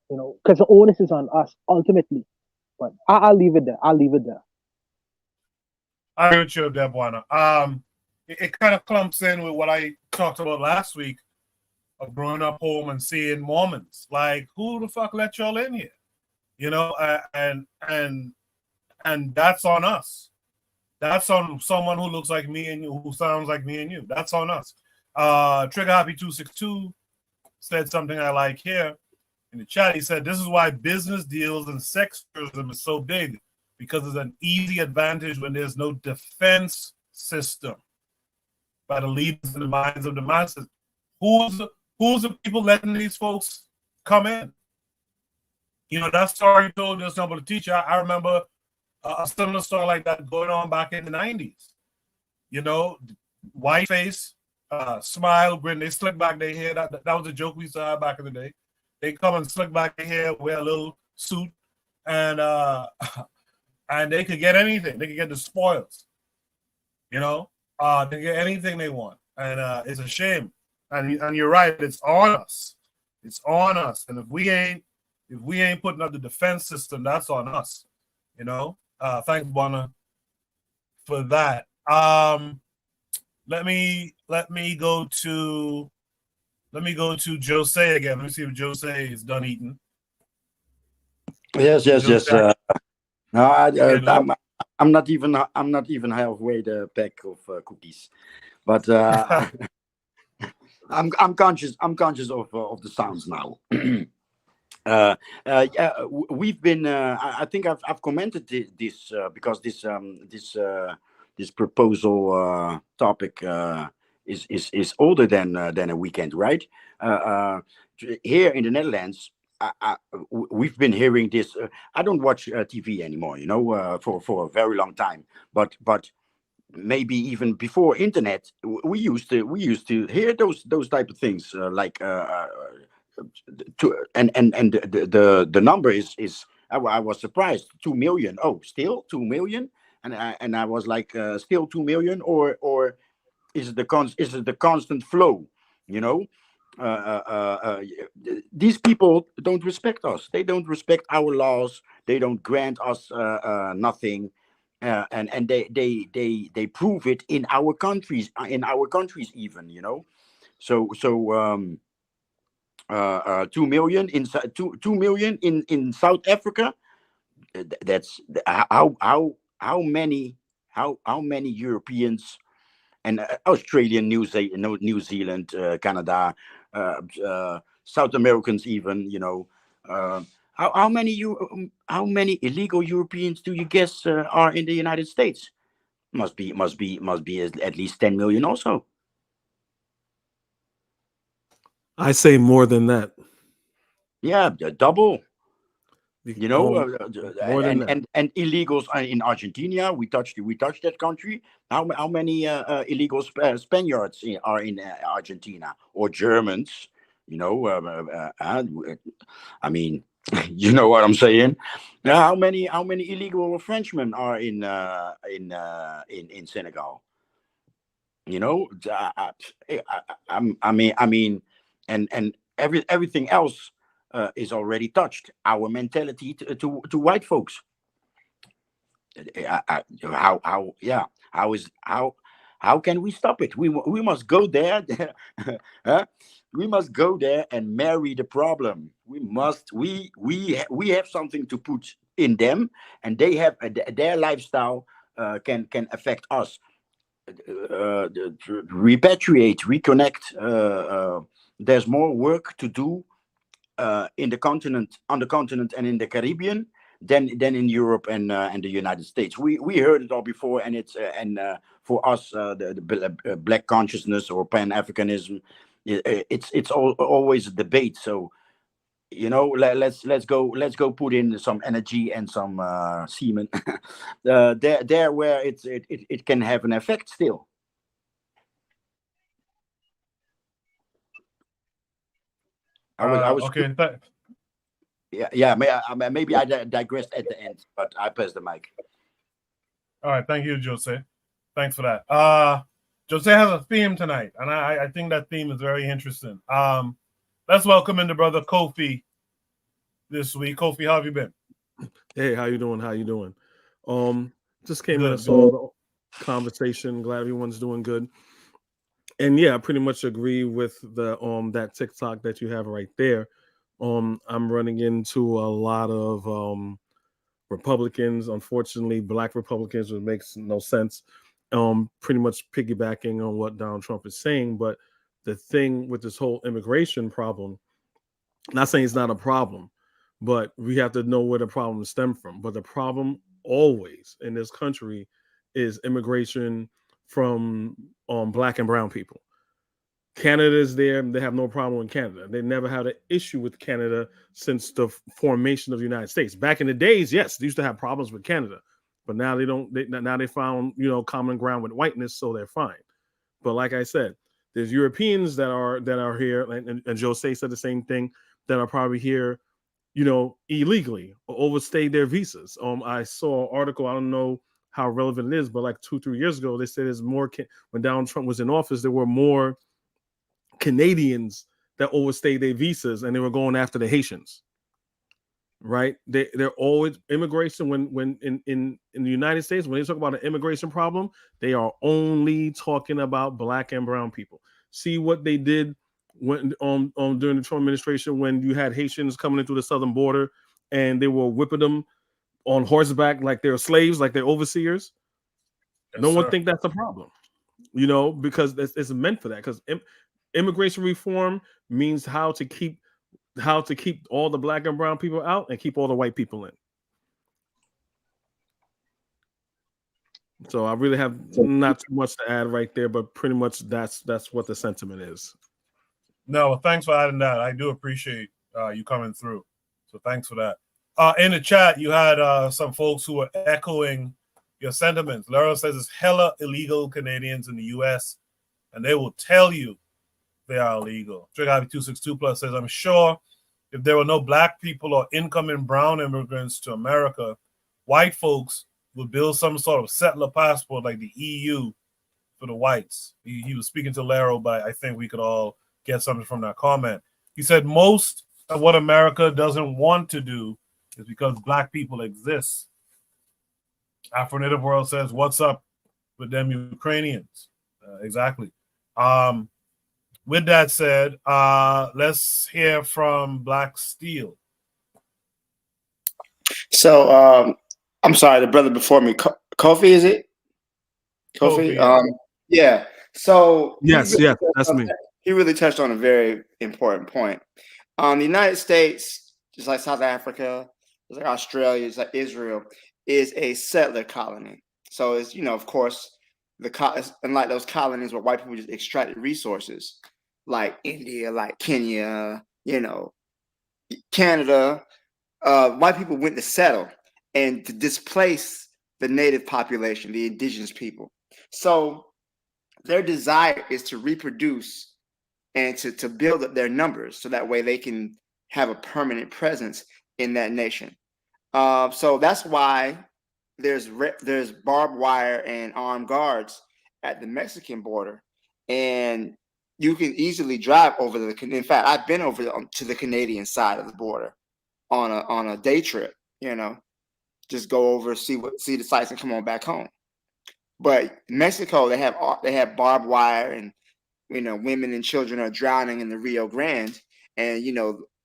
Because the onus is on us ultimately. But I'll leave it there. I agree with you, Debwana. It kind of clumps in with what I talked about last week of growing up home and seeing Mormons. Like, who the fuck let y'all in here? And that's on us. That's on someone who looks like me and you, who sounds like me and you. That's on us. Trigger Happy 262 said something I like here. In the chat, he said, this is why business deals and sex tourism is so big, because it's an easy advantage when there's no defense system by the leaders in the minds of the masses. Who's the people letting these folks come in? That story you told just now about the teacher. I remember a similar story like that going on back in the 90s. White face, smile, grin, they slick back their hair. That was a joke we used to have back in the day. They come and slick back their hair, wear a little suit, and they could get anything. They could get the spoils. They can get anything they want, and it's a shame. And you're right. It's on us. It's on us. And if we ain't putting up the defense system, that's on us. Thanks, Bonner, for that. Let me go to Jose again. Let me see if Jose is done eating. Yes. No, I'm not even halfway the pack of cookies, but I'm conscious of the sounds now. We've been. I think I've commented this because this proposal topic is older than a weekend, right? Here in the Netherlands, we've been hearing this. I don't watch TV anymore, for a very long time. But maybe even before internet, we used to hear those type of things, like the number is. I was surprised. 2 million. Oh, still 2 million, and I was like, still 2 million, or is it the constant flow? These people don't respect us. They don't respect our laws. They don't grant us nothing, and they prove it in our countries. Even. So 2 million in 2 million in South Africa. That's how many Europeans and Australian, New Zealand, Canada, South Americans, even. How many illegal Europeans do you guess are in the United States? Must be at least 10 million also. I say more than that. Yeah, double. More than that. And illegals in Argentina. We touched that country. How many illegal Spaniards are in Argentina, or Germans? I mean, You know what I'm saying? Now, how many illegal Frenchmen are in Senegal? You know, I mean, and everything else is already touched. Our mentality to white folks. How can we stop it? We must go there. Huh? We must go there and marry the problem. We have something to put in them, and they have their lifestyle can affect us. Repatriate, reconnect. There's more work to do in the continent, on the continent, and in the Caribbean than in Europe and the United States. We heard it all before, and it's for us the black consciousness or Pan Africanism, it's always a debate. So you know, let's go put in some energy and some semen there where it can have an effect still. I was okay. yeah. Maybe I digressed at the end, but I pass the mic. All right, thank you, Jose. Thanks for that. Jose has a theme tonight, and I think that theme is very interesting. Let's welcome in the brother Kofi this week. Kofi, how have you been? Hey, how you doing? How you doing? Just came in and saw the conversation. Glad everyone's doing good. And yeah, I pretty much agree with the that TikTok that you have right there. I'm running into a lot of Republicans, unfortunately, black Republicans, which makes no sense. Pretty much piggybacking on what Donald Trump is saying, but the thing with this whole immigration problem, not saying it's not a problem, but we have to know where the problem stems from. But the problem always in this country is immigration from black and brown people. Canada is there. They have no problem with Canada. They never had an issue with Canada since the formation of the United States. Back in the days, yes, they used to have problems with Canada, but now they don't. Now they found common ground with whiteness, so they're fine. But like I said, there's Europeans that are here, and Jose said the same thing, that are probably here, illegally or overstayed their visas. I saw an article. I don't know how relevant it is, but like 2-3 years ago, they said there's more. When Donald Trump was in office, there were more Canadians that overstayed their visas, and they were going after the Haitians. Right? They're always immigration. When in the United States, when they talk about an immigration problem, they are only talking about black and brown people. See what they did when during the Trump administration, when you had Haitians coming in through the southern border, and they were whipping them on horseback like they're slaves, like they're overseers. Yes, no one think that's a problem, because it's meant for that. Because immigration reform means how to keep all the black and brown people out and keep all the white people in. So I really have not too much to add right there, but pretty much that's what the sentiment is. No, thanks for adding that. I do appreciate you coming through. So thanks for that. In the chat, you had some folks who were echoing your sentiments. Laura says it's hella illegal Canadians in the U.S., and they will tell you they are illegal. Trigger 262 Plus says, I'm sure if there were no black people or incoming brown immigrants to America, white folks would build some sort of settler passport like the EU for the whites. He was speaking to Laro, but I think we could all get something from that comment. He said most of what America doesn't want to do is because black people exist. Afro-Native World says, what's up with them Ukrainians? Exactly. With that said, let's hear from Black Steel. So, I'm sorry, the brother before me, Kofi, is it? Kofi? Yeah. So yes, that's me. He really touched on a very important point. The United States, just like South Africa, just like Australia, just like Israel, is a settler colony. So it's, of course, unlike those colonies where white people just extracted resources, like India, like Kenya, Canada, white people went to settle and to displace the native population, the indigenous people. So their desire is to reproduce and to build up their numbers so that way they can have a permanent presence in that nation. So that's why there's barbed wire and armed guards at the Mexican border, and you can easily drive over the. In fact, I've been over to the Canadian side of the border on a day trip. Just go over, see the sights, and come on back home. But Mexico, they have barbed wire, and women and children are drowning in the Rio Grande, and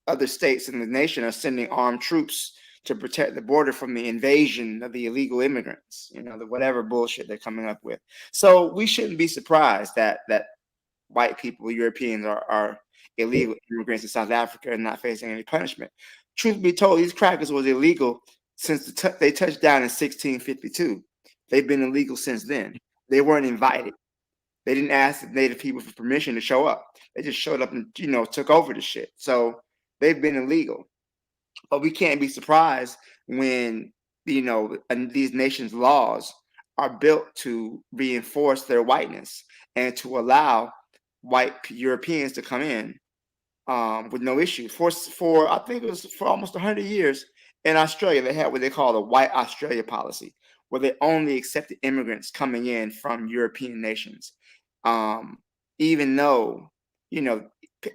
other states in the nation are sending armed troops to protect the border from the invasion of the illegal immigrants, the whatever bullshit they're coming up with. So we shouldn't be surprised that white people, Europeans, are illegal immigrants in South Africa and not facing any punishment. Truth be told, these crackers was illegal since they touched down in 1652. They've been illegal since then. They weren't invited. They didn't ask the native people for permission to show up. They just showed up and took over the shit. So they've been illegal. But we can't be surprised when these nations' laws are built to reinforce their whiteness and to allow white Europeans to come in with no issue. For I think it was for almost 100 years in Australia, they had what they call the White Australia policy, where they only accepted immigrants coming in from European nations. Even though,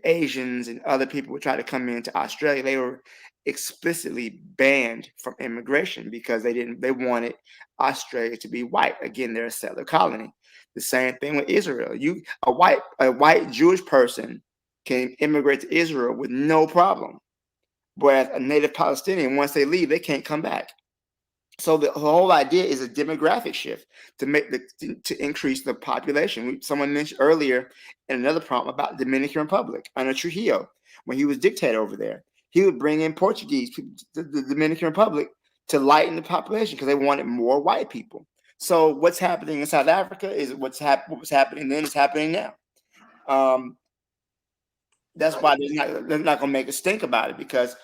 Asians and other people would try to come into Australia, they were explicitly banned from immigration because they wanted Australia to be white. Again, they're a settler colony. The same thing with Israel. A white Jewish person can immigrate to Israel with no problem. Whereas a native Palestinian, once they leave, they can't come back. So the whole idea is a demographic shift to increase the population. Someone mentioned earlier in another prompt about Dominican Republic under Trujillo, when he was dictator over there. He would bring in Portuguese people to the Dominican Republic to lighten the population because they wanted more white people. So what's happening in South Africa is what was happening then is happening now. That's why they're not going to make us think about it, because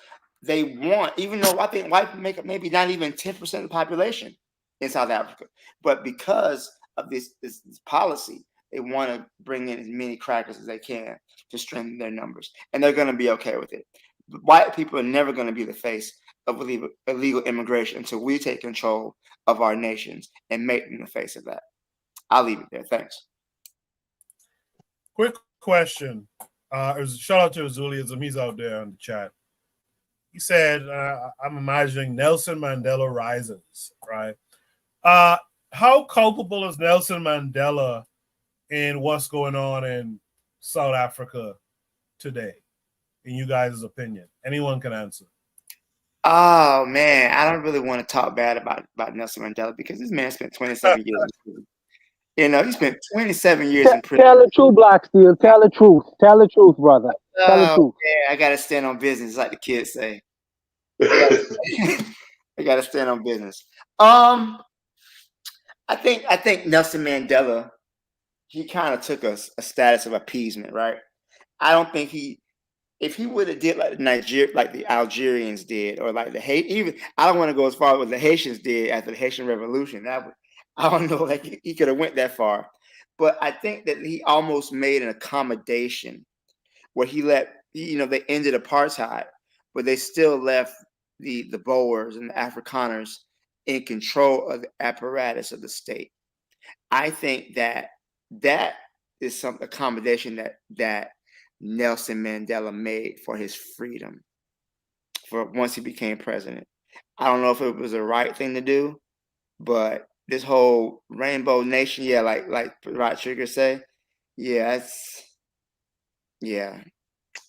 they want, even though I think white people make up maybe not even 10% of the population in South Africa, but because of this policy, they want to bring in as many crackers as they can to strengthen their numbers, and they're going to be okay with it. White people are never going to be the face of illegal immigration until we take control of our nations and make them the face of that. I'll leave it there. Thanks. Quick question. Shout out to Azuliism. He's out there in the chat. He said, I'm imagining Nelson Mandela rises, right? How culpable is Nelson Mandela in what's going on in South Africa today, in you guys' opinion? Anyone can answer. Oh, man, I don't really want to talk bad about Nelson Mandela, because this man spent 27 years in prison. He spent 27 years in prison. Tell the truth, Black Steel. Tell the truth. Tell the truth, brother. Tell the truth. Yeah, I got to stand on business, like the kids say. I got to stand on business. I think Nelson Mandela, he kind of took a status of appeasement, right? I don't think if he would have did like the Algerians did, or like I don't want to go as far as what the Haitians did after the Haitian Revolution. I don't know, like he could have went that far, but I think that he almost made an accommodation where they ended apartheid, but they still left the Boers and the Afrikaners in control of the apparatus of the state. I think that is some accommodation that Nelson Mandela made for his freedom for once he became president. I don't know if it was the right thing to do, but this whole rainbow nation, yeah, like Rod Trigger say, yeah,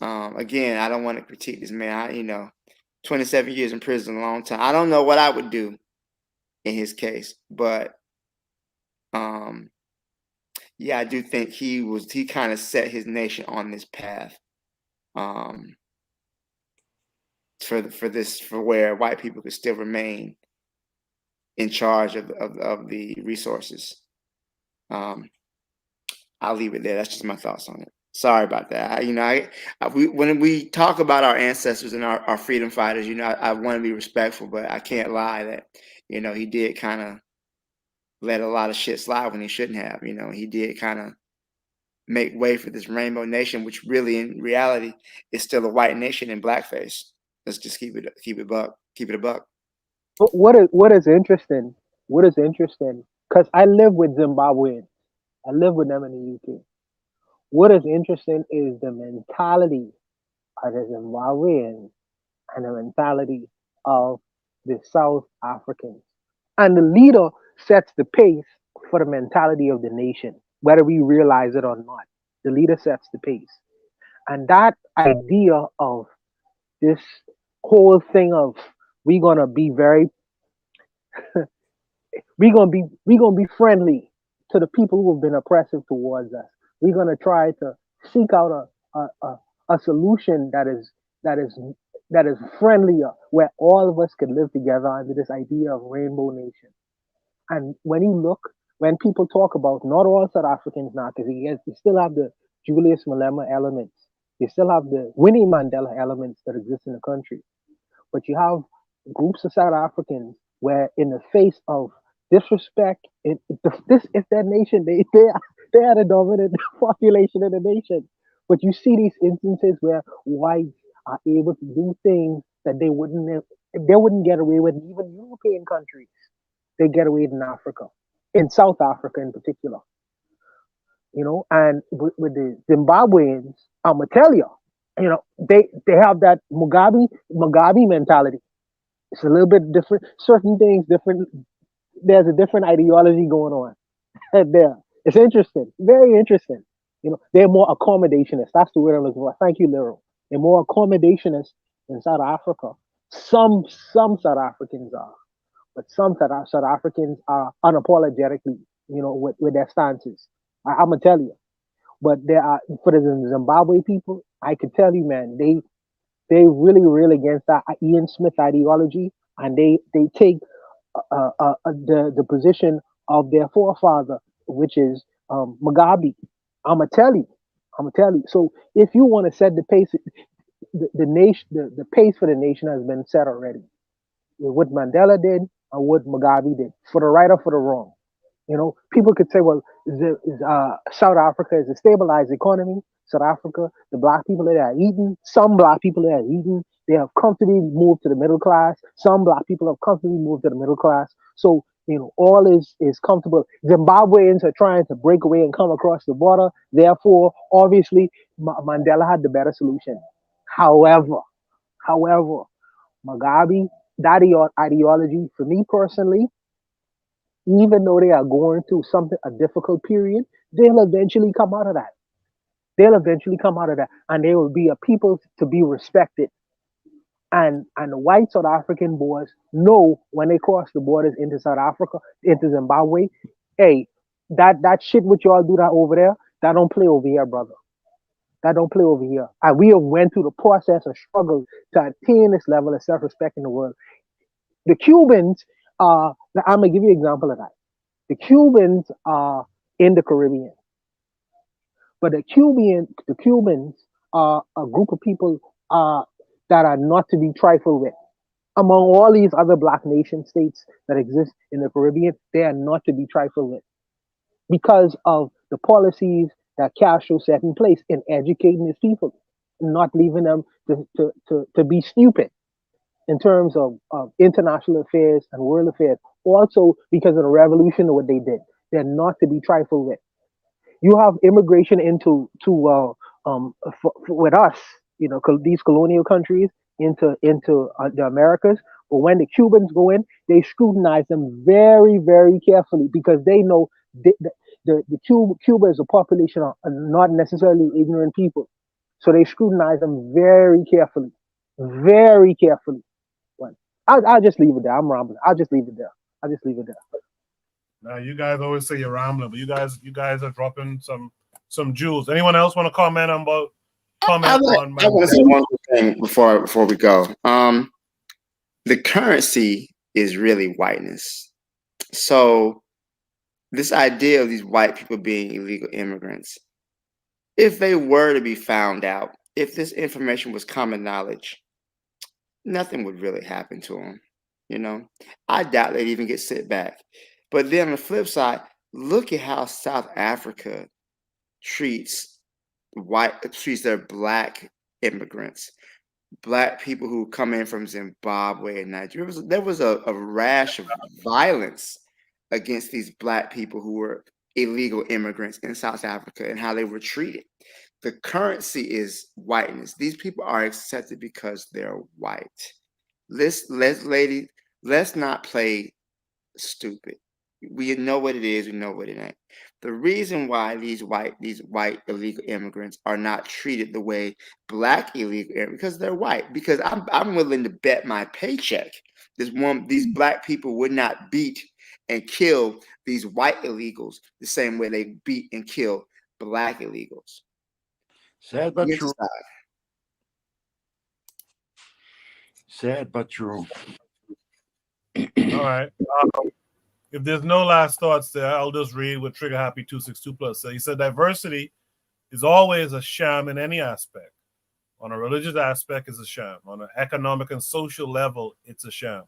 again, I don't want to critique this man. 27 years in prison, a long time. I don't know what I would do in his case, but yeah, I do think he kind of set his nation on this path for where white people could still remain in charge of the resources. I'll leave it there. That's just my thoughts on it. Sorry about that. When we talk about our ancestors and our freedom fighters, I want to be respectful, but I can't lie that, he did kind of let a lot of shit slide when he shouldn't have. He did kind of make way for this rainbow nation, which really in reality is still a white nation in blackface. Let's just keep it a buck. What is interesting? What is interesting? Because I live with Zimbabweans. I live with them in the UK. What is interesting is the mentality of the Zimbabweans and the mentality of the South Africans. And the leader sets the pace for the mentality of the nation, whether we realize it or not. The leader sets the pace. And that idea of this whole thing of we're gonna be very we're gonna be friendly to the people who have been oppressive towards us. We're gonna try to seek out a solution that is that is friendlier, where all of us could live together under this idea of rainbow nation. And when people talk about not all South Africans now, because you still have the Julius Malema elements, you still have the Winnie Mandela elements that exist in the country, but you have groups of South Africans where, in the face of disrespect, this is their nation. They are the dominant population of the nation. But you see these instances where whites are able to do things that they wouldn't get away with in even European countries. They get away in Africa, in South Africa in particular. And with the Zimbabweans, I'm gonna tell you, they have that Mugabe mentality. It's a little bit different. Certain things different. There's a different ideology going on there. It's interesting, very interesting. They're more accommodationist. That's the word I'm looking for. Thank you, Lero. They're more accommodationist in South Africa. Some South Africans are, but some South Africans are unapologetically, with their stances. I'm gonna tell you. But there are, for the Zimbabwe people, I could tell you, man, they really against that Ian Smith ideology, and they take the position of their forefather, which is Mugabe. I'm gonna tell you. So if you want to set the pace, the nation, the pace for the nation has been set already. What Mandela did and what Mugabe did, for the right or for the wrong. People could say, well, South Africa is a stabilized economy. South Africa, the black people that are eating, some black people that are eating, they have comfortably moved to the middle class. Some black people have comfortably moved to the middle class. So, all is comfortable. Zimbabweans are trying to break away and come across the border. Therefore, obviously, Mandela had the better solution. However, Mugabe, that ideology, for me personally, even though they are going through a difficult period, they'll eventually come out of that. And they will be a people to be respected. And the white South African boys know when they cross the borders into South Africa, into Zimbabwe, hey, that shit what y'all do that over there, that don't play over here, brother. That don't play over here. And we have went through the process of struggle to attain this level of self-respect in the world. The Cubans I'm gonna give you an example of that. The Cubans are in the Caribbean, but the Cubans are a group of people that are not to be trifled with. Among all these other black nation states that exist in the Caribbean, they are not to be trifled with because of the policies that Castro set in place in educating his people, not leaving them to be stupid in terms of international affairs and world affairs. Also, because of the revolution of what they did, they're not to be trifled with. You have immigration with us, these colonial countries into the Americas. But when the Cubans go in, they scrutinize them very, very carefully because they know Cuba is a population of not necessarily ignorant people. So they scrutinize them very carefully. Very carefully. I'll just leave it there. I'm rambling. I'll just leave it there. Now, you guys always say you're rambling, but you guys are dropping some jewels. Anyone else want to comment on? I want to say one thing before we go. The currency is really whiteness. So this idea of these white people being illegal immigrants, if they were to be found out, if this information was common knowledge, nothing would really happen to them. I doubt they'd even get sent back. But then on the flip side, look at how South Africa treats their black immigrants. Black people who come in from Zimbabwe and Nigeria. There was a rash of violence against these Black people who were illegal immigrants in South Africa and how they were treated. The currency is whiteness. These people are accepted because they're white. Let's not play stupid. We know what it is. We know what it ain't. The reason why these white illegal immigrants are not treated the way Black illegal immigrants, because they're white. Because I'm willing to bet my paycheck these Black people would not beat and kill these white illegals the same way they beat and kill Black illegals. Sad but true. Sad but true. All right. If there's no last thoughts there, I'll just read what Trigger Happy 262 Plus said. He said, diversity is always a sham in any aspect. On a religious aspect, it's a sham. On an economic and social level, it's a sham.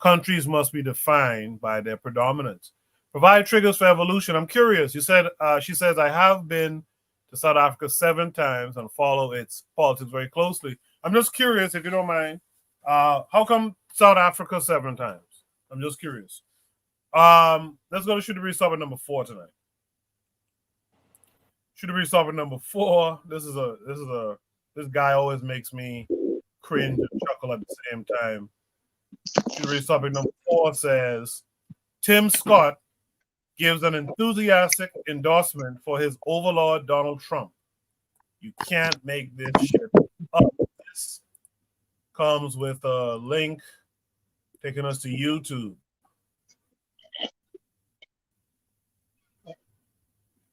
Countries must be defined by their predominance. Provide triggers for evolution. I'm curious. You said, she says, I have been to South Africa 7 times and follow its politics very closely. I'm just curious, if you don't mind, how come South Africa 7 times? I'm just curious. Let's go to Should Be Stop at number 4 tonight. Should Be Stop at number 4. This guy always makes me cringe and chuckle at the same time. Should Be Stop at number 4 says Tim Scott gives an enthusiastic endorsement for his overlord Donald Trump. You can't make this shit up. This comes with a link taking us to YouTube.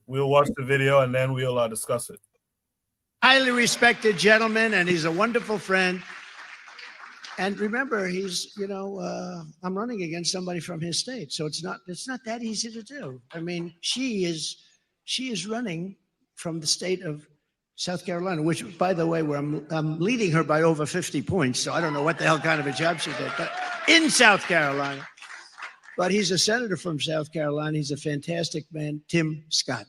We'll watch the video and then we'll discuss it. Highly respected gentleman, and he's a wonderful friend. And remember, he's, I'm running against somebody from his state, so it's not that easy to do. I mean, she is running from the state of South Carolina, which, by the way, where I'm leading her by over 50 points, so I don't know what the hell kind of a job she did, but in South Carolina. But he's a senator from South Carolina. He's a fantastic man, Tim Scott.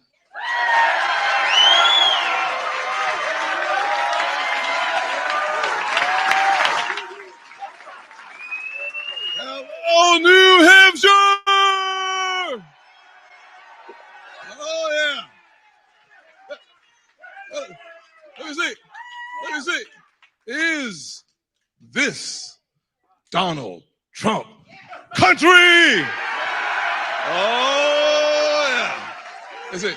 Oh, New Hampshire! Oh, yeah. Let me see. Is this Donald Trump country? Oh, yeah. That's it.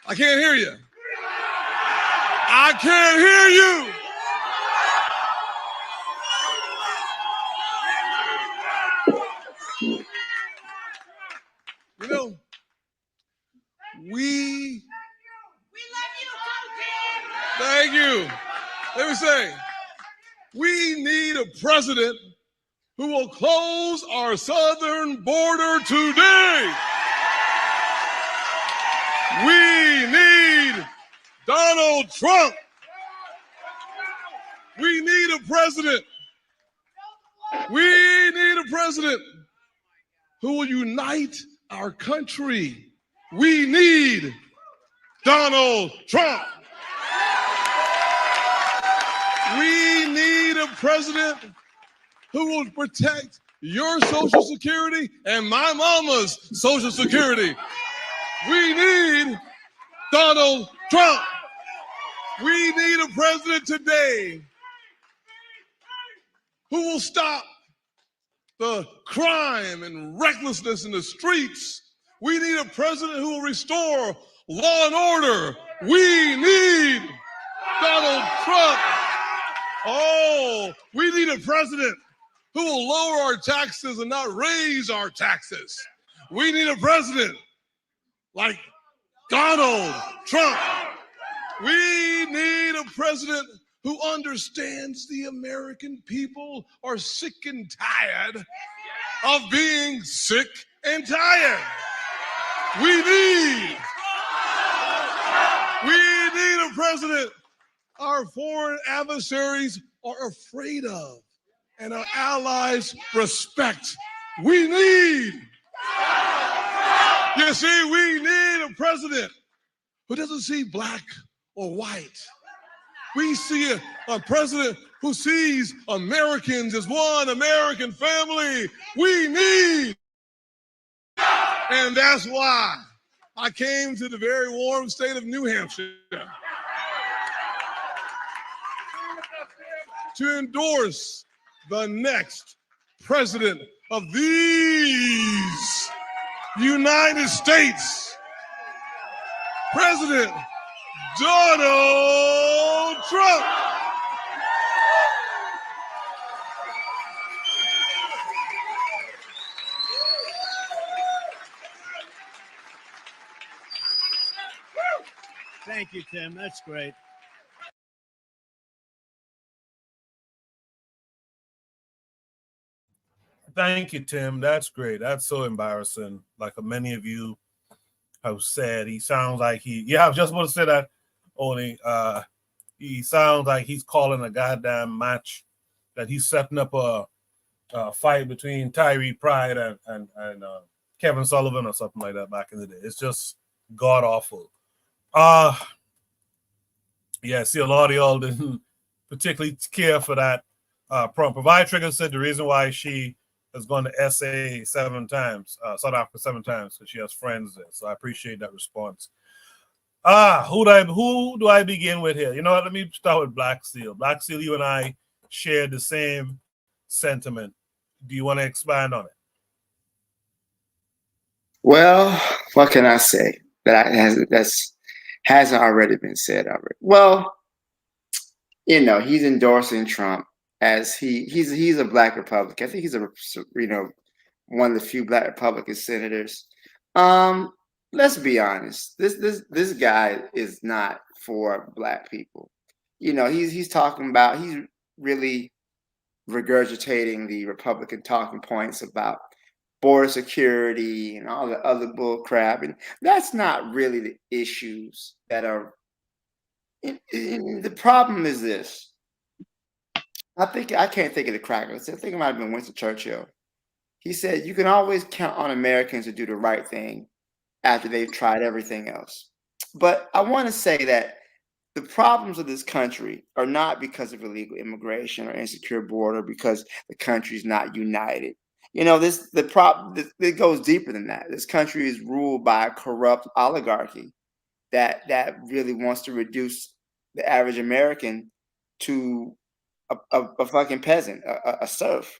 I can't hear you. I can't hear you. You know, we love you. Thank you. Let me say, we need a president who will close our southern border today. We need Donald Trump. We need a president. We need a president who will unite our country. We need Donald Trump. We need a president who will protect your Social Security and my mama's Social Security. We need Donald Trump. We need a president today who will stop the crime and recklessness in the streets. We need a president who will restore law and order. We need Donald Trump. Oh, we need a president who will lower our taxes and not raise our taxes. We need a president like Donald Trump. We need a president who understands the American people are sick and tired of being sick and tired. We need a president our foreign adversaries are afraid of and our allies respect. We need, you see, we need a president who doesn't see black or white. We see a president who sees Americans as one American family. We need. And that's why I came to the very warm state of New Hampshire to endorse the next president of these United States, President Donald Trump. Thank you, Tim. That's great. Thank you, Tim. That's great. That's so embarrassing. Like many of you have said, he sounds like I was just about to say that, only he sounds like he's calling a goddamn match, that he's setting up a fight between Tyree Pride and Kevin Sullivan or something like that back in the day. It's just god awful. Yeah, see, a lot of y'all didn't particularly care for that prompt. Provide Trigger said the reason why she has gone to SA 7 times, South Africa 7 times, because she has friends there. So I appreciate that response. Who do I begin with here? You know what? Let me start with Black Seal. Black Seal, you and I share the same sentiment. Do you want to expand on it? Well, what can I say that hasn't already been said already? Well, he's endorsing Trump as he's a Black Republican. I think he's one of the few Black Republican senators. Let's be honest. This guy is not for Black people. He's talking about, he's really regurgitating the Republican talking points about border security and all the other bull crap, and that's not really the issues that are. The problem is this. I can't think of the cracker. I think it might have been Winston Churchill. He said, "You can always count on Americans to do the right thing after they've tried everything else." But I want to say that the problems of this country are not because of illegal immigration or insecure border, because the country's not united. It goes deeper than that. This country is ruled by a corrupt oligarchy that really wants to reduce the average American to a fucking peasant, a serf.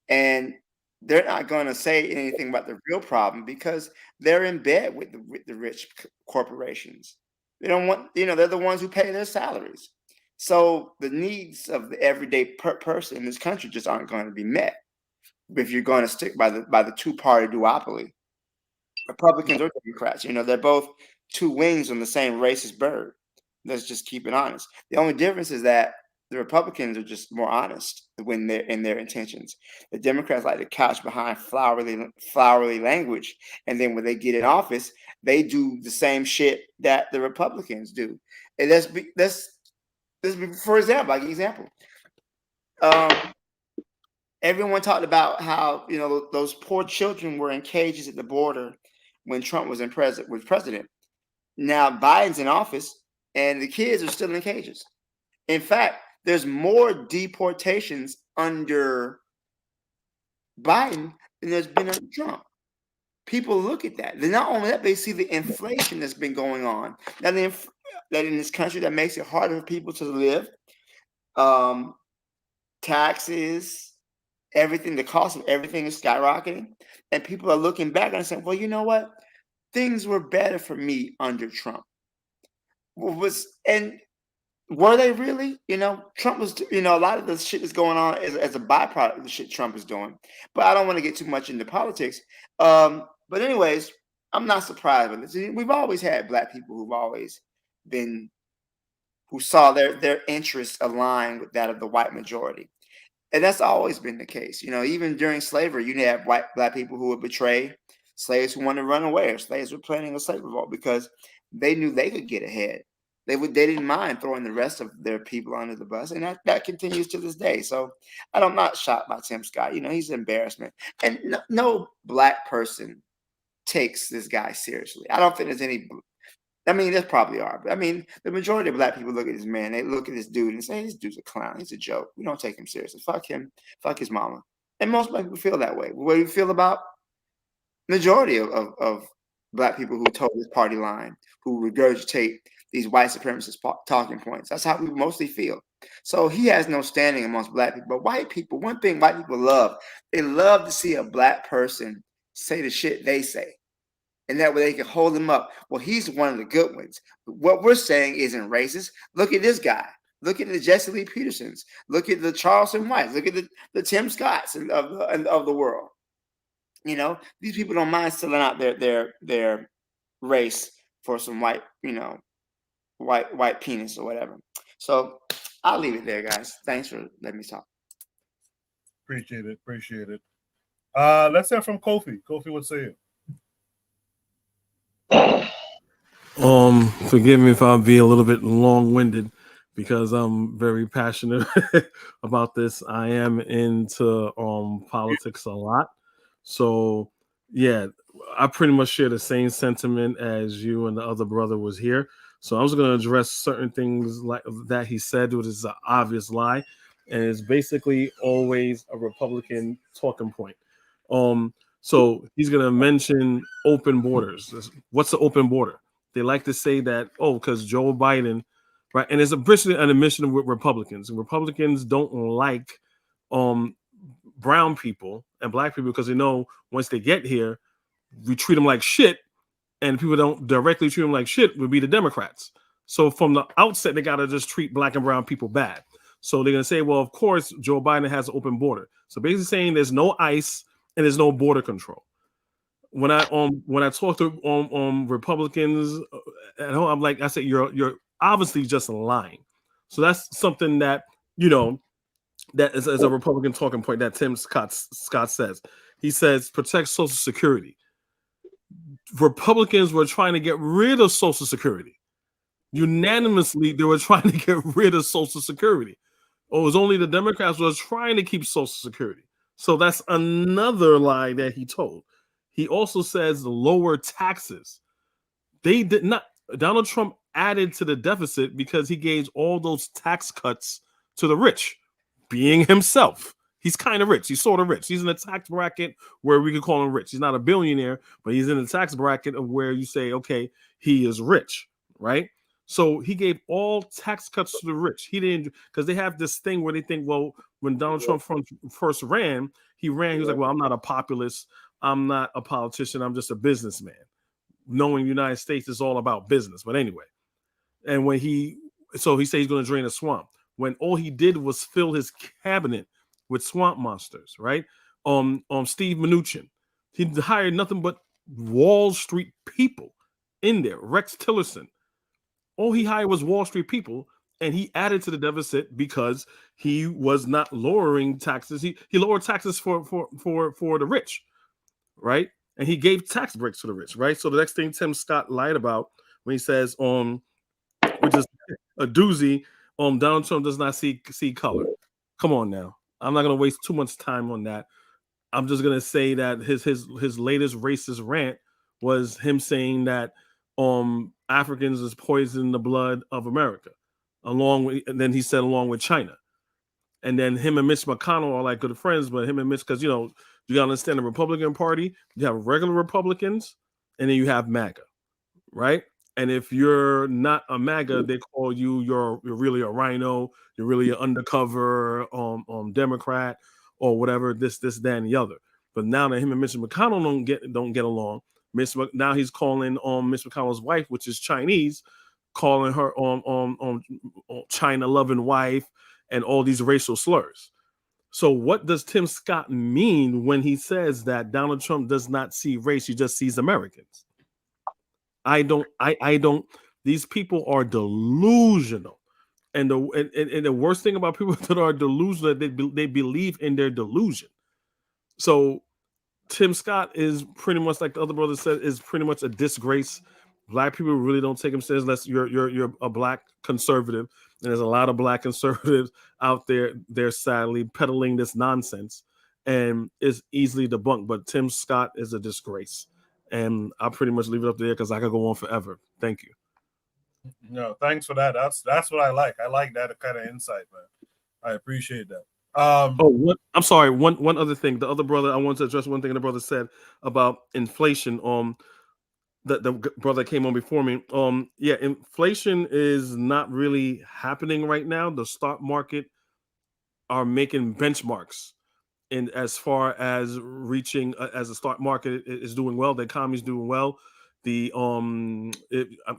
And they're not going to say anything about the real problem because they're in bed with the rich corporations. They don't want, they're the ones who pay their salaries. So the needs of the everyday person in this country just aren't going to be met if you're going to stick by the two-party duopoly. Republicans or Democrats, they're both two wings on the same racist bird. Let's just keep it honest. The only difference is that the Republicans are just more honest when they're in their intentions. The Democrats like to couch behind flowery language, and then when they get in office, they do the same shit that the Republicans do. And let's be, for example, everyone talked about how those poor children were in cages at the border when Trump was president. Now Biden's in office, and the kids are still in cages. In fact, there's more deportations under Biden than there's been under Trump. People look at that. Then not only that, they see the inflation that's been going on. Now, that in this country, that makes it harder for people to live. Taxes, everything, the cost of everything is skyrocketing. And people are looking back and saying, well, you know what? Things were better for me under Trump. And were they really? Trump was, a lot of the shit that's going on as a byproduct of the shit Trump is doing. But I don't want to get too much into politics. But anyways, I'm not surprised with this. We've always had Black people who saw their interests align with that of the white majority. And that's always been the case. Even during slavery, you had Black people who would betray slaves who wanted to run away, or slaves were planning a slave revolt because they knew they could get ahead. They didn't mind throwing the rest of their people under the bus, and that continues to this day. So I'm not shocked by Tim Scott. He's an embarrassment, and no Black person takes this guy seriously. I don't think there's any I mean, there probably are. But I mean, the majority of black people look at this man, they look at this dude and say, this dude's a clown. He's a joke. We don't take him seriously. Fuck him. Fuck his mama. And most black people feel that way. What do you feel about majority of black people who toe this party line, who regurgitate these white supremacist talking points? That's how we mostly feel. So he has no standing amongst black people. But white people, one thing white people love, they love to see a black person say the shit they say. And that way they can hold him up. Well, he's one of the good ones. What we're saying isn't racist. Look at this guy. Look at the Jesse Lee Petersons. Look at the Charleston Whites. Look at the Tim Scotts of the world. You know, these people don't mind selling out their race for some white, white penis or whatever. So I'll leave it there, guys. Thanks for letting me talk. Appreciate it. Let's hear from Kofi. Kofi, what say you? Forgive me if I'll be a little bit long-winded because I'm very passionate about this. I am into politics a lot. So yeah, I pretty much share the same sentiment as you and the other brother was here. So I was going to address certain things like that he said, which is an obvious lie. And it's basically always a Republican talking point. So he's going to mention open borders. What's the open border? They like to say that, because Joe Biden, right? And it's basically an admission with Republicans. And Republicans don't like brown people and black people because they know once they get here, we treat them like shit, and people don't directly treat them like shit would be the Democrats. So from the outset, they got to just treat black and brown people bad. So they're going to say, well, of course, Joe Biden has an open border. So basically saying there's no ICE and there's no border control. When I talk to Republicans at home, I'm like, I said, you're obviously just lying. So that's something that, that is a Republican talking point that Tim Scott says. He says, protect Social Security. Republicans were trying to get rid of Social Security. Unanimously, they were trying to get rid of Social Security. It was only the Democrats were trying to keep Social Security. So that's another lie that he told. He also says lower taxes. They did not. Donald Trump added to the deficit because he gave all those tax cuts to the rich, being himself. He's kind of rich. He's sort of rich. He's in a tax bracket where we could call him rich. He's not a billionaire, but he's in a tax bracket of where you say, okay, he is rich, right? So he gave all tax cuts to the rich. He didn't, because they have this thing where they think, well, when Donald Trump first ran, he was like, well, I'm not a populist. I'm not a politician. I'm just a businessman. Knowing the United States is all about business. But anyway, and when he said he's going to drain a swamp, when all he did was fill his cabinet with swamp monsters, right? Steve Mnuchin, he hired nothing but Wall Street people in there. Rex Tillerson, all he hired was Wall Street people, and he added to the deficit because he was not lowering taxes. He lowered taxes for the rich, right? And he gave tax breaks to the rich, right? So the next thing Tim Scott lied about when he says, which is a doozy, Donald Trump does not see color. Come on now. I'm not going to waste too much time on that. I'm just going to say that his latest racist rant was him saying that Africans is poisoning the blood of America, and then he said along with China. And then him and Mitch McConnell are like good friends, but him and Mitch, because, you got to understand the Republican Party, you have regular Republicans, and then you have MAGA, right? And if you're not a MAGA, they call you're really a rhino, you're really an undercover Democrat or whatever, this, that, and the other. But now that him and Mitch McConnell don't get along, now he's calling Mitch McConnell's wife, which is Chinese, calling her China-loving wife and all these racial slurs. So what does Tim Scott mean when he says that Donald Trump does not see race, he just sees Americans? I don't. These people are delusional, and the worst thing about people that are delusional, they believe in their delusion. So Tim Scott is pretty much, like the other brother said, is pretty much a disgrace. Black people really don't take him serious unless you're a black conservative, and there's a lot of black conservatives out there. They're sadly peddling this nonsense, and it's easily debunked. But Tim Scott is a disgrace. And I'll pretty much leave it up there because I could go on forever. Thank you. No, thanks for that. That's what I like. I like that kind of insight, man. I appreciate that. I'm sorry. One other thing. The other brother, I wanted to address one thing the brother said about inflation. The brother came on before me. Yeah, inflation is not really happening right now. The stock market are making benchmarks, and as far as reaching as the stock market is doing well, the economy is doing well. You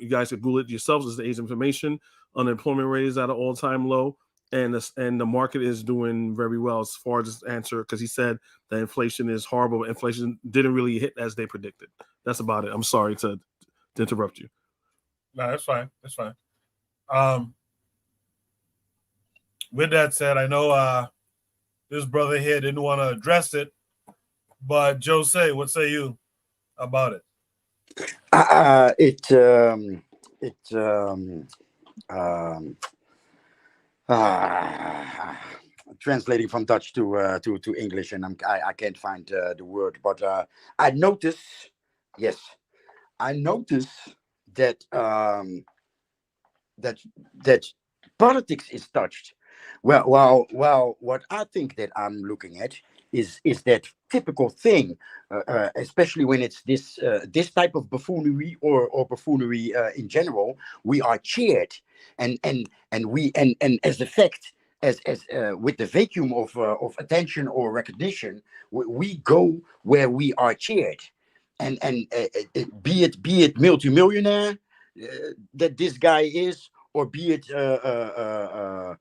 guys could Google it yourselves. It's the age of information. Unemployment rate is at an all-time low, and the market is doing very well as far as this answer, because he said that inflation is horrible. Inflation didn't really hit as they predicted. That's about it. I'm sorry to interrupt you. No, that's fine. That's fine. With that said, I know this brother here didn't want to address it, but Jose, what say you about it? Translating from Dutch to English, and I can't find the word, but I notice that that politics is touched. Well, what I think that I'm looking at is that typical thing, especially when it's this type of buffoonery or buffoonery in general. We are cheered, and as effect. As with the vacuum of attention or recognition, we go where we are cheered, and be it multimillionaire that this guy is, or be it a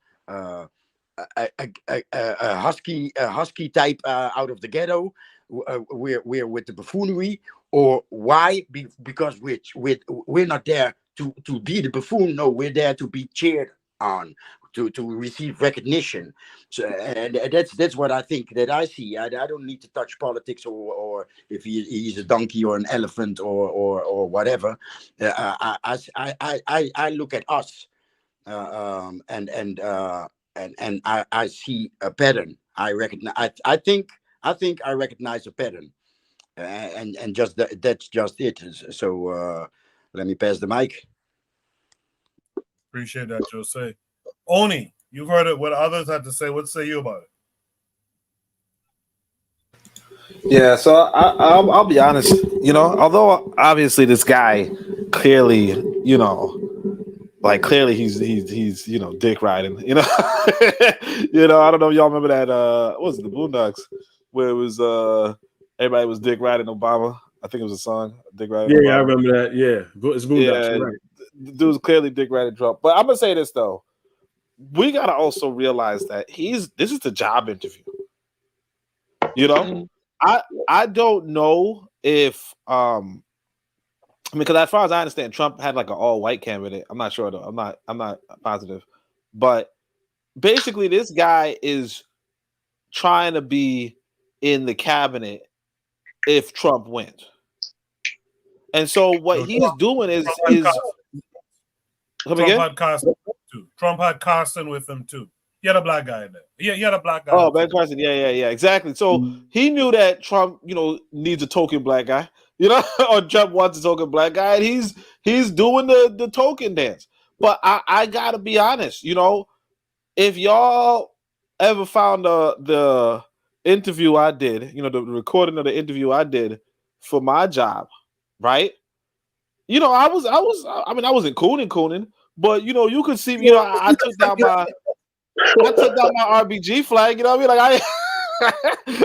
husky type out of the ghetto, we're with the buffoonery, or why? Because we're not there to be the buffoon. No, we're there to be cheered on, to receive recognition. So, and that's what I think that I see. I don't need to touch politics or if he's a donkey or an elephant or whatever. I look at us, and I see a pattern. I recognize. I think I recognize a pattern, and that's just it. So let me pass the mic. Appreciate that, Jose. Oni, you've heard it. What others had to say. What say you about it? Yeah, so I'll be honest. Although obviously this guy clearly, clearly he's dick riding. I don't know if y'all remember that. What was it, the Boondocks, where it was everybody was dick riding Obama. I think it was a song, dick riding. Yeah, Obama. I remember that. Yeah, it's Boondocks. Yeah, You're right. the dude's clearly dick riding Trump. But I'm gonna say this though. We gotta also realize that this is the job interview. I don't know if because as far as I understand, Trump had like an all-white candidate. I'm not sure though. I'm not positive. But basically this guy is trying to be in the cabinet if Trump wins. And so what he's doing is Trump had Carson with him too. He had a black guy in there. He had a black guy. Oh, Ben Carson. Yeah, exactly. So he knew that Trump, needs a token black guy, or Trump wants a token black guy, and he's doing the token dance. But I gotta be honest, if y'all ever found the interview I did, the recording of the interview I did for my job, right? I wasn't cooning, but you could see, I took down my RBG flag, you know what I mean? Like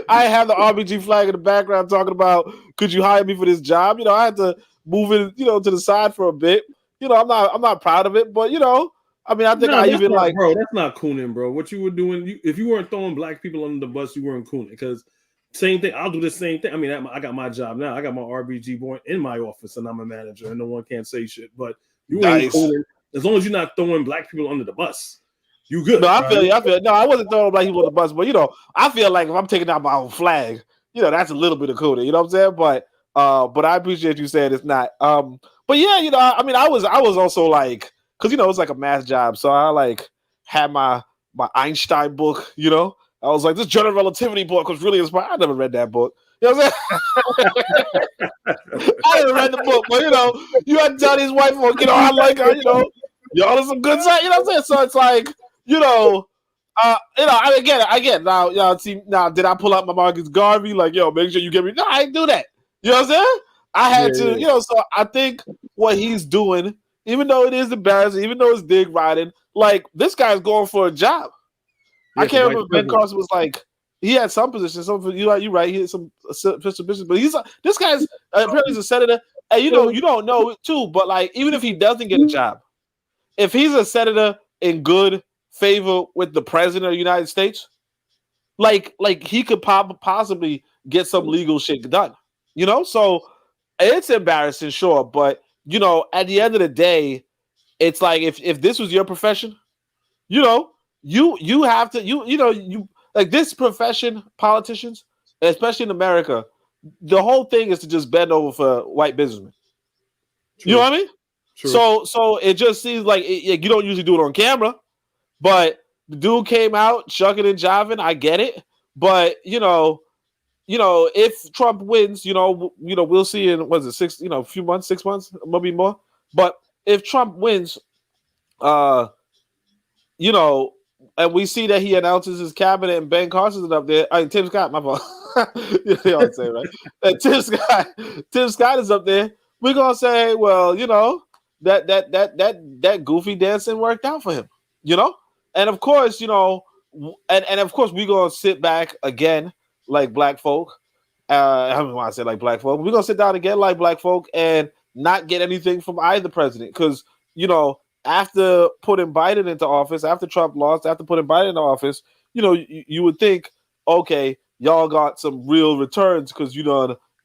I have the RBG flag in the background talking about, could you hire me for this job? I had to move it, to the side for a bit. I'm not proud of it, but I think bro, that's not cooning, bro. What you were doing, if you weren't throwing black people under the bus, you weren't cooning. Because same thing, I'll do the same thing. I got my job now. I got my RBG boy in my office, and I'm a manager, and no one can say shit. But you ain't cooning as long as you're not throwing black people under the bus. You good? No, I feel you. No, I wasn't throwing black people on the bus, but I feel like if I'm taking out my own flag, that's a little bit of cooning. You know what I'm saying? But I appreciate you saying it's not. But yeah, I was also like, because it's like a math job, so I had my Einstein book. I was like, this general relativity book was really inspiring. I never read that book. You know what I'm saying? I didn't read the book, but you had to tell these white folk, I like her, y'all are some good side, you know what I'm saying? So it's like, I get it. Now, see, did I pull out my Marcus Garvey? Like, make sure you get me. No, I didn't do that. You know what I'm saying? I had to, so I think what he's doing, even though it is embarrassing, even though it's dick riding, like, this guy's going for a job. I can't remember if Ben Carson was like, he had some position. You're right. He had some position, but this guy's apparently he's a senator, and you don't know it too. But like, even if he doesn't get a job, if he's a senator in good favor with the president of the United States, like he could possibly get some legal shit done. So it's embarrassing, sure, but at the end of the day, it's like if this was your profession, you have to like this profession, politicians, especially in America, the whole thing is to just bend over for white businessmen. True. You know what I mean? True. So it just seems like you don't usually do it on camera, but the dude came out chucking and jiving. I get it, but if Trump wins, we'll see in a few months, 6 months, maybe more. But if Trump wins, and we see that he announces his cabinet and Ben Carson's up there. Tim Scott, my fault. You know what I'm saying, right? And Tim Scott is up there. We're gonna say, well, that goofy dancing worked out for him, And of course, and of course we're gonna sit back again like black folk. I don't want to say like black folk. We're gonna sit down again like black folk and not get anything from either president because after putting Biden into office, after Trump lost, after putting Biden into office, you would think, okay, y'all got some real returns because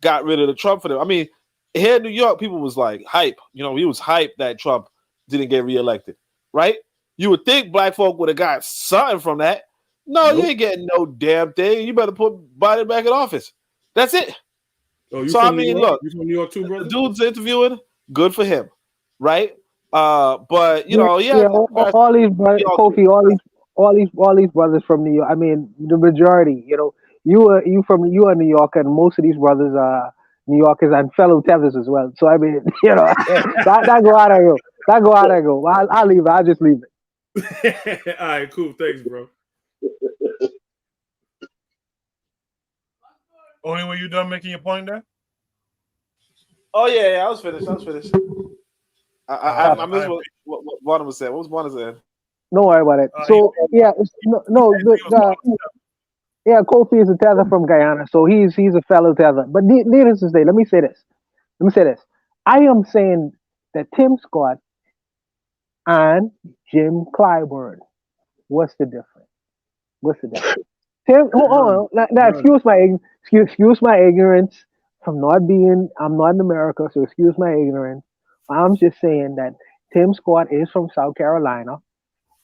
got rid of the Trump for them. I mean, here in New York, people was like hype. He was hype that Trump didn't get reelected, right? You would think black folk would have got something from that. No, You ain't getting no damn thing. You better put Biden back in office. That's it. Oh, you from New York? Look, you from New York too, brother? The dude's interviewing, good for him, right? But all these brothers, Kofi, all these brothers from New York. I mean, the majority. You are New York, and most of these brothers are New Yorkers and fellow Tethers as well. So I mean, that go out I go. That go out I go. I'll leave it. I'll just leave it. All right, cool. Thanks, bro. Only when you done making your point there? Oh yeah, I was finished. I missed what Warner was saying. What was Warner saying? Don't worry about it. Kofi is a tether from Guyana, so he's a fellow tether. But needless to say, let me say this. I am saying that Tim Scott and Jim Clyburn, what's the difference? Tim, hold on. Now excuse my ignorance from I'm not in America, so excuse my ignorance. I'm just saying that Tim Scott is from South Carolina.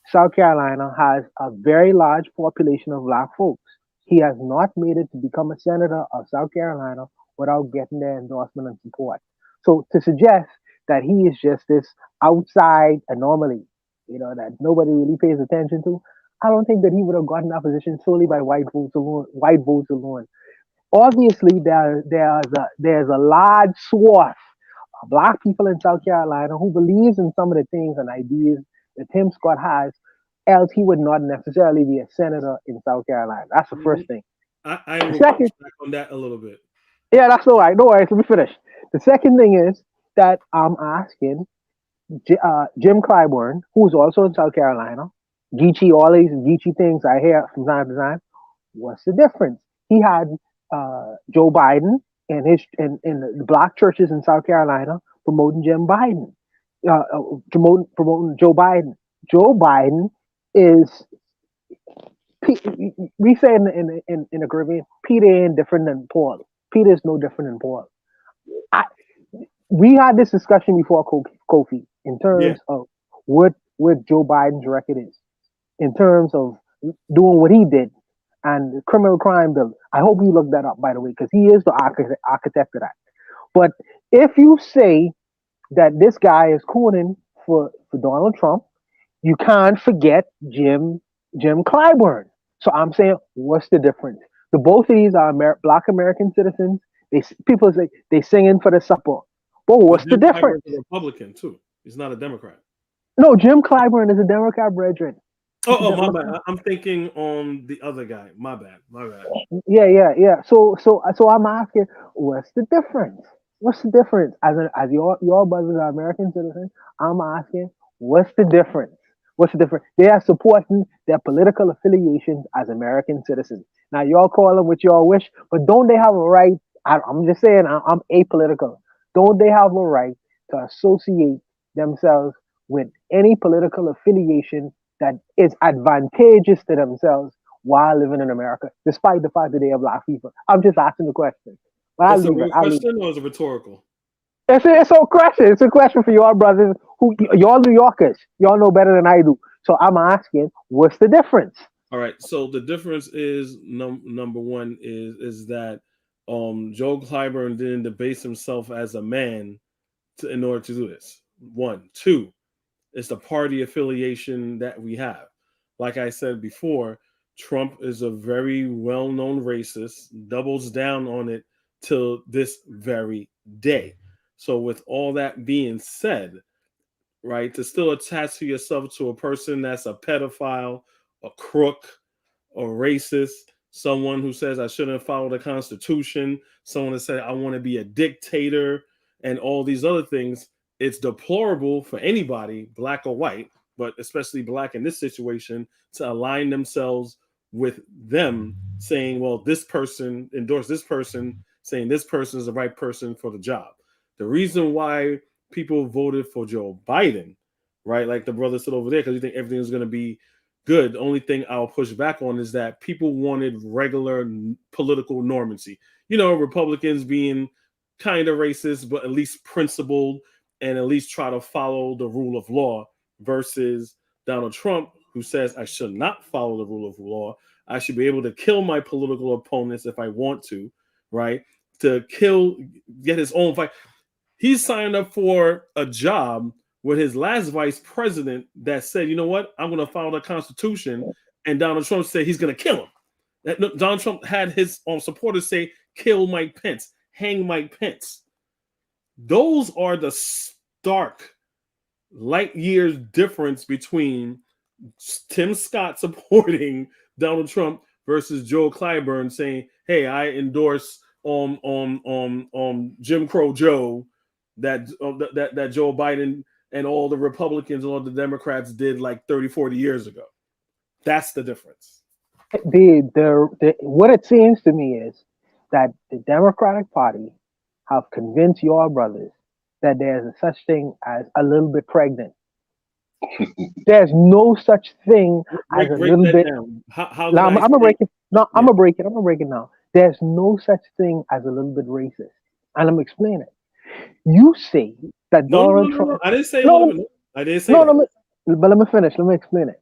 South Carolina has a very large population of black folks. He has not made it to become a senator of South Carolina without getting their endorsement and support. So to suggest that he is just this outside anomaly, that nobody really pays attention to, I don't think that he would have gotten that position solely by white votes alone. Obviously, there's a large swath of black people in South Carolina who believes in some of the things and ideas that Tim Scott has, else he would not necessarily be a senator in South Carolina. That's the first thing. I will push back on that a little bit. Yeah, that's all right. No worries. Let me finish. The second thing is that I'm asking Jim Clyburn, who's also in South Carolina, all these Geechee things I hear from time to time. What's the difference? He had Joe Biden and the black churches in South Carolina promoting Jim Biden, promoting Joe Biden. Joe Biden is, we say in the Caribbean, Peter ain't different than Paul. Peter is no different than Paul. We had this discussion before, Kofi, in terms of what Joe Biden's record is, in terms of doing what he did and the criminal crime bill. I hope you look that up, by the way, because he is the architect of that. But if you say that this guy is cooning for Donald Trump, you can't forget Jim Clyburn. So I'm saying, what's the difference The both of these are Black American citizens. People say they singing for the supper. But what's the Jim difference? Clyburn's a Republican too. He's not a Democrat. No, Jim Clyburn is a Democrat, brethren. Oh, my bad. I'm thinking on the other guy. My bad. Yeah. So I'm asking, what's the difference? What's the difference? As your brothers are American citizens, I'm asking, what's the difference? What's the difference? They are supporting their political affiliations as American citizens. Now, y'all call them what y'all wish, but don't they have a right? I'm just saying, I'm apolitical. Don't they have a right to associate themselves with any political affiliation that is advantageous to themselves while living in America, despite the fact that they are Black people? I'm just asking the question. But It's a real question or is it rhetorical? It's a question. It's a question for y'all brothers who y'all New Yorkers. Y'all know better than I do. So I'm asking, what's the difference? All right. So the difference is number one is that Joe Clyburn didn't debase himself as a man in order to do this. 1, 2, it's the party affiliation that we have. Like I said before, Trump is a very well-known racist, doubles down on it till this very day. So with all that being said, right, to still attach to yourself to a person that's a pedophile, a crook, a racist, someone who says I shouldn't follow the Constitution, someone that said I want to be a dictator, and all these other things, it's deplorable for anybody, Black or white, but especially Black in this situation, to align themselves with them saying, well, this person endorsed this person, saying this person is the right person for the job. The reason why people voted for Joe Biden, right, like the brother said over there, because you think everything is going to be good. The only thing I'll push back on is that people wanted regular political normancy. You know, Republicans being kind of racist, but at least principled and at least try to follow the rule of law, versus Donald Trump, who says I should not follow the rule of law. I should be able to kill my political opponents if I want to, right? To get his own fight. He signed up for a job with his last vice president that said, you know what, I'm going to follow the Constitution. And Donald Trump said he's going to kill him. Donald Trump had his supporters say, kill Mike Pence, hang Mike Pence. Those are the stark light years difference between Tim Scott supporting Donald Trump versus Joe Clyburn saying, hey, I endorse Jim Crow Joe that Joe Biden and all the Republicans and all the Democrats did like 30, 40 years ago. That's the difference. What it seems to me is that the Democratic Party have convinced your brothers that there's a such thing as a little bit pregnant. There's no such thing as a little bit. I'm gonna break it. No, I'm gonna break it now. There's no such thing as a little bit racist, and I'm explaining it. You say that Donald Trump. I didn't say that. But let me finish. Let me explain it.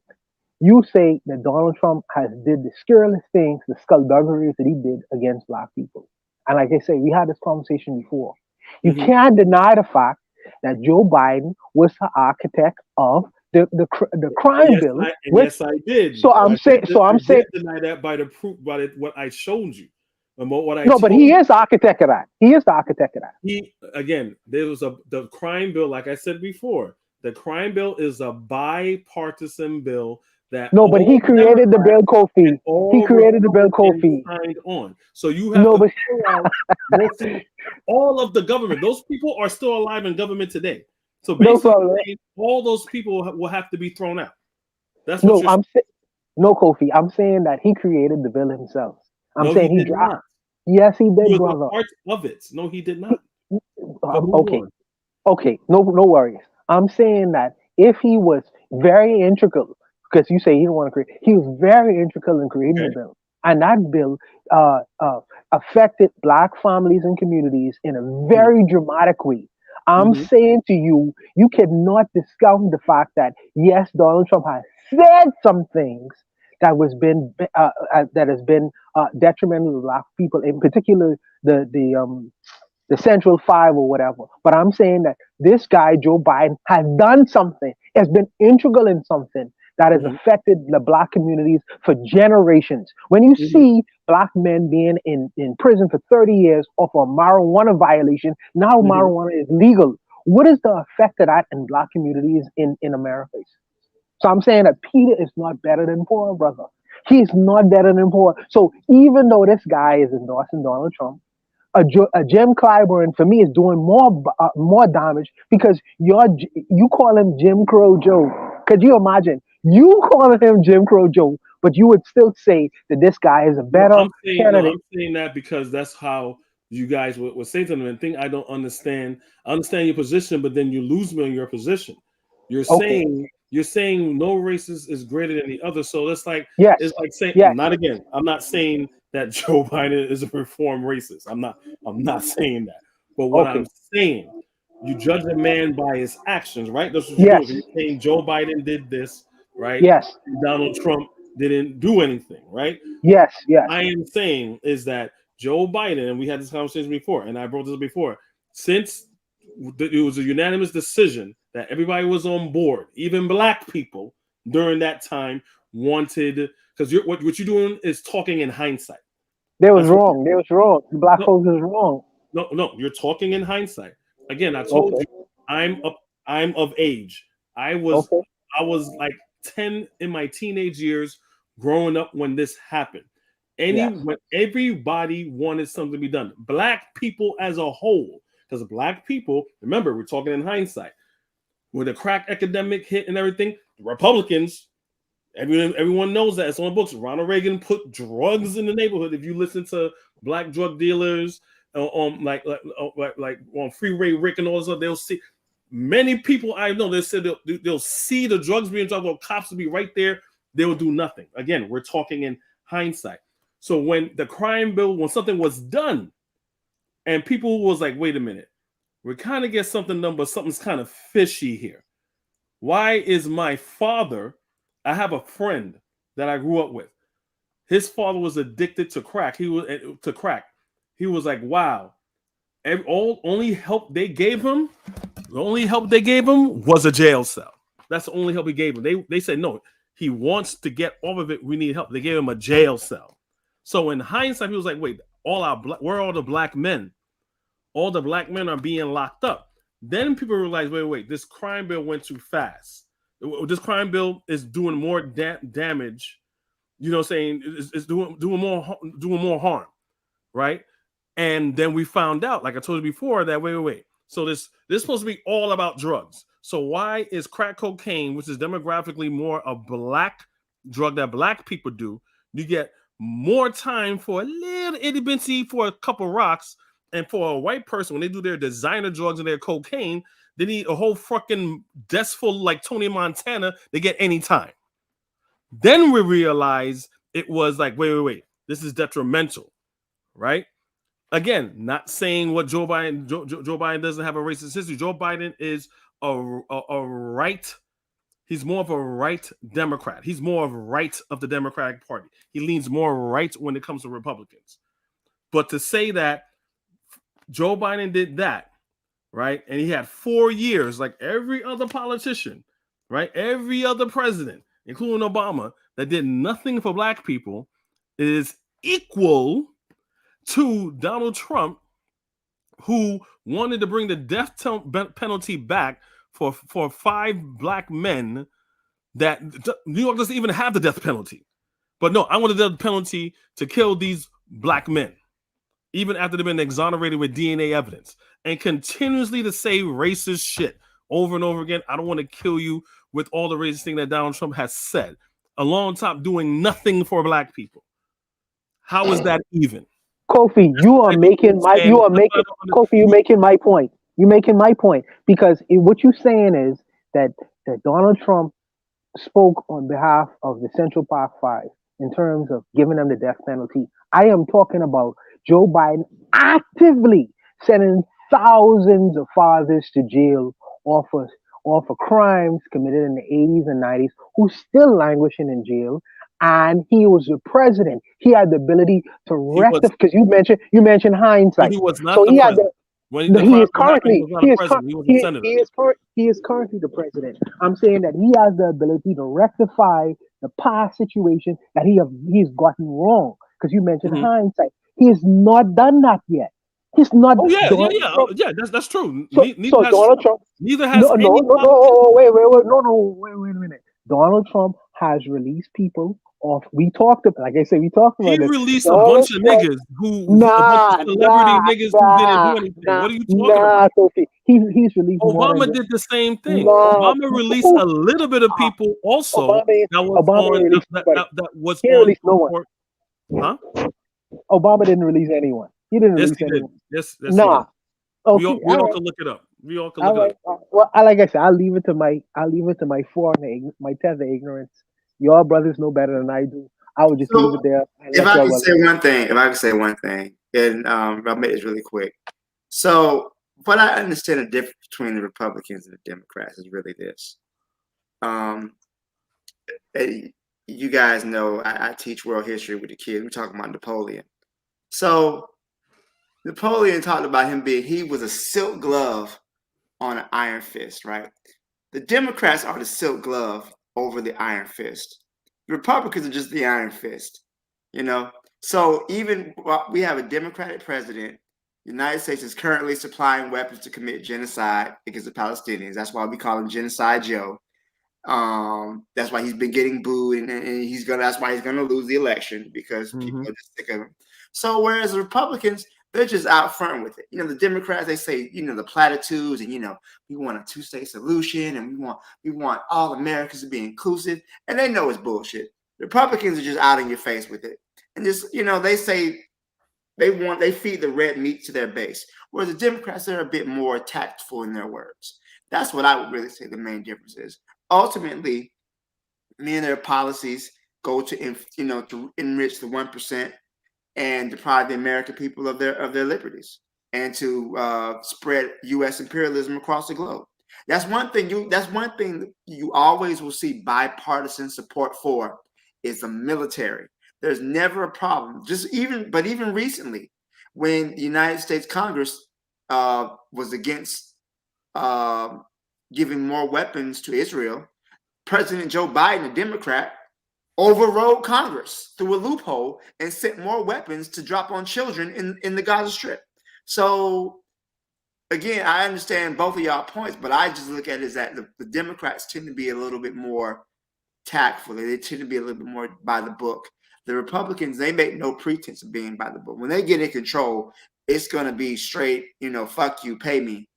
You say that Donald Trump has did the scurrilous things, the skullduggeries that he did against Black people. And like I say, we had this conversation before. You can't deny the fact that Joe Biden was the architect of the crime bill. Yes, I did. So I'm saying. Deny that by the proof, by what I showed you. But he is the architect of that. He is the architect of that. There was the crime bill, like I said before. The crime bill is a bipartisan bill that. No, but he created the bill, Kofi. He created the bill, Kofi. Signed on. So you have to all of the government. Those people are still alive in government today. So basically, all those people will have to be thrown out. That's what no, Kofi. I'm saying that he created the bill himself. I'm saying he dropped. Yes, he did, he was brother. A part of it. No, he did not. Okay. No worries. I'm saying that if he was very integral, because you say he didn't want to create, he was very integral in creating the bill, and that bill affected Black families and communities in a very dramatic way. I'm saying to you, you cannot discount the fact that yes, Donald Trump has said some things that has been detrimental to Black people, in particular the Central Five or whatever. But I'm saying that this guy Joe Biden has done something, has been integral in something that has affected the Black communities for generations. When you see Black men being in prison for 30 years off a marijuana violation, now marijuana is legal. What is the effect of that in Black communities in America? So I'm saying that Peter is not better than Paul, brother. He's not better than Paul. So even though this guy is endorsing Donald Trump, a Jim Clyburn for me is doing more damage because you call him Jim Crow Joe. Could you imagine you calling him Jim Crow Joe, but you would still say that this guy is a better candidate? I'm saying that because that's how you guys would say to them. And thing I don't understand. I understand your position, but then you lose me on your position. You're saying no race is greater than the other. So it's like saying I'm not saying that Joe Biden is a reformed racist. I'm not saying that. But what I'm saying, you judge a man by his actions, right? That's what you're doing. You're saying Joe Biden did this, right? Yes. Donald Trump didn't do anything, right? Yes. I am saying is that Joe Biden, and we had this conversation before, and I brought this up before, since it was a unanimous decision that everybody was on board, even Black people during that time wanted, because what you're doing is talking in hindsight. They was wrong. The Black folks was wrong. No, you're talking in hindsight. Again, I told you I'm of age. I was like 10 in my teenage years growing up when this happened. When everybody wanted something to be done. Black people as a whole. Because Black people, remember, we're talking in hindsight. When the crack epidemic hit and everything, the Republicans, everyone knows that it's on the books. Ronald Reagan put drugs in the neighborhood. If you listen to Black drug dealers, like on Freeway Rick and all this stuff, they'll see many people I know. They said they'll see the drugs being dropped. Or cops will be right there. They will do nothing. Again, we're talking in hindsight. So when the crime bill, when something was done, and people was like, wait a minute, we kind of get something done, but something's kind of fishy here. Why is my father, I have a friend that I grew up with. His father was addicted to crack. He was like, wow. Only help they gave him was a jail cell. That's the only help he gave him. They said, no, he wants to get off of it. We need help. They gave him a jail cell. So in hindsight, he was like, wait, where are all the Black men? All the Black men are being locked up. Then people realize, wait, this crime bill went too fast. This crime bill is doing more damage. You know what I'm saying? It's doing more harm, right? And then we found out, like I told you before, that wait. So this is supposed to be all about drugs. So why is crack cocaine, which is demographically more a Black drug that Black people do, you get more time for a little itty bitty for a couple rocks, and for a white person, when they do their designer drugs and their cocaine, they need a whole fucking desk full like Tony Montana. They get any time. Then we realize it was like, wait, this is detrimental, right? Again, not saying what Joe Biden doesn't have a racist history. Joe Biden is a right. He's more of a right Democrat. He's more of right of the Democratic Party. He leans more right when it comes to Republicans. But to say that Joe Biden did that, right? And he had 4 years, like every other politician, right? Every other president, including Obama, that did nothing for Black people, is equal to Donald Trump, who wanted to bring the death penalty back for 5 Black men that New York doesn't even have the death penalty. But no, I want the death penalty to kill these Black men, even after they've been exonerated with DNA evidence, and continuously to say racist shit over and over again. I don't want to kill you with all the racist thing that Donald Trump has said, along top doing nothing for Black people. How is that even? Kofi, you're making my point. You're making my point because what you're saying is that Donald Trump spoke on behalf of the Central Park Five in terms of giving them the death penalty. I am talking about Joe Biden actively sending thousands of fathers to jail or for crimes committed in the 80s and 90s who's still languishing in jail. And he was the president. He had the ability to rectify, because you mentioned hindsight. But he was not so the he president. When No, the he crime is was happening, he currently was not a president. He was a senator. he is currently the president. I'm saying that he has the ability to rectify the past situation that he's gotten wrong. Because you mentioned hindsight, he has not done that yet. He's not. Oh yeah, Donald Trump. That's true. So Donald Trump. Neither has No, any wait a minute. Donald Trump has released people off. We talked about, like I said, we talked about He this. released a Donald bunch of Trump, niggas a bunch of celebrity niggas who didn't do anything. What are you talking about? Sophie. He's released more than Obama this. did the same thing. Nah, Obama released a little bit of people also Obama ain't released nobody. that was He didn't on release no one. support. Huh? Obama didn't release anyone. He didn't Yes, release he did. anyone. Yes, he Nah. did. Okay, We all right. can look it up. We all can All look it right. up. Well, like I said, I'll leave it to my my test of ignorance. Your brothers know better than I do. I would just leave it there. If I can say one thing, and I'll make this really quick. So, what I understand the difference between the Republicans and the Democrats is really this. You guys know I teach world history with the kids. We're talking about Napoleon. So, Napoleon talked about he was a silk glove on an iron fist, right? The Democrats are the silk glove over the iron fist. The Republicans are just the iron fist, you know? So even while we have a Democratic president, the United States is currently supplying weapons to commit genocide against the Palestinians. That's why we call him Genocide Joe. That's why he's been getting booed, and that's why he's gonna lose the election, because people are just sick of him. So whereas the Republicans, they're just out front with it. You know, the Democrats, they say, the platitudes, and we want a two-state solution, and we want all Americans to be inclusive, and they know it's bullshit. The Republicans are just out in your face with it, and just they say they feed the red meat to their base, whereas the Democrats, they're a bit more tactful in their words. That's what I would really say the main difference is. Ultimately, many of their policies go to enrich the 1% and deprive the American people of their liberties, and to spread U.S. imperialism across the globe. That's one thing you always will see bipartisan support for, is the military. There's never a problem. But even recently, when the United States Congress was against giving more weapons to Israel, President Joe Biden, a Democrat, overrode Congress through a loophole and sent more weapons to drop on children in the Gaza Strip. So again, I understand both of y'all points, but I just look at it as that the Democrats tend to be a little bit more tactful. They tend to be a little bit more by the book. The Republicans, they make no pretense of being by the book. When they get in control, it's going to be straight, fuck you, pay me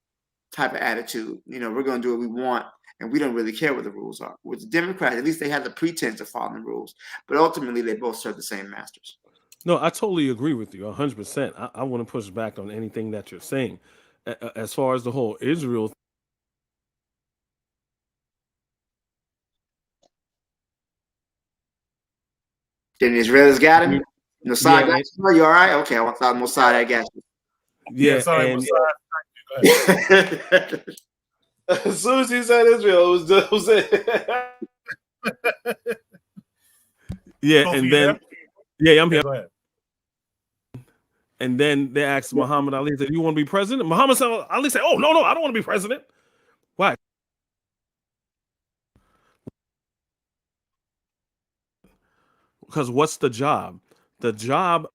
type of attitude. We're going to do what we want, and we don't really care what the rules are. With the Democrats, at least they have the pretense of following the rules, but ultimately they both serve the same masters. No, I totally agree with you 100%. I want to push back on anything that you're saying. As far as the whole Israel, then Israelis got him. Mossad got you. You all right? Okay, I thought Mossad had got you. Yeah, sorry, and Mossad. As soon as he said Israel, it was it. Yeah, and then I'm here. Go ahead. And then they asked Muhammad Ali, "Do you want to be president?" Muhammad Ali said, "Oh no, I don't want to be president." Why? Because what's the job? The job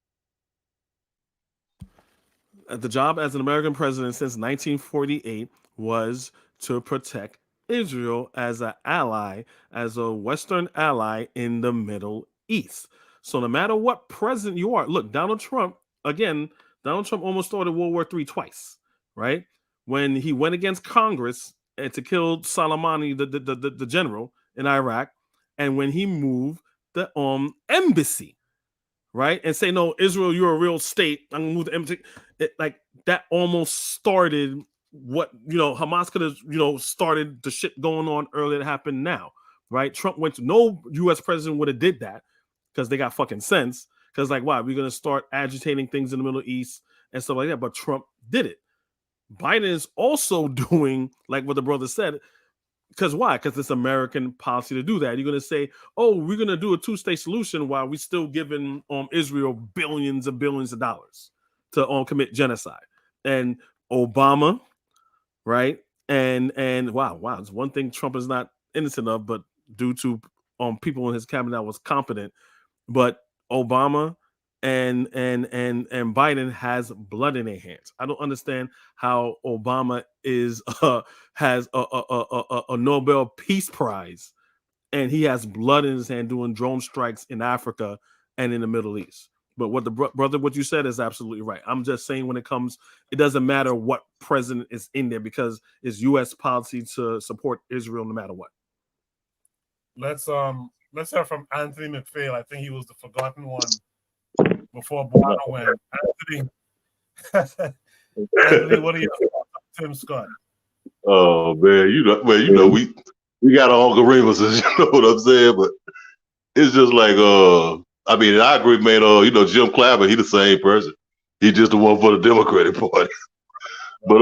as an American president since 1948 was to protect Israel as an ally, as a Western ally in the Middle East. So no matter what president you are, look, Donald Trump almost started World War III twice, right? When he went against Congress and to kill Soleimani, the general in Iraq, and when he moved the embassy, right, and say, no, Israel, you're a real state, I'm gonna move the embassy. Like that almost started what Hamas could have started the shit going on earlier that happened now, right? Trump went to no U.S. president would have did that because they got fucking sense. Because like, why we're gonna start agitating things in the Middle East and stuff like that? But Trump did it. Biden is also doing like what the brother said. Because why? Because it's American policy to do that. You're going to say, oh, we're going to do a two-state solution while we're still giving Israel billions and billions of dollars to commit genocide. And Obama, right? And wow, it's one thing Trump is not innocent of, but due to people in his cabinet that was competent. But Obama and Biden has blood in their hands. I don't understand how Obama is has a Nobel Peace Prize and he has blood in his hand doing drone strikes in Africa and in the Middle East. But what the brother, what you said is absolutely right. I'm just saying when it comes, it doesn't matter what president is in there because it's U.S. policy to support Israel no matter what. Let's hear from Anthony McPhail. I think he was the forgotten one before Buana went. Anthony, what are your thoughts on Tim Scott? Oh man, you know, we got our Uncle Remuses, you know what I'm saying? But it's just like, I mean, I agree, man. You know, Jim Clapper, he the same person. He just the one for the Democratic Party. But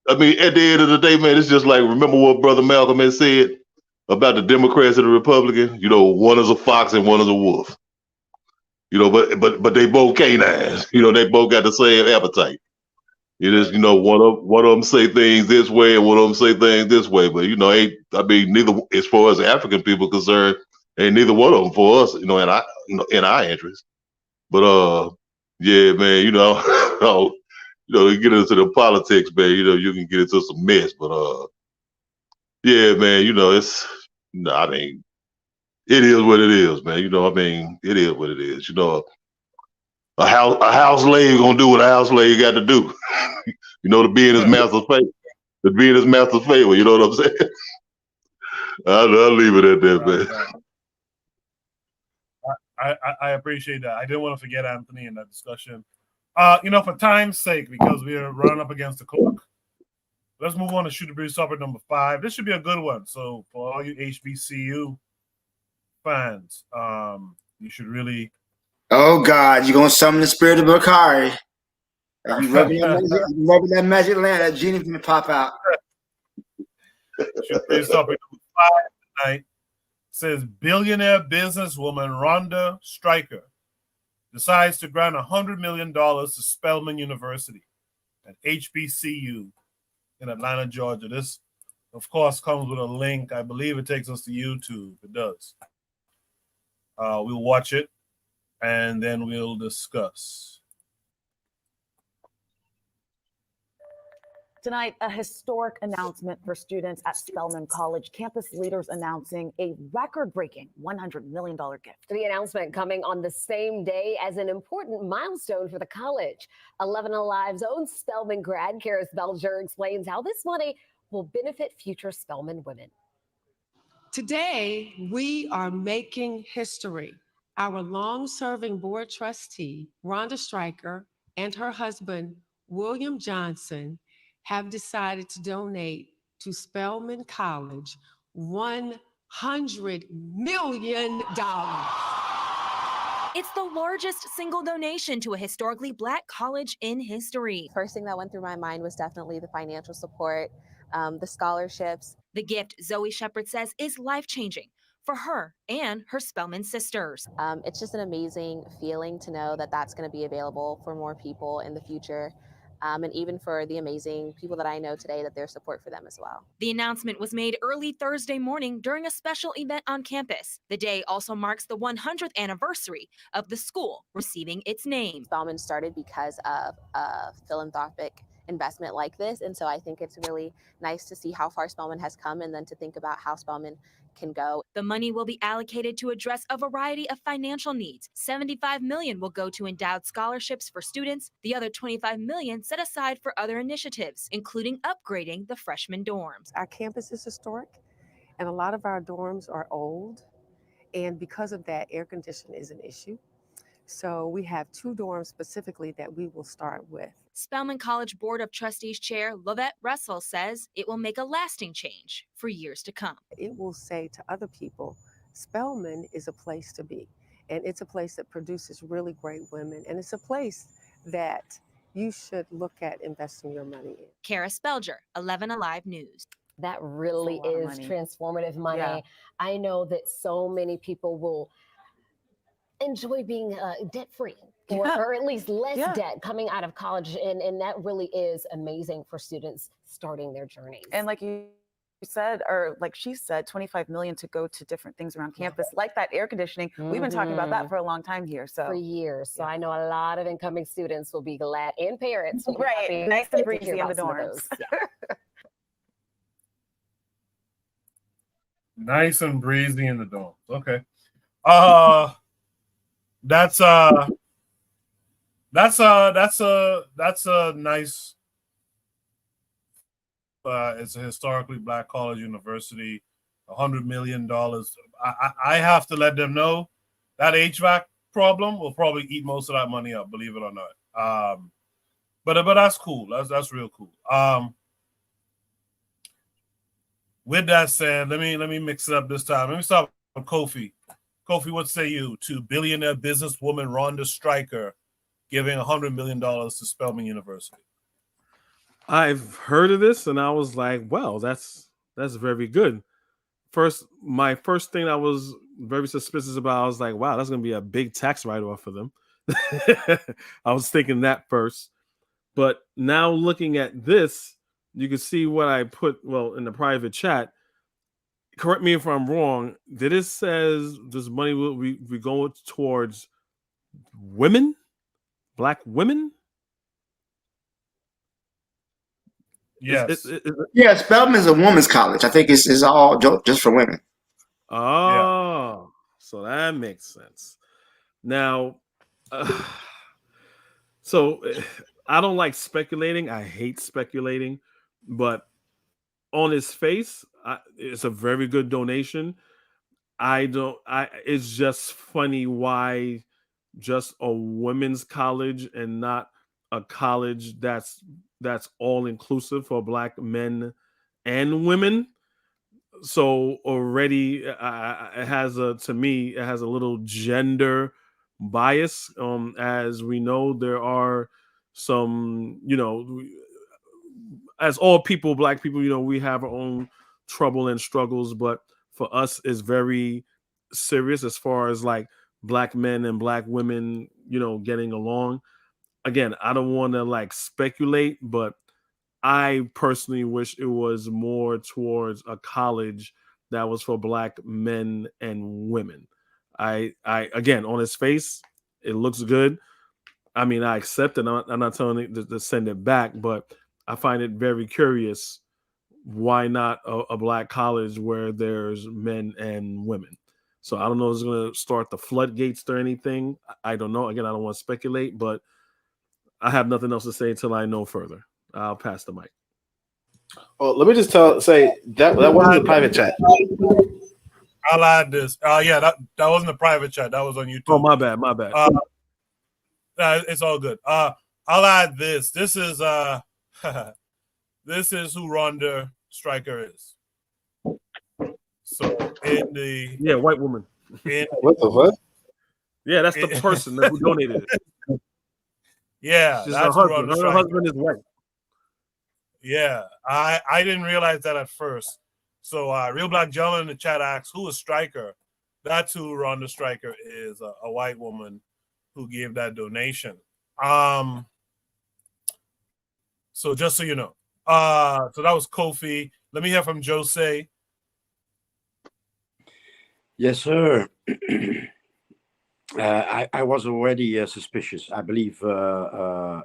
I mean, at the end of the day, man, it's just like, remember what Brother Malcolm had said about the Democrats and the Republicans? You know, one is a fox and one is a wolf. You know, but they both canines. You know, they both got the same appetite. It is, you know, one of them say things this way and one of them say things this way. But you know, neither, as far as African people concerned, ain't neither one of them for us. You know, in our interest. But yeah, man, you know, you get into the politics, man. You know, you can get into some mess. But yeah, man, you know, I mean, it is what it is, man. You know, I mean, it is what it is. You know, a house slave gonna do what a house slave got to do. You know, to be in his master's favor. To be in his master's favor. You know what I'm saying? I'll leave it at that, man. I appreciate that. I didn't want to forget Anthony in that discussion. You know, for time's sake, because we're running up against the clock, let's move on to Shoot the Breeze topic number 5. This should be a good one. So for all you HBCU fans, you should really. Oh God, you're gonna summon the spirit of Bakari. You rubbing that magic lamp, that genie's gonna pop out. Shoot the Breeze topic number 5 tonight says billionaire businesswoman Rhonda Stryker decides to grant $100 million to Spelman University at HBCU in Atlanta, Georgia. This, of course, comes with a link. I believe it takes us to YouTube. It does. We'll watch it, and then we'll discuss. Tonight, a historic announcement for students at Spelman College. Campus leaders announcing a record-breaking $100 million gift. The announcement coming on the same day as an important milestone for the college. 11 Alive's own Spelman grad, Karis Belger, explains how this money will benefit future Spelman women. Today, we are making history. Our long-serving board trustee, Rhonda Stryker, and her husband, William Johnson, have decided to donate to Spelman College $100 million. It's the largest single donation to a historically Black college in history. First thing that went through my mind was definitely the financial support, the scholarships. The gift, Zoe Shepard says, is life-changing for her and her Spelman sisters. It's just an amazing feeling to know that that's going to be available for more people in the future. And even for the amazing people that I know today, that there's support for them as well. The announcement was made early Thursday morning during a special event on campus. The day also marks the 100th anniversary of the school receiving its name. Spelman started because of a philanthropic investment like this. And so I think it's really nice to see how far Spelman has come and then to think about how Spelman can go. The money will be allocated to address a variety of financial needs. $75 million will go to endowed scholarships for students. The other $25 million set aside for other initiatives, including upgrading the freshman dorms. Our campus is historic, and a lot of our dorms are old. And because of that, air conditioning is an issue. So we have 2 dorms specifically that we will start with. Spelman College Board of Trustees Chair Lovette Russell says it will make a lasting change for years to come. It will say to other people, Spelman is a place to be, and it's a place that produces really great women, and it's a place that you should look at investing your money in. Karis Belger, 11 Alive News. That really is transformative money. Yeah. I know that so many people will enjoy being debt-free. Yeah. Or at least less Yeah. debt coming out of college. And that really is amazing for students starting their journeys. And like you said, or like she said, 25 million to go to different things around campus, like that air conditioning. We've been talking about that for a long time here. So for years. So I know a lot of incoming students will be glad, and parents will be right, happy nice and to breezy hear in the about some of dorms. those. Yeah. Nice and breezy in the dorms. Okay. That's a nice. It's a historically black college university. $100 million. I have to let them know that HVAC problem will probably eat most of that money up. Believe it or not. But that's cool. That's real cool. With that said, let me mix it up this time. Let me start with Kofi. Kofi, what say you to billionaire businesswoman Rhonda Stryker giving $100 million to Spelman University? I've heard of this, and I was like, "Well, that's very good." My first thing I was very suspicious about, I was like, "Wow, that's going to be a big tax write-off for them." I was thinking that first, but now looking at this, you can see what I put in the private chat. Correct me if I'm wrong. Did it says this money will be going towards women, black women? Yes. Yeah, Spelman is a women's college. I think it's all just for women. Oh, so that makes sense. Now, so I don't like speculating. I hate speculating, but on his face, it's a very good donation. It's just funny why just a women's college and not a college that's all inclusive for black men and women. So already it has a little gender bias. As we know, there are some, as all people, black people, we have our own trouble and struggles, but for us it's very serious as far as like black men and black women, getting along. Again, I don't want to like speculate, but I personally wish it was more towards a college that was for black men and women. I again, on its face, it looks good. I mean, I accept it. I'm not telling it to send it back, but I find it very curious. Why not a black college where there's men and women? So I don't know if it's going to start the floodgates or anything. I don't know. Again, I don't want to speculate, but I have nothing else to say until I know further. I'll pass the mic. Well, let me just say that wasn't the private chat. I'll add this. Yeah, that wasn't a private chat. That was on YouTube. Oh, my bad. It's all good. I'll add this. This is this is who Rhonda Stryker is. So white woman. What the fuck? Yeah, that's the person who donated it. Yeah, she's that's her husband. Her husband is white. Yeah, I didn't realize that at first. So Real Black Gentleman in the chat asks, who is Stryker? That's who Rhonda Stryker is, a white woman who gave that donation. So just so you know. So that was Kofi. Let me hear from Jose. Yes, sir. I was already suspicious. I believe Guana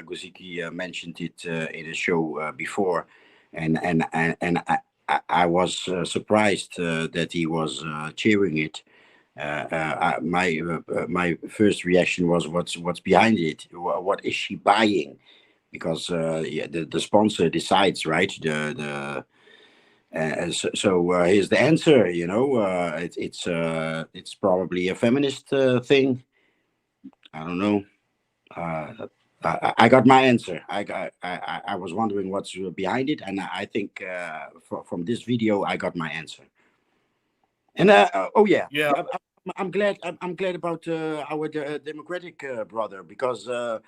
Guziki mentioned it in a show before, and I was surprised that he was cheering it. My first reaction was, what's behind it? What is she buying? Because the sponsor decides, right? So here's the answer. It's probably a feminist thing. I don't know. I got my answer. I was wondering what's behind it, and I think from this video I got my answer. And I'm glad about our Democratic brother, because the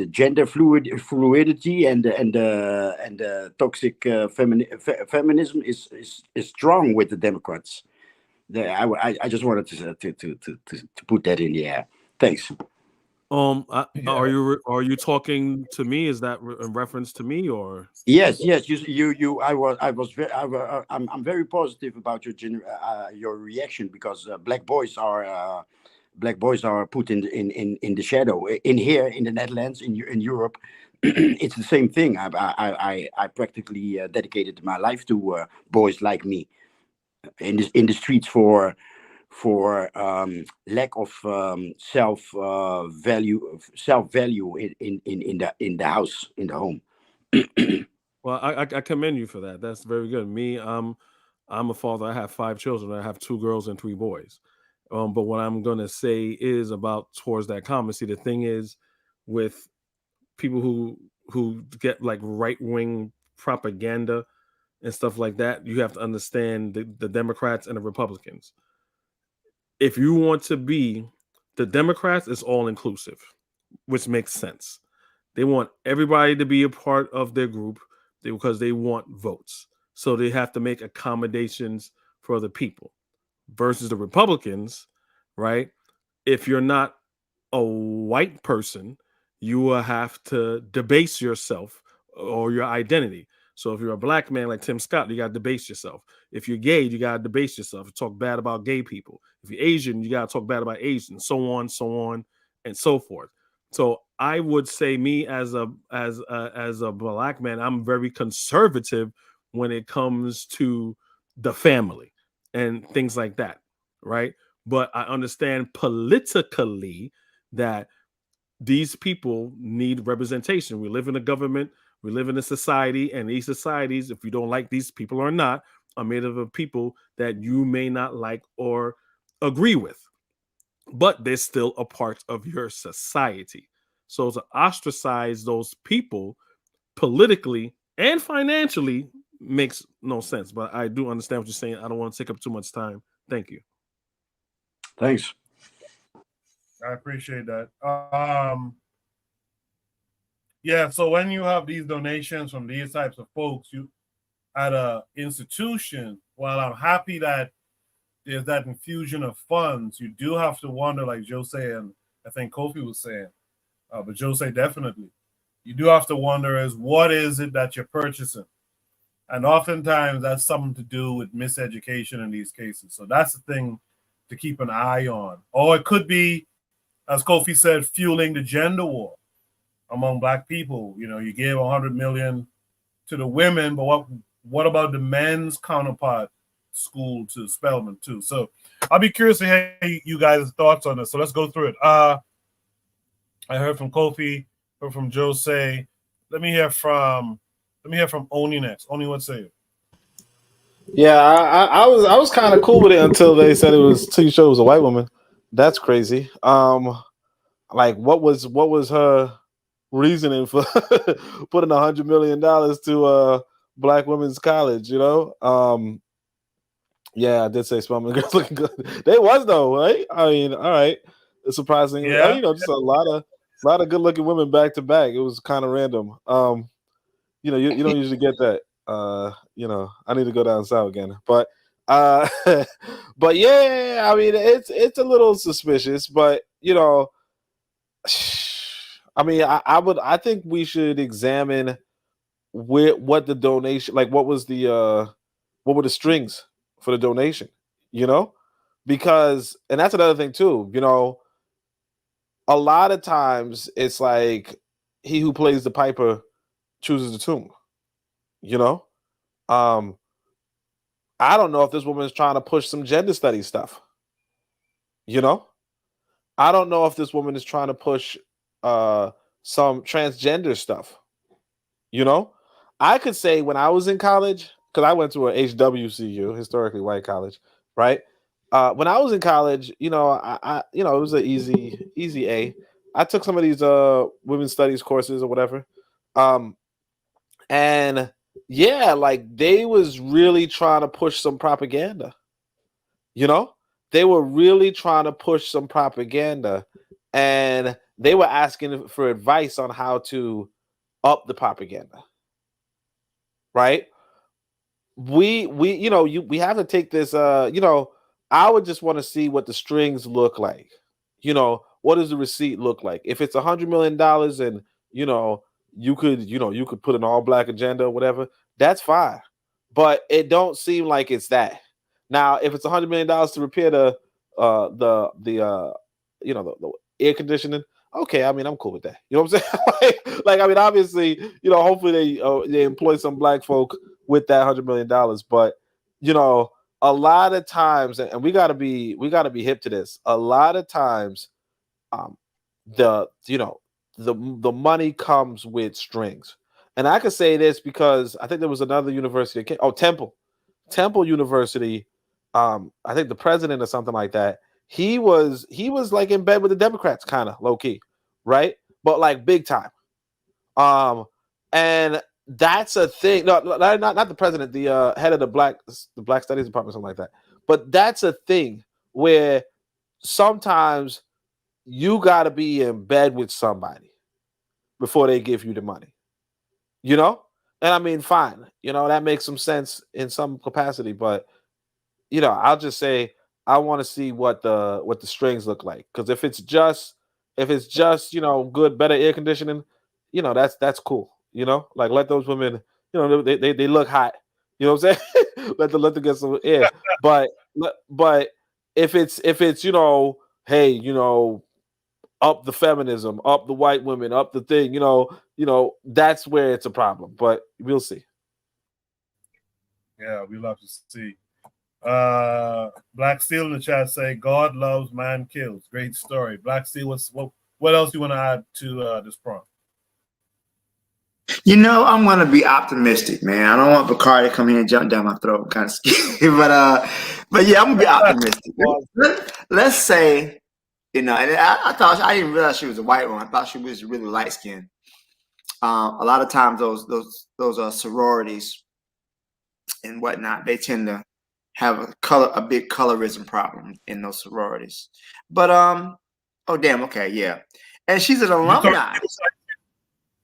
gender fluidity and the toxic feminism is strong with the Democrats. I just wanted to put that in the air. Thanks. Are you talking to me? Is that in reference to me or? Yes, yes. I'm very positive about your reaction, because black boys are put in the shadow. In here in the Netherlands, in Europe, it's the same thing. I practically dedicated my life to boys like me in the streets for lack of self value in the house, in the home. Well, I commend you for that. That's very good. Me, I'm a father. I have 5 children. I have 2 girls and 3 boys. But what I'm gonna say is about towards that comment. See, the thing is, with people who get like right wing propaganda and stuff like that, you have to understand the Democrats and the Republicans. If you want to be the Democrats, is all inclusive, which makes sense. They want everybody to be a part of their group because they want votes. So they have to make accommodations for other people. Versus the Republicans, right? If you're not a white person, you will have to debase yourself or your identity. So if you're a black man like Tim Scott, you got to debase yourself. If you're gay, you got to debase yourself. Talk bad about gay people. If you're Asian, you got to talk bad about Asians, so on, and so forth. So I would say, me as a black man, I'm very conservative when it comes to the family and things like that, right? But I understand politically that these people need representation. We live in a government, we live in a society, and these societies, if you don't like these people or not, are made up of people that you may not like or agree with, but they're still a part of your society. So to ostracize those people politically and financially makes no sense. But I do understand what you're saying. I don't want to take up too much time. Thank you. Thanks. I appreciate that. Yeah, so when you have these donations from these types of folks, you at a institution, while I'm happy that there's that infusion of funds, you do have to wonder, like Jose and I think Kofi was saying, but Jose definitely, you do have to wonder is what is it that you're purchasing? And oftentimes that's something to do with miseducation in these cases. So that's the thing to keep an eye on. Or it could be, as Kofi said, fueling the gender war among Black people. You know, you gave 100 million to the women, but what about the men's counterpart school to Spelman too? So I'll be curious to hear you guys' thoughts on this. So let's go through it. I heard from Kofi, heard from Jose. Let me hear from Oni next. Oni, what say you? Yeah, I was kind of cool with it until they said it was T Show was a white woman. That's crazy. Like what was her reasoning for putting $100 million to Black women's college? You know, yeah, I did say Spelman girls looking good. They was though, right? I mean, all right, it's surprising. Yeah. You know, just a lot of good looking women back to back. It was kind of random. You know, you don't usually get that. You know, I need to go down south again, but but yeah, I mean, it's a little suspicious, but you know, I mean, I think we should examine what the donation, like what were the strings for the donation, you know, because, and that's another thing too, you know, a lot of times it's like he who plays the piper chooses the tune, you know. I don't know if this woman is trying to push some gender studies stuff. You know, I don't know if this woman is trying to push some transgender stuff. You know, I could say when I was in college, because I went to a HWCU, historically white college, right? When I was in college, you know, I you know, it was an easy A. I took some of these women's studies courses or whatever. And yeah, like they was really trying to push some propaganda. You know, they were really trying to push some propaganda, and they were asking for advice on how to up the propaganda. Right? We you know, we have to take this you know, I would just want to see what the strings look like. You know, what does the receipt look like? If it's $100 million and you could put an all black agenda or whatever, that's fine. But it don't seem like it's that. Now, if it's $100 million to repair the air conditioning, okay, I mean, I'm cool with that. You know what I'm saying? like, I mean, obviously, hopefully they employ some black folk with that $100 million. But a lot of times, and we gotta be hip to this. A lot of times, the money comes with strings. And I could say this because I think there was another university. Temple University. I think the president or something like that. He was like in bed with the Democrats, kind of low key, right? But like big time. And that's a thing. No, not the president, the head of the Black Studies Department, something like that. But that's a thing where sometimes you got to be in bed with somebody before they give you the money, And I mean, fine, that makes some sense in some capacity, but I'll just say I want to see what the strings look like, because if it's just good, better air conditioning, that's cool. Like, let those women, they look hot. You know what I'm saying? let them get some air. But if it's hey, up the feminism, up the white women, up the thing, that's where it's a problem. But we'll see. Yeah, we love to see. Black Steel in the chat say, God loves, man kills. Great story. Black Steel, what else you want to add to this prompt? I'm gonna be optimistic, man. I don't want Bacardi to come here and jump down my throat. I'm kind of scared, but yeah, I'm gonna be optimistic. Let's say, and I thought, I didn't realize she was a white one. I thought she was really light skinned. A lot of times those sororities and whatnot, they tend to have a big colorism problem in those sororities. But oh damn, okay, yeah, and she's an alumni.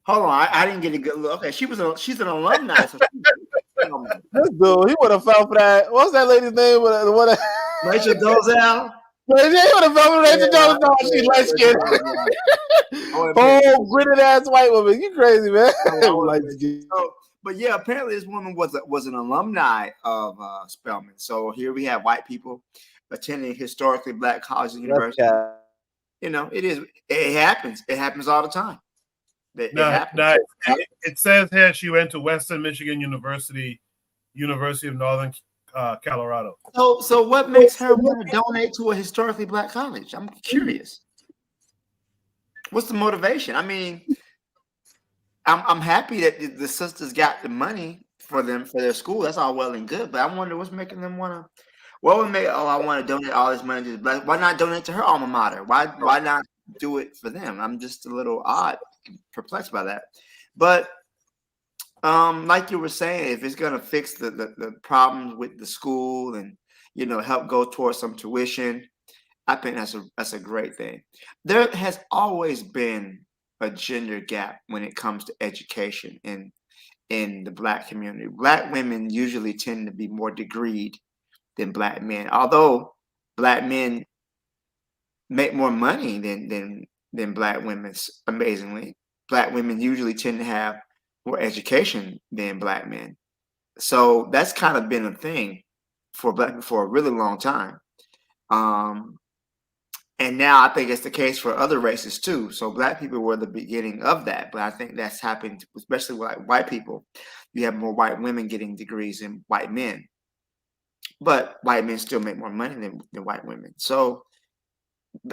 Hold on, I didn't get a good look. Okay, she's an alumni. So this dude, he would have fell for that. What's that lady's name? Rachel Dolezal. He would have fell for Rachel Dolezal. She's light skinned. Oh, gritted ass white woman. You crazy, man. But yeah, apparently this woman was an alumni of Spelman. So here we have white people attending historically black colleges and universities. It happens. It happens all the time. It says here she went to Western Michigan University of Northern Colorado. So what makes her want to donate to a historically black college? I'm curious. What's the motivation? I mean, I'm happy that the sisters got the money for their school. That's all well and good, but I wonder what's making them want to. What would make? Oh, I want to donate all this money to the black. Why not donate to her alma mater? Why not do it for them? I'm just a little perplexed by that. But like you were saying, if it's gonna fix the problems with the school and help go towards some tuition, I think that's a great thing. There has always been a gender gap when it comes to education in the black community. Black women usually tend to be more degreed than black men, although black men make more money than black women. Amazingly, black women usually tend to have more education than black men. So that's kind of been a thing for a really long time. And now I think it's the case for other races too. So black people were the beginning of that, but I think that's happened, especially with white people. You have more white women getting degrees than white men, but white men still make more money than white women. So,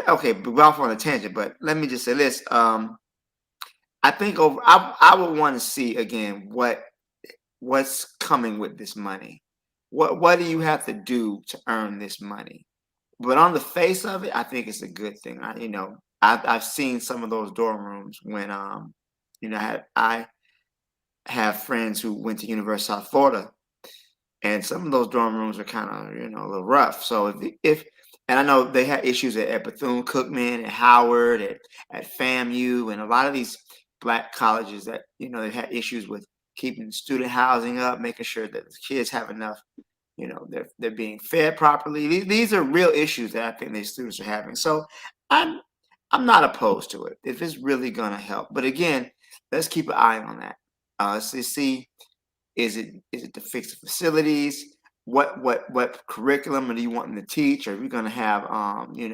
okay, we're off on a tangent, but let me just say this. I think I would want to see again what's coming with this money. What do you have to do to earn this money? But on the face of it, I think it's a good thing. I've seen some of those dorm rooms when I have friends who went to University of South Florida, and some of those dorm rooms are kind of a little rough. So and I know they had issues at Bethune-Cookman, at Howard, at FAMU, and a lot of these black colleges that they had issues with keeping student housing up, making sure that the kids have enough You know, they're being fed properly. These are real issues that I think these students are having. So I'm not opposed to it if it's really gonna help. But again, let's keep an eye on that. Let's see, is it to fix the facilities? What curriculum are you wanting to teach? Are we gonna have we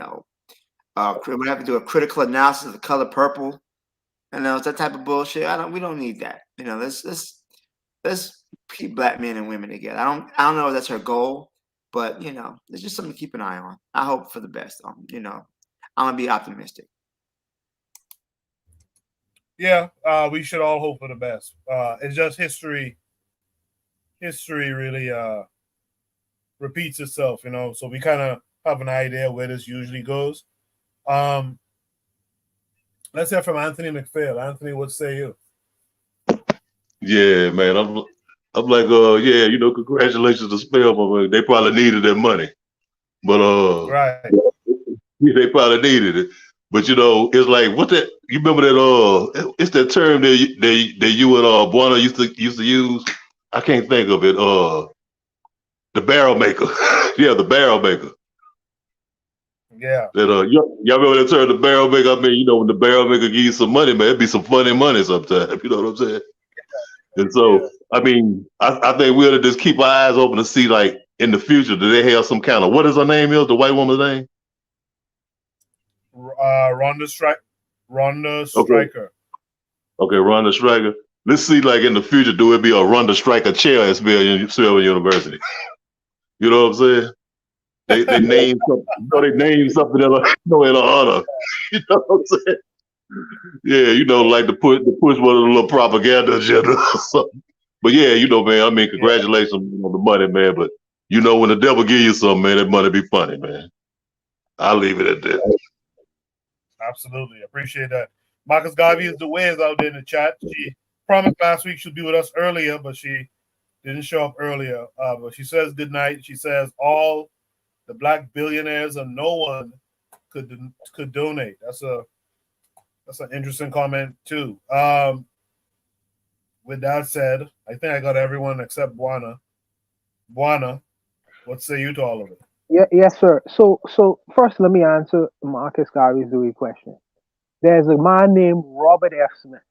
have to do a critical analysis of the color purple? And that type of bullshit. We don't need that. You know, let's keep black men and women together. I don't know if that's her goal, but you know, it's just something to keep an eye on. I hope for the best. You know, I'm gonna be optimistic. Yeah, we should all hope for the best. It's just history. History really repeats itself, you know. So we kind of have an idea where this usually goes. Let's hear from Anthony McPhail. Anthony, what say you? Yeah, man. I'm like, yeah, you know, congratulations to Spelman. They probably needed that money. But right. Yeah, they probably needed it. But you know, it's like what that you remember that it's that term that you and Buana used to use. I can't think of it. The barrel maker. Yeah, the barrel maker. Yeah. That y'all remember that term, the barrel maker? I mean, you know, when the barrel maker gives you some money, man, it'd be some funny money sometimes. You know what I'm saying? And so, I mean, I think we ought to just keep our eyes open to see, like, in the future, do they have some kind of, what is her name is, the white woman's name? Rhonda Stryker. Okay, Rhonda Stryker. Let's see, like, in the future, do it be a Rhonda Stryker chair at Spelman University? You know what I'm saying? They name something, they name something in her honor. You know what I'm saying? Yeah, you know, like to push one of the little propaganda agenda or something. But yeah, you know, man, I mean, congratulations on the money, man. But you know, when the devil give you something, man, that money be funny, man. I'll leave it at that. Absolutely. Appreciate that. Marcus Garvey is the Wiz out there in the chat. She promised last week she'd be with us earlier, but she didn't show up earlier. But she says good night. She says all the black billionaires and no one could donate. That's an interesting comment too. With that said, I think I got everyone except Buana. Buana, what say you to all of it? Yes, sir. So first, let me answer Marcus Garvey's Dewey question. There's a man named Robert F. Smith.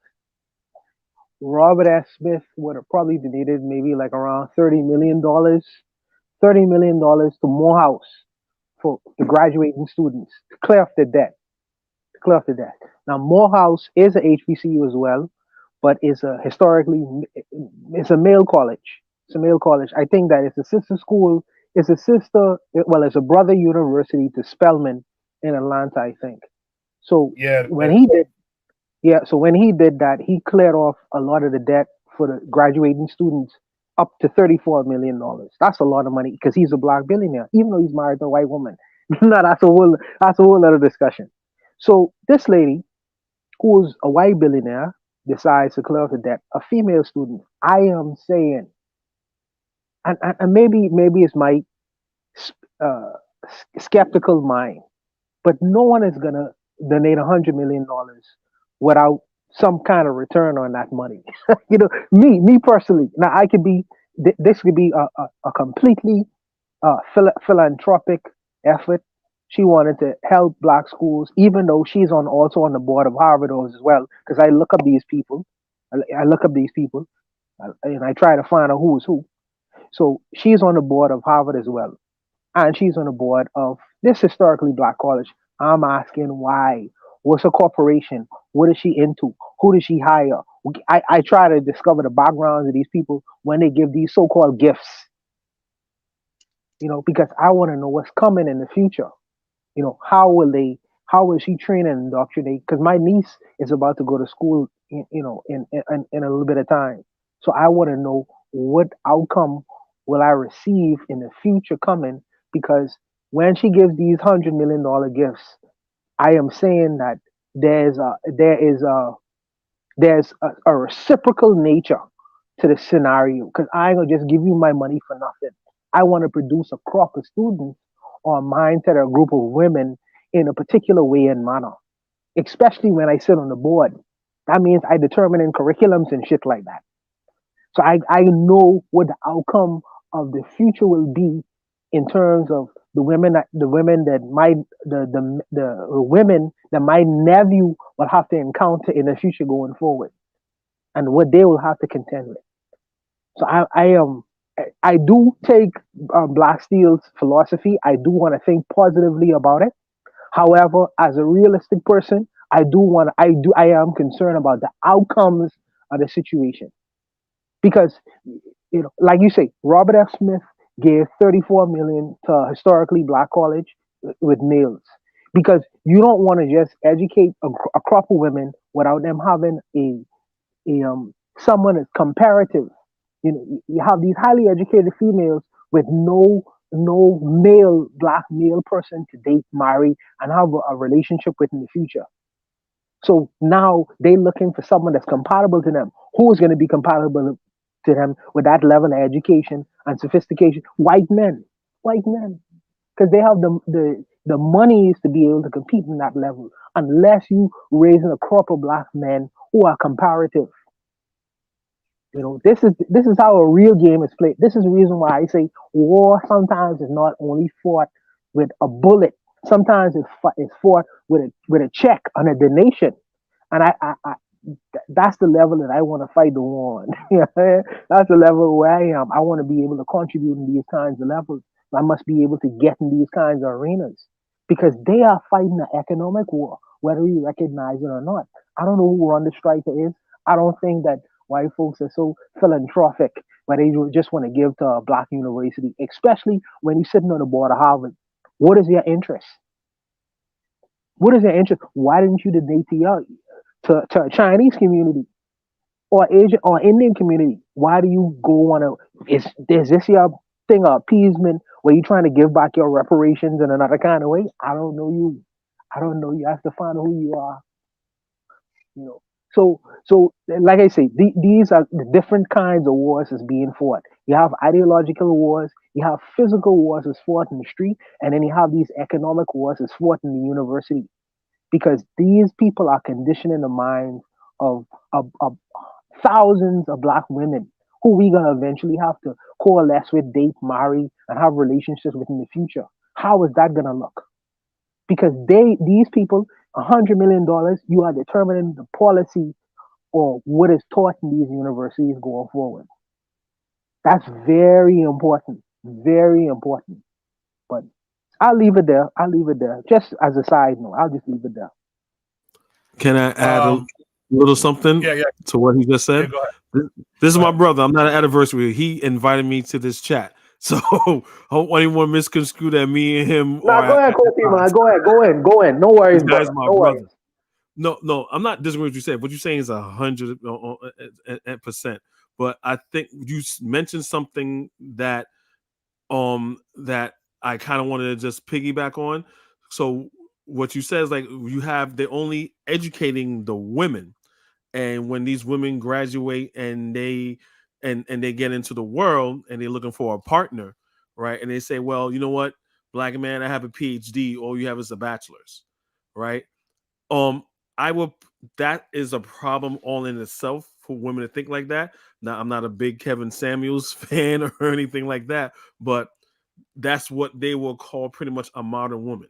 Robert F. Smith would have probably donated maybe like around $30 million to Morehouse for the graduating students to clear off the debt. Now, Morehouse is a HBCU as well, but it's a male college. It's a male college. I think that it's a sister school. It's a brother university to Spelman in Atlanta, I think. So when he did that, he cleared off a lot of the debt for the graduating students up to $34 million. That's a lot of money because he's a black billionaire, even though he's married to a white woman. No, that's a whole other discussion. So this lady, who's a white billionaire, decides to clear off the debt. A female student. I am saying, and maybe it's my skeptical mind, but no one is gonna donate $100 million without some kind of return on that money. You know, me personally. Now I could be. This could be a completely philanthropic effort. She wanted to help black schools, even though she's also on the board of Harvard as well. Because I look up these people, and I try to find out who is who. So she's on the board of Harvard as well, and she's on the board of this historically black college. I'm asking why. What's her corporation? What is she into? Who does she hire? I try to discover the backgrounds of these people when they give these so-called gifts. You know, because I want to know what's coming in the future. You know, how will she train and indoctrinate? Because my niece is about to go to school, in a little bit of time. So I want to know what outcome will I receive in the future coming, because when she gives these $100 million gifts, I am saying that there's a reciprocal nature to the scenario, because I ain't gonna just give you my money for nothing. I want to produce a crop of students or a mindset or a group of women in a particular way and manner, especially when I sit on the board. That means I determine in curriculums and shit like that. So I know what the outcome of the future will be in terms of the women that my nephew will have to encounter in the future going forward, and what they will have to contend with. So I do take Black Steel's philosophy. I do want to think positively about it. However, as a realistic person, I am concerned about the outcomes of the situation, because like you say, Robert F. Smith gave 34 million to a historically Black college with males, because you don't want to just educate a crop of women without them having someone that's comparative. You have these highly educated females with no Black male person to date, marry, and have a relationship with in the future. So now they're looking for someone that's compatible to them. Who is going to be compatible to them with that level of education and sophistication? White men, because they have the monies to be able to compete in that level. Unless you raising a crop of Black men who are comparative. This is how a real game is played. This is the reason why I say war sometimes is not only fought with a bullet. Sometimes it's fought with a check on a donation, and I that's the level that I want to fight the war on. That's the level where I am. I want to be able to contribute in these kinds of levels. I must be able to get in these kinds of arenas, because they are fighting an economic war, whether we recognize it or not. I don't know who Ron the Striker is. I don't think that white folks are so philanthropic where they just want to give to a Black university, especially when you're sitting on the board of Harvard. What is your interest? What is your interest? Why didn't you donate to a Chinese community or Asian or Indian community? Why do you go on is this your thing of appeasement where you're trying to give back your reparations in another kind of way? I don't know you. You have to find out who you are. So like I say, these are the different kinds of wars that's being fought. You have ideological wars, you have physical wars that's fought in the street, and then you have these economic wars that's fought in the university. Because these people are conditioning the minds of thousands of Black women who we're gonna eventually have to coalesce with, date, marry, and have relationships with in the future. How is that gonna look? Because these people, $100 million, you are determining the policy or what is taught in these universities going forward. That's very important, very important. But I'll leave it there. Just as a side note, I'll just leave it there. Can I add a little something to what he just said? This is my brother. I'm not an anniversary. He invited me to this chat. So I don't want anyone misconstrue that me and him. Go ahead, Kofi, man. Go ahead. No worries, this guy's brother. my No brother. worries. No, I'm not disagreeing with what you said. What you're saying is 100%. But I think you mentioned something that that I kind of wanted to just piggyback on. So what you said is like they're only educating the women, and when these women graduate and they get into the world and they're looking for a partner, right? And they say, well, you know what, Black man, I have a PhD, all you have is a bachelor's, right? That is a problem all in itself for women to think like that. Now, I'm not a big Kevin Samuels fan or anything like that, but that's what they will call pretty much a modern woman.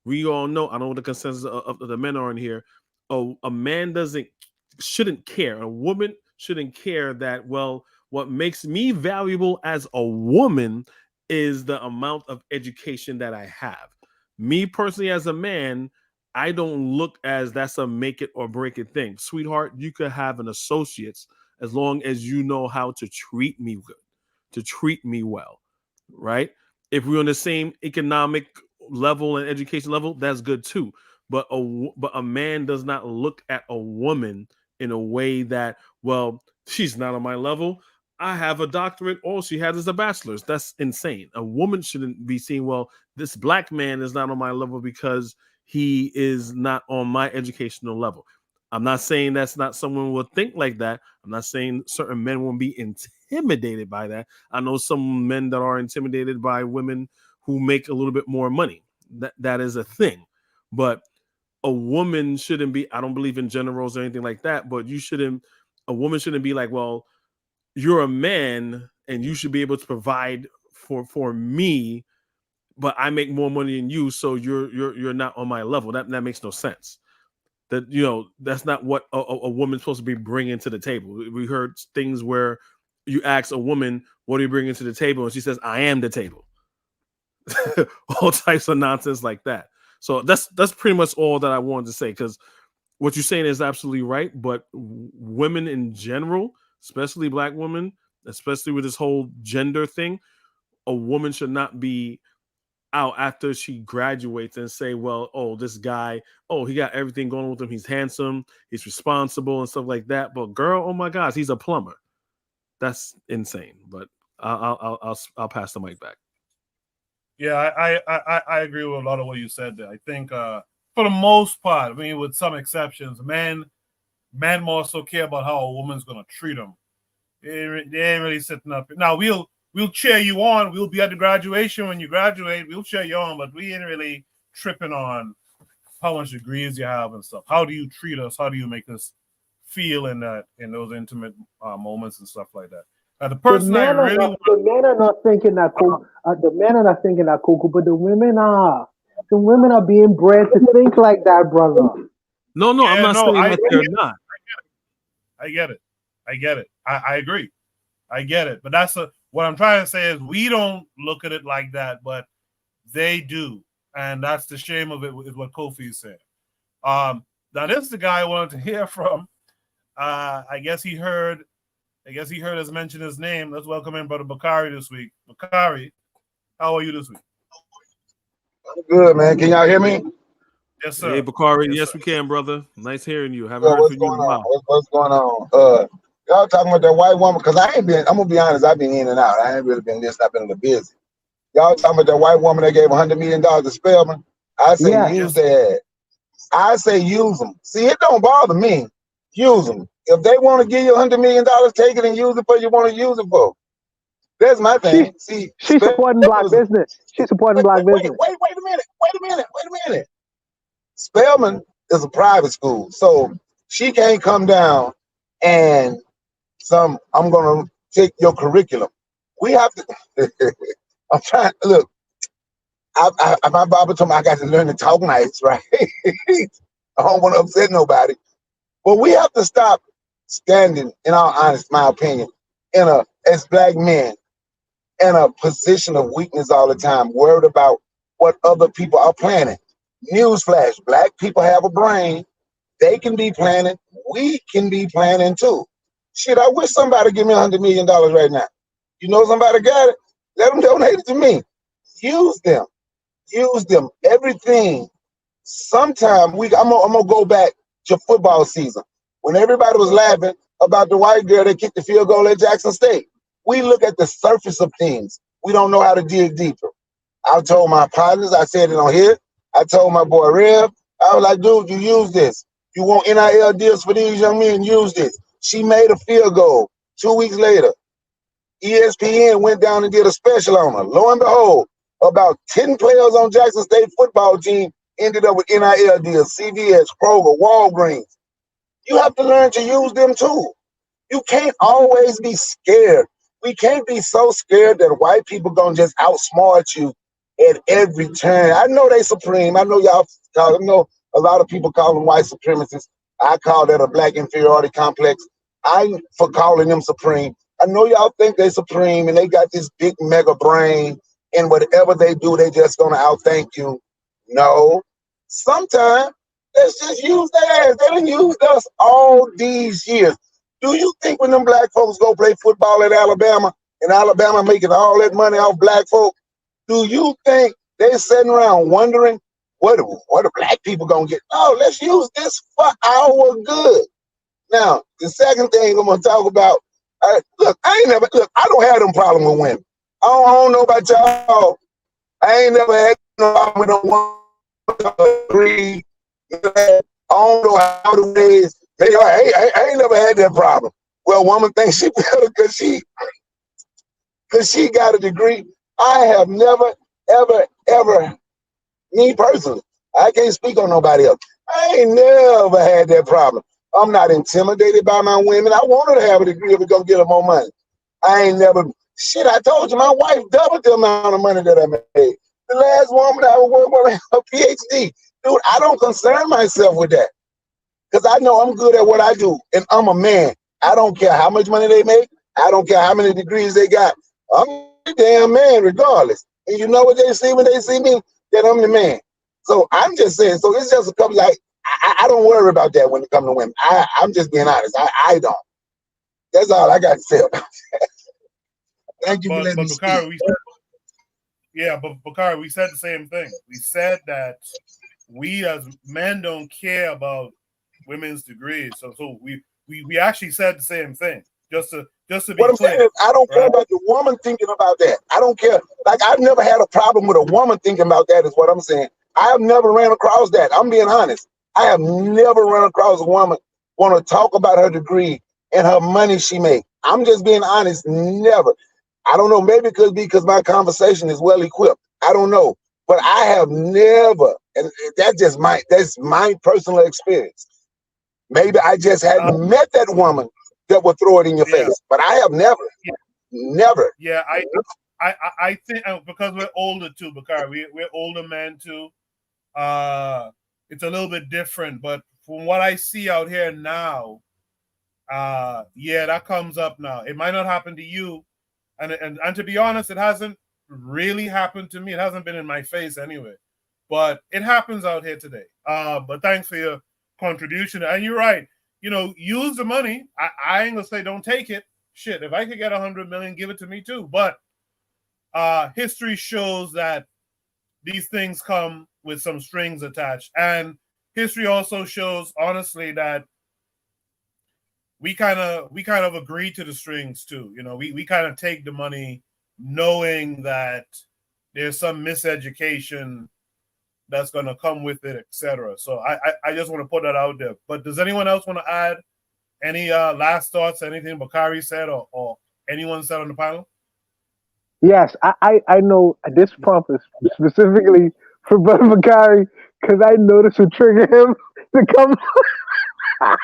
We all know, I don't know what the consensus of the men are in here. A man shouldn't care. A woman shouldn't care that, well, what makes me valuable as a woman is the amount of education that I have. Me personally, as a man, I don't look as that's a make it or break it thing. Sweetheart, you could have an associate's as long as you know how to treat me good, to treat me well, right? If we're on the same economic level and education level, that's good too. But a man does not look at a woman in a way that, well, she's not on my level. I have a doctorate. All she has is a bachelor's. That's insane. A woman shouldn't be seen, well, this Black man is not on my level because he is not on my educational level. I'm not saying that's not someone will think like that. I'm not saying certain men won't be intimidated by that. I know some men that are intimidated by women who make a little bit more money. That is a thing. But a woman shouldn't be, I don't believe in gender roles or anything like that, but a woman shouldn't be like, well, you're a man and you should be able to provide for me, but I make more money than you, so you're not on my level. That makes no sense. That, you know, that's not what a woman's supposed to be bringing to the table. We heard things where you ask a woman, what are you bringing to the table? And she says, I am the table. All types of nonsense like that. So that's pretty much all that I wanted to say, because what you're saying is absolutely right. But women in general, especially Black women, especially with this whole gender thing, a woman should not be out after she graduates and say, well, oh, this guy, oh, he got everything going with him. He's handsome, he's responsible and stuff like that. But girl, oh my gosh, he's a plumber. That's insane. But I'll pass the mic back. Yeah, I agree with a lot of what you said there. I think for the most part, I mean, with some exceptions, men more so care about how a woman's gonna treat them. They ain't really sitting up. Now we'll cheer you on. We'll be at the graduation when you graduate. We'll cheer you on, but we ain't really tripping on how much degrees you have and stuff. How do you treat us? How do you make us feel in those intimate moments and stuff like that? The person the men are not thinking that cool. The men are not thinking that cool, but the women are. The women are being bred to think like that, brother. No, Yeah, I'm not saying that they're not. I get it. I agree. I get it. But what I'm trying to say is we don't look at it like that, but they do. And that's the shame of it, is what Kofi is saying. Now this is the guy I wanted to hear from. I guess he heard us mention his name. Let's welcome in Brother Bakari this week. Bakari, how are you this week? I'm good, man. Can y'all hear me? Yes, sir. Hey, Bakari. Yes, sir. we can, brother. Nice hearing you. Haven't heard from you in a while. What's going on? Y'all talking about that white woman? Because I'm gonna be honest, I've been in and out. I ain't really been listening. I've been a little busy. Y'all talking about that white woman that gave $100 million to Spelman? I say use that. I say use them. See, it don't bother me. Use them. If they want to give you $100 million, take it and use it for what you want to use it for. That's my thing. She's supporting Black business. She's supporting Black business. Wait a minute. Spelman is a private school, so she can't come down and I'm gonna take your curriculum. We have to. I'm trying. Look, my Bible told me I got to learn to talk nice, right? I don't want to upset nobody, but we have to stop standing, in all honesty, my opinion, as Black men, in a position of weakness all the time, worried about what other people are planning. Newsflash: Black people have a brain. They can be planning. We can be planning too. Shit, I wish somebody give me $100 million right now. You know somebody got it? Let them donate it to me. Use them. Use them. Everything. Sometime I'm gonna go back to football season when everybody was laughing about the white girl that kicked the field goal at Jackson State. We look at the surface of things. We don't know how to dig deeper. I told my partners, I said it on here. I told my boy Rev, I was like, dude, you use this. You want NIL deals for these young men? Use this. She made a field goal. 2 weeks later, ESPN went down and did a special on her. Lo and behold, about 10 players on Jackson State football team ended up with NIL deals, CVS, Kroger, Walgreens. You have to learn to use them too. You can't always be scared. We can't be so scared that white people gonna just outsmart you at every turn. I know they supreme. I know y'all. I know a lot of people call them white supremacists. I call that a Black inferiority complex. I'm for calling them supreme. I know y'all think they supreme and they got this big mega brain, and whatever they do, they just gonna outthank you. No. Sometimes let's just use their ass. They done used us all these years. Do you think when them Black folks go play football at Alabama, and Alabama making all that money off Black folk, do you think they sitting around wondering what are Black people gonna get? No, let's use this for our good. Now, the second thing I'm gonna talk about, I don't have them problem with women. I don't know about y'all. I ain't never had no problem with no one agree. I don't know how the ways. I ain't never had that problem. Well, woman thinks she better because she got a degree. I have never, ever, me personally, I can't speak on nobody else. I ain't never had that problem. I'm not intimidated by my women. I want her to have a degree if we're going to get her more money. I ain't never Shit, I told you, my wife doubled the amount of money that I made. The last woman I was working with a PhD. Dude, I don't concern myself with that. Because I know I'm good at what I do. And I'm a man. I don't care how much money they make. I don't care how many degrees they got. I'm a damn man regardless. And you know what they see when they see me? That I'm the man. So I'm just saying, so it's just a couple, like, I don't worry about that when it comes to women. I'm just being honest. I don't. That's all I got to say about that. Thank you for letting me speak. Bakari, we said the same thing. We said that we as men don't care about women's degrees. So we actually said the same thing. Just to be what I'm clear, saying is, I don't care about the woman thinking about that. I don't care. Like, I've never had a problem with a woman thinking about that, is what I'm saying. I have never ran across that. I'm being honest. I have never run across a woman want to talk about her degree and her money she make. I'm just being honest. Never. I don't know. Maybe it could be because my conversation is well equipped. I don't know. But I have never, and that's my personal experience. Maybe I just hadn't met that woman that would throw it in your face. But I have never. Yeah, I think because we're older too, Bakari, we're older men too. It's a little bit different, but from what I see out here now, yeah, that comes up now. It might not happen to you, and to be honest, it hasn't really happened to me. It hasn't been in my face anyway, but it happens out here today. But thanks for your contribution, and you're right. You know, use the money. I ain't gonna say don't take it. Shit, if I could get 100 million, give it to me too. But history shows that these things come with some strings attached, and history also shows, honestly, that we kind of agree to the strings too. You know, we kind of take the money knowing that there's some miseducation that's going to come with it, etc. So I just want to put that out there. But does anyone else want to add any last thoughts, anything Bakari said or anyone said on the panel? Yes, I know this prompt is specifically for Brother Bakari because I know this would trigger him to come. I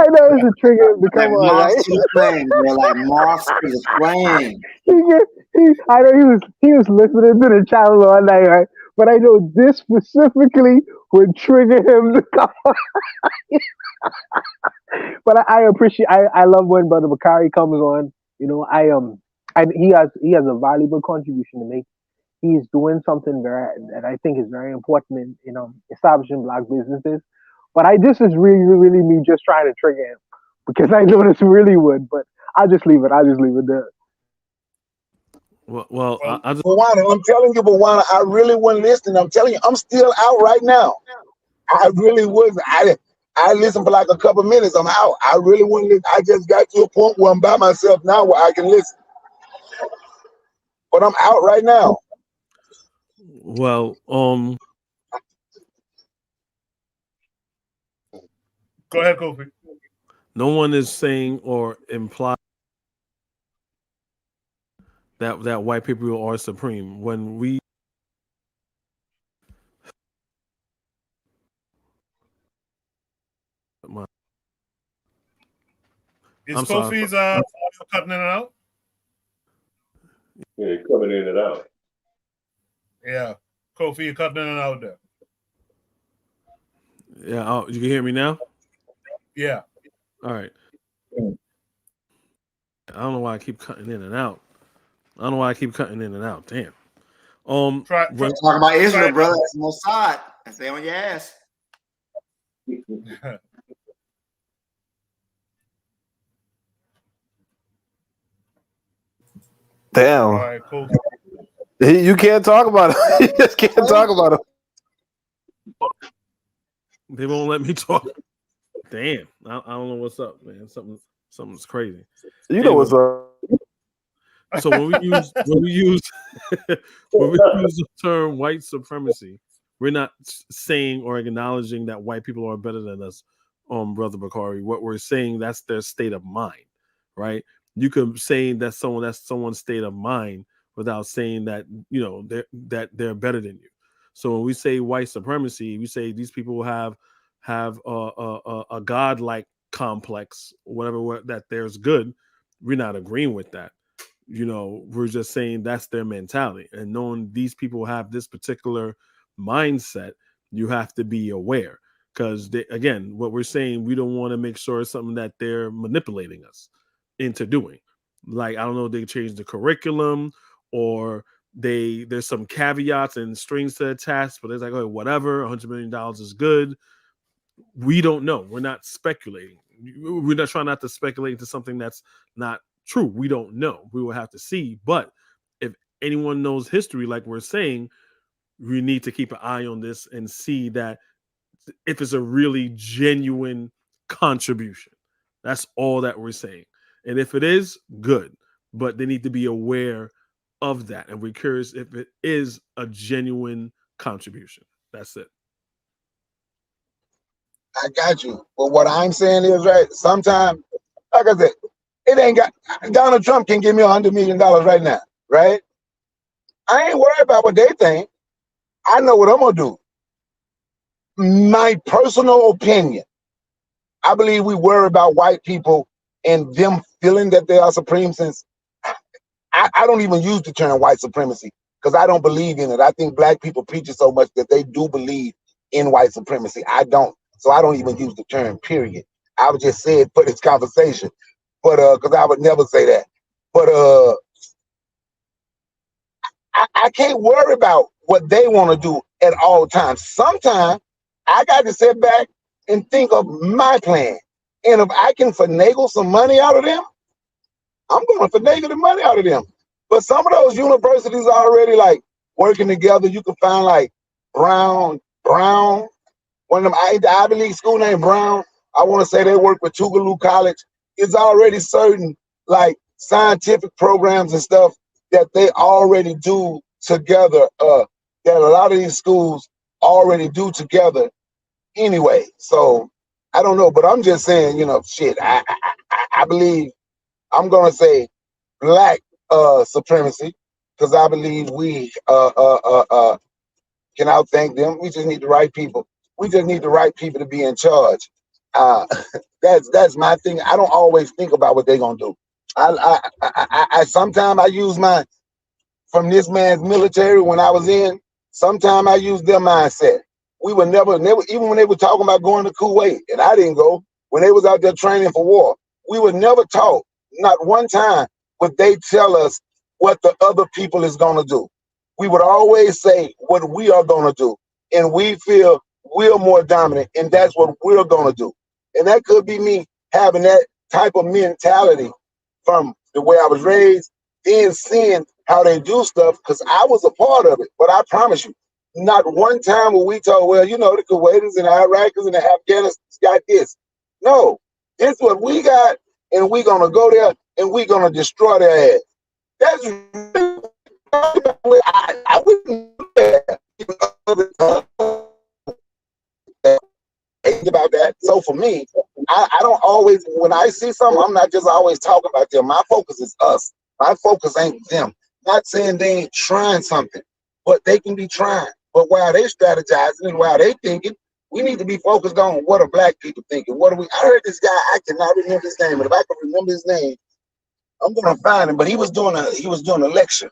know this would trigger him to come Like on, right? moths to the flame, bro. Like moths to the flame. I know he was listening to the channel all night, right? But I know this specifically would trigger him to come on. But I appreciate. I love when Brother Bakari comes on. You know, he has a valuable contribution to make. He's doing something that I think is very important in establishing Black businesses. But this is really me just trying to trigger him because I know this really would. But I'll just leave it there. Well, Bawana, I'm telling you, Bawana, I really wasn't listening. I'm telling you, I'm still out right now. I really wasn't. I listened for like a couple minutes. I'm out. I really wasn't listening. I just got to a point where I'm by myself now where I can listen. But I'm out right now. Well, go ahead, Kofi. No one is saying or implying that white people are supreme. When we Is Kofi's cutting in and out? Yeah, coming in and out. Yeah, Kofi, you're cutting in and out there. Yeah, you can hear me now? Yeah. All right. I don't know why I keep cutting in and out. Damn. Try talk about Israel, brother. That's Mossad. Stay on your ass. Damn. All right, cool. You can't talk about it. You just can't talk about it. They won't let me talk. Damn. I don't know what's up, man. Something's crazy. You know what's up. So when we use the term white supremacy, we're not saying or acknowledging that white people are better than us, Brother Bakari. What we're saying, that's their state of mind, right? You could say that's someone's state of mind without saying that they're better than you. So when we say white supremacy, we say these people have a godlike complex, whatever that there's good, we're not agreeing with that. You know, we're just saying that's their mentality. And knowing these people have this particular mindset, you have to be aware. Because, again, what we're saying, we don't want to make sure it's something that they're manipulating us into doing. Like, I don't know if they changed the curriculum or there's some caveats and strings to attach, but it's like, oh, whatever, $100 million is good. We don't know. We're not speculating. We're not trying not to speculate into something that's not true. We don't know. We will have to see. But if anyone knows history, like we're saying, we need to keep an eye on this and see that if it's a really genuine contribution. That's all that we're saying. And if it is, good. But they need to be aware of that. And we're curious if it is a genuine contribution. That's it. I got you. But what I'm saying is, right, sometimes, like I said, it ain't got, Donald Trump can give me $100 million right now, right? I ain't worried about what they think. I know what I'm going to do. My personal opinion, I believe we worry about white people and them feeling that they are supreme, since I don't even use the term white supremacy because I don't believe in it. I think black people preach it so much that they do believe in white supremacy. I don't. So I don't even use the term, period. I would just say it for this conversation. But because I would never say that. But I can't worry about what they want to do at all times. Sometimes I got to sit back and think of my plan. And if I can finagle some money out of them, I'm going to finagle the money out of them. But some of those universities are already like working together. You can find like Brown, one of them Ivy League school named Brown. I want to say they work with Tougaloo College. It's already certain like scientific programs and stuff that they already do together. That a lot of these schools already do together anyway. So I don't know, but I'm just saying, you know, shit. I believe I'm gonna say black supremacy because I believe we can outthink them. We just need the right people. We just need the right people to be in charge. That's my thing. I don't always think about what they're gonna do. I sometimes I use my from this man's military when I was in. Sometimes I use their mindset. We were never even when they were talking about going to Kuwait, and I didn't go. When they was out there training for war, we were never taught, not one time would they tell us what the other people is gonna do. We would always say what we are gonna do, and we feel we're more dominant, and that's what we're gonna do. And that could be me having that type of mentality from the way I was raised, then seeing how they do stuff, because I was a part of it. But I promise you, not one time were we told, well, you know, the Kuwaitis and the Iraqis and the Afghans got this. No, it's what we got, and we're gonna go there and we're gonna destroy their ass. That's I wouldn't do that. About that. So for me, I don't always, when I see something, I'm not just always talking about them. My focus is us. My focus ain't them. Not saying they ain't trying something, but they can be trying. But while they strategizing and while they thinking, we need to be focused on what are black people thinking. What are we? I heard this guy. I cannot remember his name, but if I can remember his name, I'm gonna find him. But he was doing a lecture,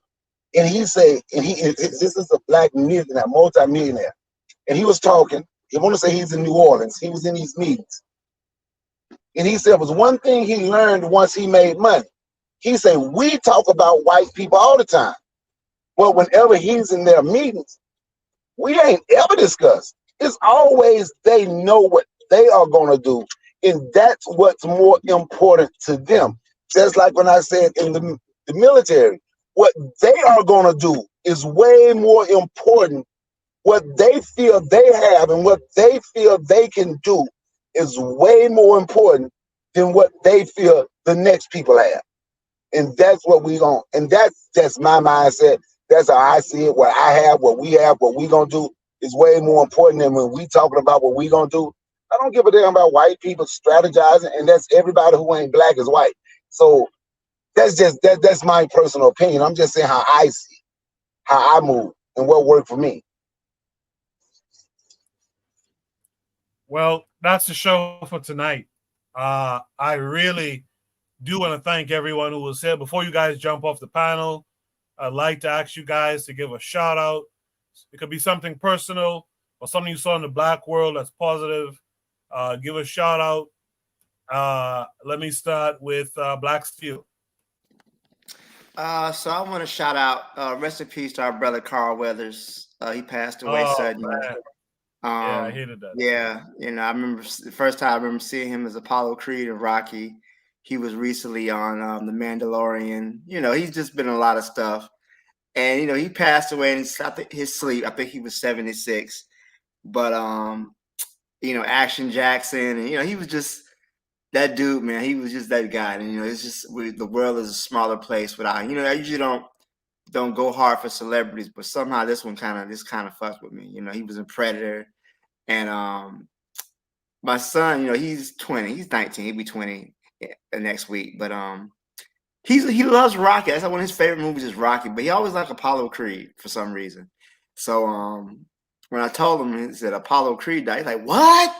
and he said, this is a black millionaire, multi-millionaire, and he was talking. I want to say he's in New Orleans. He was in these meetings, and he said it was one thing he learned once he made money. He said we talk about white people all the time, but whenever he's in their meetings, we ain't ever discussed. It's always they know what they are gonna do, and that's what's more important to them. Just like when I said in the military, what they are gonna do is way more important. What they feel they have and what they feel they can do is way more important than what they feel the next people have. And that's what we going, and that's just my mindset. That's how I see it. What I have, what we have, what we gonna do is way more important than when we talking about what we gonna do. I don't give a damn about white people strategizing, and that's everybody who ain't black is white. So that's just that's my personal opinion. I'm just saying how I see, how I move, and what worked for me. Well, that's the show for tonight. I really do want to thank everyone who was here. Before you guys jump off the panel, I'd like to ask you guys to give a shout out. It could be something personal or something you saw in the Black world that's positive. Give a shout out. Let me start with Black Steel. So I want to shout out, rest in peace to our brother Carl Weathers. He passed away Oh, suddenly. man. Yeah, I hated that. Yeah, I remember the first time I remember seeing him as Apollo Creed and Rocky. He was recently on The Mandalorian. He's just been in a lot of stuff. And he passed away in his sleep. I think he was 76. But Action Jackson, and he was just that dude, man. He was just that guy. And it's just the world is a smaller place without. I usually don't go hard for celebrities, but somehow this kind of fucked with me. He was in Predator, and my son, he's 20, he's 19, he'll be 20 next week, but he loves Rocky. That's like one of his favorite movies is Rocky, but he always liked Apollo Creed for some reason. So when I told him, he said Apollo Creed died, he's like, what?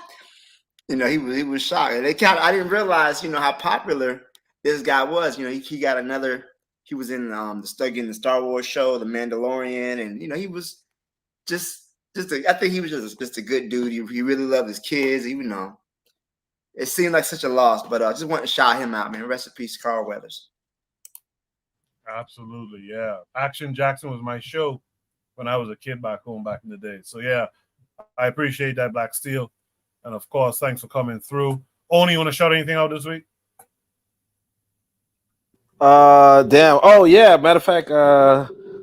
He was shocked. And I didn't realize, how popular this guy was. He got another. He was in the Star Wars show, The Mandalorian, and he was I think he was just a good dude. He really loved his kids. It seemed like such a loss, but I just want to shout him out, man. Rest in peace, Carl Weathers. Absolutely, yeah. Action Jackson was my show when I was a kid back home back in the day. So yeah, I appreciate that, Black Steel, and of course, thanks for coming through. Oni, you want to shout anything out this week? Damn. Oh yeah. Matter of fact,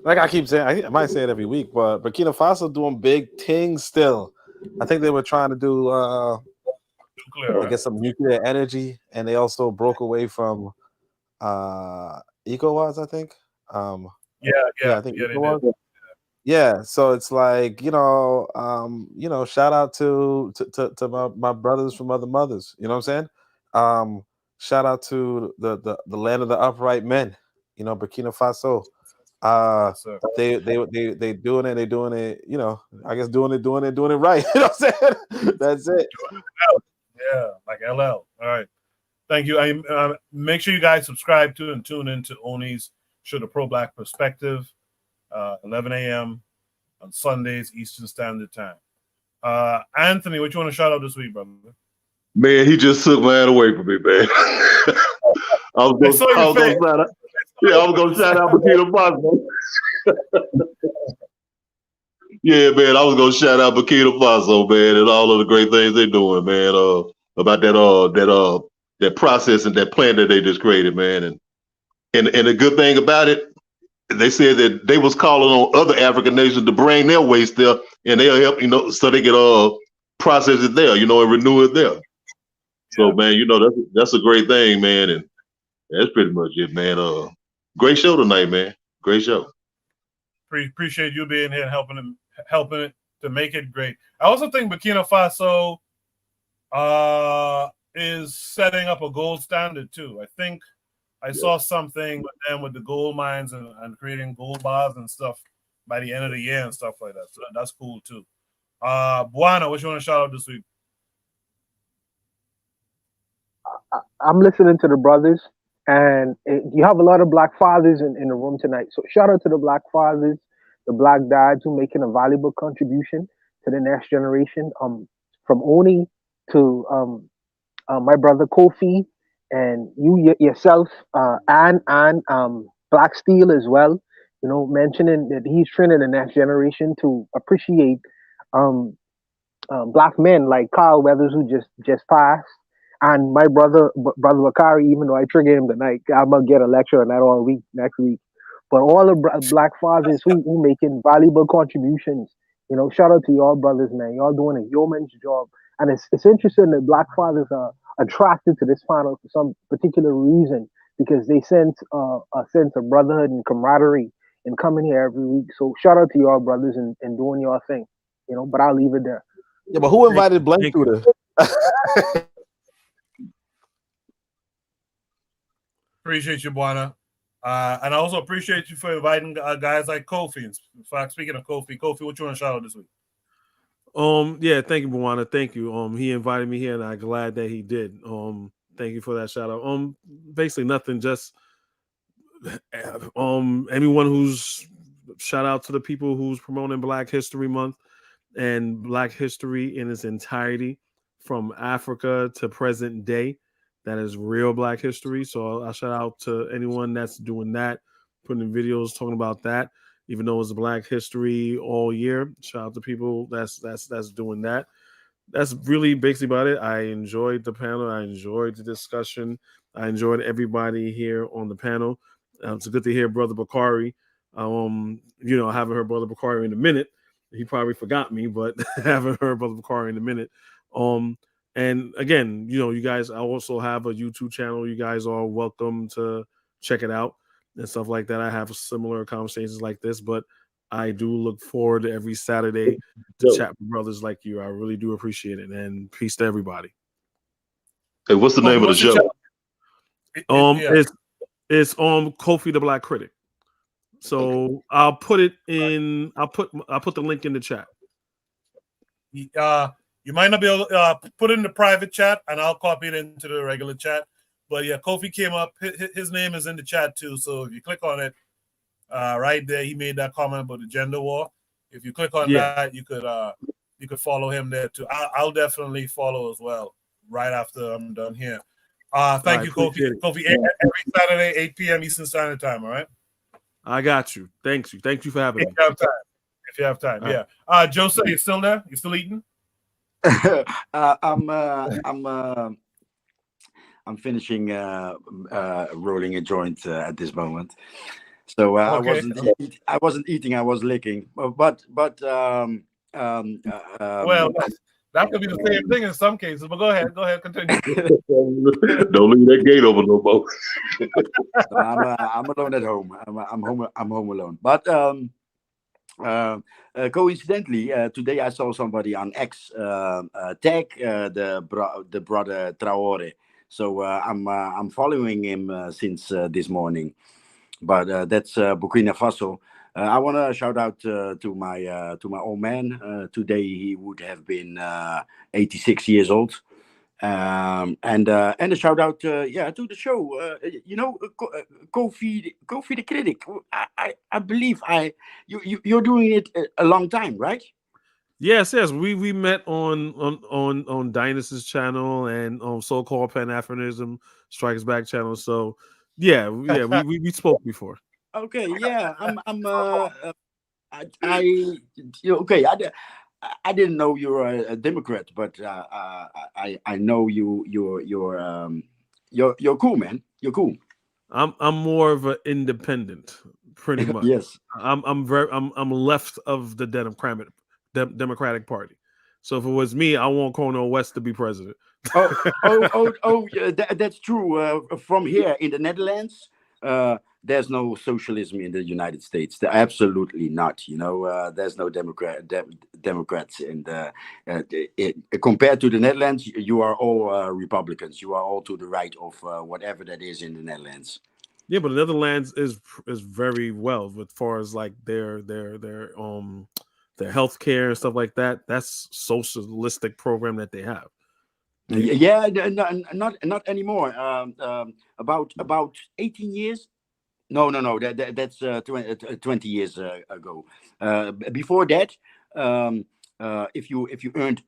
like I keep saying, I might say it every week, but Burkina Faso doing big things still. I think they were trying to do get some nuclear energy, and they also broke away from KWAZ, I think. Yeah, I think they KWAZ. did. Yeah, so it's like shout out to my brothers from other mothers. You know what I'm saying? Shout out to the land of the upright men. Burkina Faso. They doing it. They doing it. I guess doing it right. You know what I'm saying? That's it. Yeah, like LL. All right. Thank you. Make sure you guys subscribe to and tune into Oni's show, The Pro Black Perspective, 11 a.m. on Sundays, Eastern Standard Time. Anthony, what you want to shout out this week, brother? Man, he just took my hand away from me, man. I was going to shout out Burkina Faso. Yeah, man, I was going to shout out Burkina Faso, man, and all of the great things they're doing, man, about that process and that plan that they just created, man. And the good thing about it, they said that they was calling on other African nations to bring their waste there, and they'll help, so they can process it there, and renew it there. So, man, that's a great thing, man, and that's pretty much it, man. Great show tonight, man. Great show. Appreciate you being here and helping it to make it great. I also think Burkina Faso is setting up a gold standard too. I think I saw something with them with the gold mines and creating gold bars and stuff by the end of the year and stuff like that. So that's cool too. Buana, what you want to shout out this week? I'm listening to the brothers, and you have a lot of Black fathers in the room tonight. So shout out to the Black fathers, the Black dads who making a valuable contribution to the next generation. From Oni to my brother Kofi, and you yourself, and Black Steel as well. Mentioning that he's training the next generation to appreciate Black men like Carl Weathers, who just passed. And my brother Wakari, even though I trigger him tonight, I'm gonna get a lecture on that all week next week. But all the Black fathers who making valuable contributions, shout out to y'all brothers, man. Y'all doing a yeoman's job, and it's interesting that Black fathers are attracted to this panel for some particular reason, because they sense a sense of brotherhood and camaraderie in coming here every week. So shout out to y'all brothers and doing your thing, But I'll leave it there. Yeah, but who invited Blank Shooter? Appreciate you, Buana. And I also appreciate you for inviting guys like Kofi. In fact, speaking of Kofi, what you want to shout out this week? Yeah, thank you, Buana. Thank you. He invited me here, and I'm glad that he did. Thank you for that shout out. Basically nothing. Just anyone who's shout out to the people who's promoting Black History Month and Black history in its entirety, from Africa to present day. That is real Black history. So I shout out to anyone that's doing that, putting videos talking about that. Even though it's Black history all year, shout out to people that's doing that. That's really basically about it. I enjoyed the panel. I enjoyed the discussion. I enjoyed everybody here on the panel. It's good to hear Brother Bakari. I haven't heard Brother Bakari in a minute. He probably forgot me, but I haven't heard Brother Bakari in a minute. And again, you guys, I also have a YouTube channel. You guys are welcome to check it out and stuff like that. I have similar conversations like this, but I do look forward to every Saturday to chat with brothers like you. I really do appreciate it. And peace to everybody. Hey, what's the name of the show? It's Kofi the Black Critic. So I'll put it in. I'll put the link in the chat. You might not be able to put it in the private chat, and I'll copy it into the regular chat. But yeah, Kofi came up. His name is in the chat too. So if you click on it, right there, he made that comment about the gender war. If you click on that, you could follow him there too. I'll definitely follow as well right after I'm done here. Thank you, Kofi. Kofi, every Saturday, 8 p.m. Eastern Standard Time. All right. I got you. Thank you. Thank you for having me. If you have time, yeah. Joseph, you still there? You still eating? I'm finishing rolling a joint at this moment. So I wasn't eating. I was licking. But well, that could be the same thing in some cases. But go ahead, continue. Don't leave that gate open no more. I'm alone at home. I'm home alone. But coincidentally, today I saw somebody on X tag the brother Traore. So I'm following him since this morning. But that's Burkina Faso. I want to shout out to my old man. Today he would have been 86 years old. And a shout out to the show. Kofi the Critic. I believe you're doing it a long time, right? Yes. We met on Dynas's channel and on so-called Pan-Africanism Strikes Back channel. So we spoke before. Okay, yeah, I didn't know you were a Democrat, but I know you're cool, man. You're cool. I'm more of an independent, pretty much. Yes. I'm left of the Democratic Party. So if it was me, I want Cornel West to be president. That's true. From here in the Netherlands, there's no socialism in the United States. Absolutely not. There's no Democrats in the. Compared to the Netherlands, you are all Republicans. You are all to the right of whatever that is in the Netherlands. Yeah, but the Netherlands is very well as far as like their healthcare and stuff like that. That's socialistic program that they have. Yeah, not anymore. About 18 years. No. That's 20 years ago. Before that, if you earned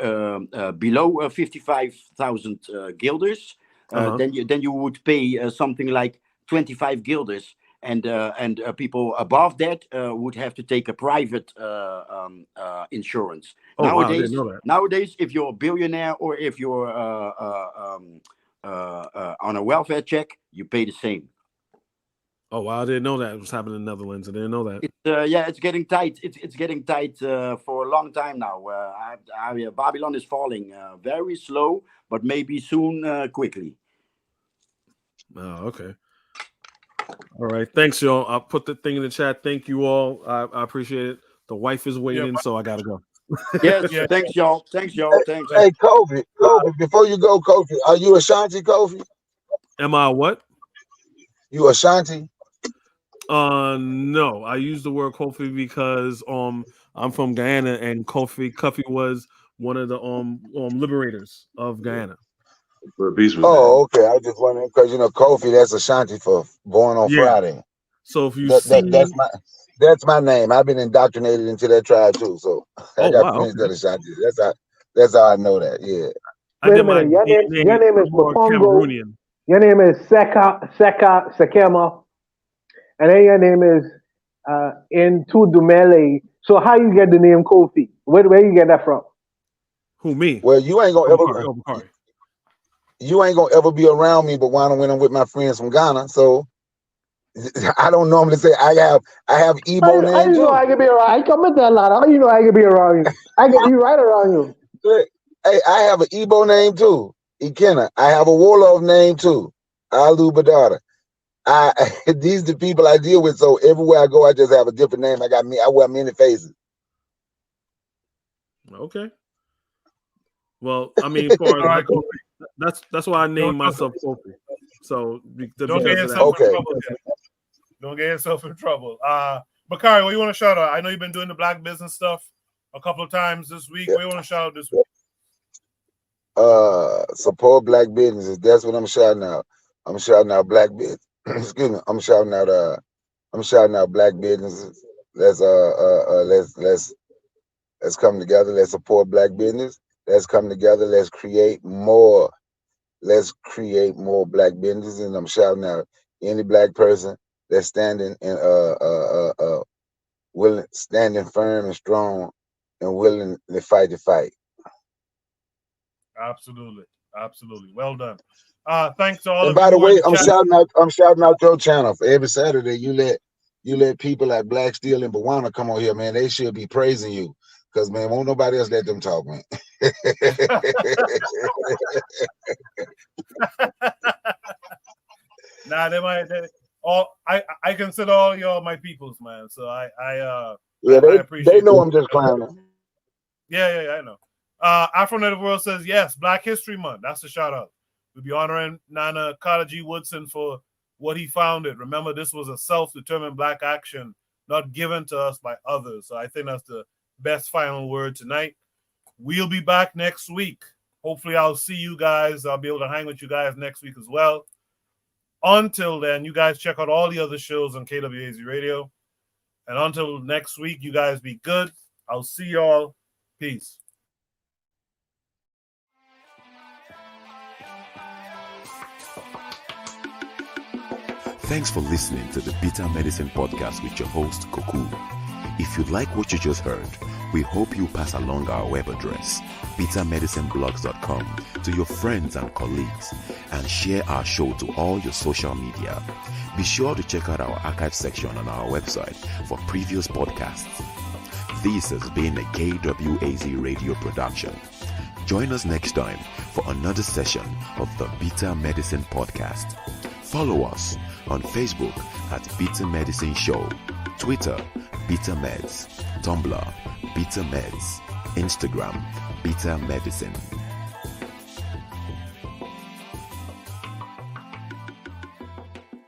below 55,000 guilders, then you would pay something like 25 guilders, and people above that would have to take a private insurance. Nowadays, if you're a billionaire or if you're on a welfare check, you pay the same. Oh wow! I didn't know that was happening in the Netherlands. I didn't know that. It's getting tight. It's getting tight for a long time now. Babylon is falling very slow, but maybe soon quickly. Oh, okay. All right. Thanks, y'all. I'll put the thing in the chat. Thank you all. I appreciate it. The wife is waiting, so I gotta go. Yes. Thanks, y'all. Thanks. Hey, Kofi, before you go, Kofi, are you Ashanti, Kofi? Am I what? You Ashanti? No. I use the word Kofi because I'm from Guyana, and Kofi was one of the liberators of Guyana. Peace with Oh, okay. I was just wondering because Kofi, that's Ashanti for Born on Yeah. Friday. So if you That's my name. I've been indoctrinated into that tribe too. So I Oh, got wow, friends okay. that Ashanti. That's how I know that. Yeah. Wait a minute. Your name is Mapongo. Cameroonian. Your name is Sekema, and then your name is Ntudumele. So how you get the name Kofi? Where you get that from? Who, me? Well, you ain't gonna Bakari. You ain't gonna ever be around me, but when I'm with my friends from Ghana, so I don't normally say I have Igbo How name you know too. I can be around? I come with that lot. How you know I can be around you? I can be right around you. Hey, I have an Igbo name too. Ikena. I have a Wolof name too. Alu Badada. These the people I deal with. So everywhere I go, I just have a different name. I wear many faces. Okay. Well, I mean, for All right, cool. that's why I named myself Kofi. So Don't get yourself in trouble. Don't get yourself in trouble. Bakari, what you want to shout out? I know you've been doing the black business stuff a couple of times this week. What do you want to shout out this week? Support black businesses. That's what I'm shouting out. I'm shouting out black business. Excuse me. I'm shouting out black businesses. Let's come together. Let's support black business. Let's come together. Let's create more. Let's create more black businesses. And I'm shouting out any black person that's standing standing firm and strong and willing to fight the fight. Absolutely. Well done. Thanks to all And of by you. the way, I'm shouting out your channel for every Saturday. You let people like Black Steel and Bawana come on here, man. They should be praising you. Because, man, won't nobody else let them talk, man. Nah, I consider all y'all my peoples, man. So I appreciate they know I'm just clowning. Yeah, I know. Afro Native World says yes, Black History Month. That's a shout out. We'll be honoring Nana Carter G. Woodson for what he founded. Remember, this was a self-determined black action, not given to us by others. So I think that's the best final word tonight. We'll be back next week. Hopefully, I'll see you guys. I'll be able to hang with you guys next week as well. Until then, you guys check out all the other shows on KWAZ Radio. And until next week, you guys be good. I'll see y'all. Peace. Thanks for listening to the Bitter Medicine Podcast with your host, Koku. If you like what you just heard, we hope you pass along our web address, bittermedicineblogs.com, to your friends and colleagues, and share our show to all your social media. Be sure to check out our archive section on our website for previous podcasts. This has been a KWAZ radio production. Join us next time for another session of the Bitter Medicine Podcast. Follow us on Facebook at Bitter Medicine Show, Twitter, Bitter Meds, Tumblr, Bitter Meds, Instagram, Bitter Medicine.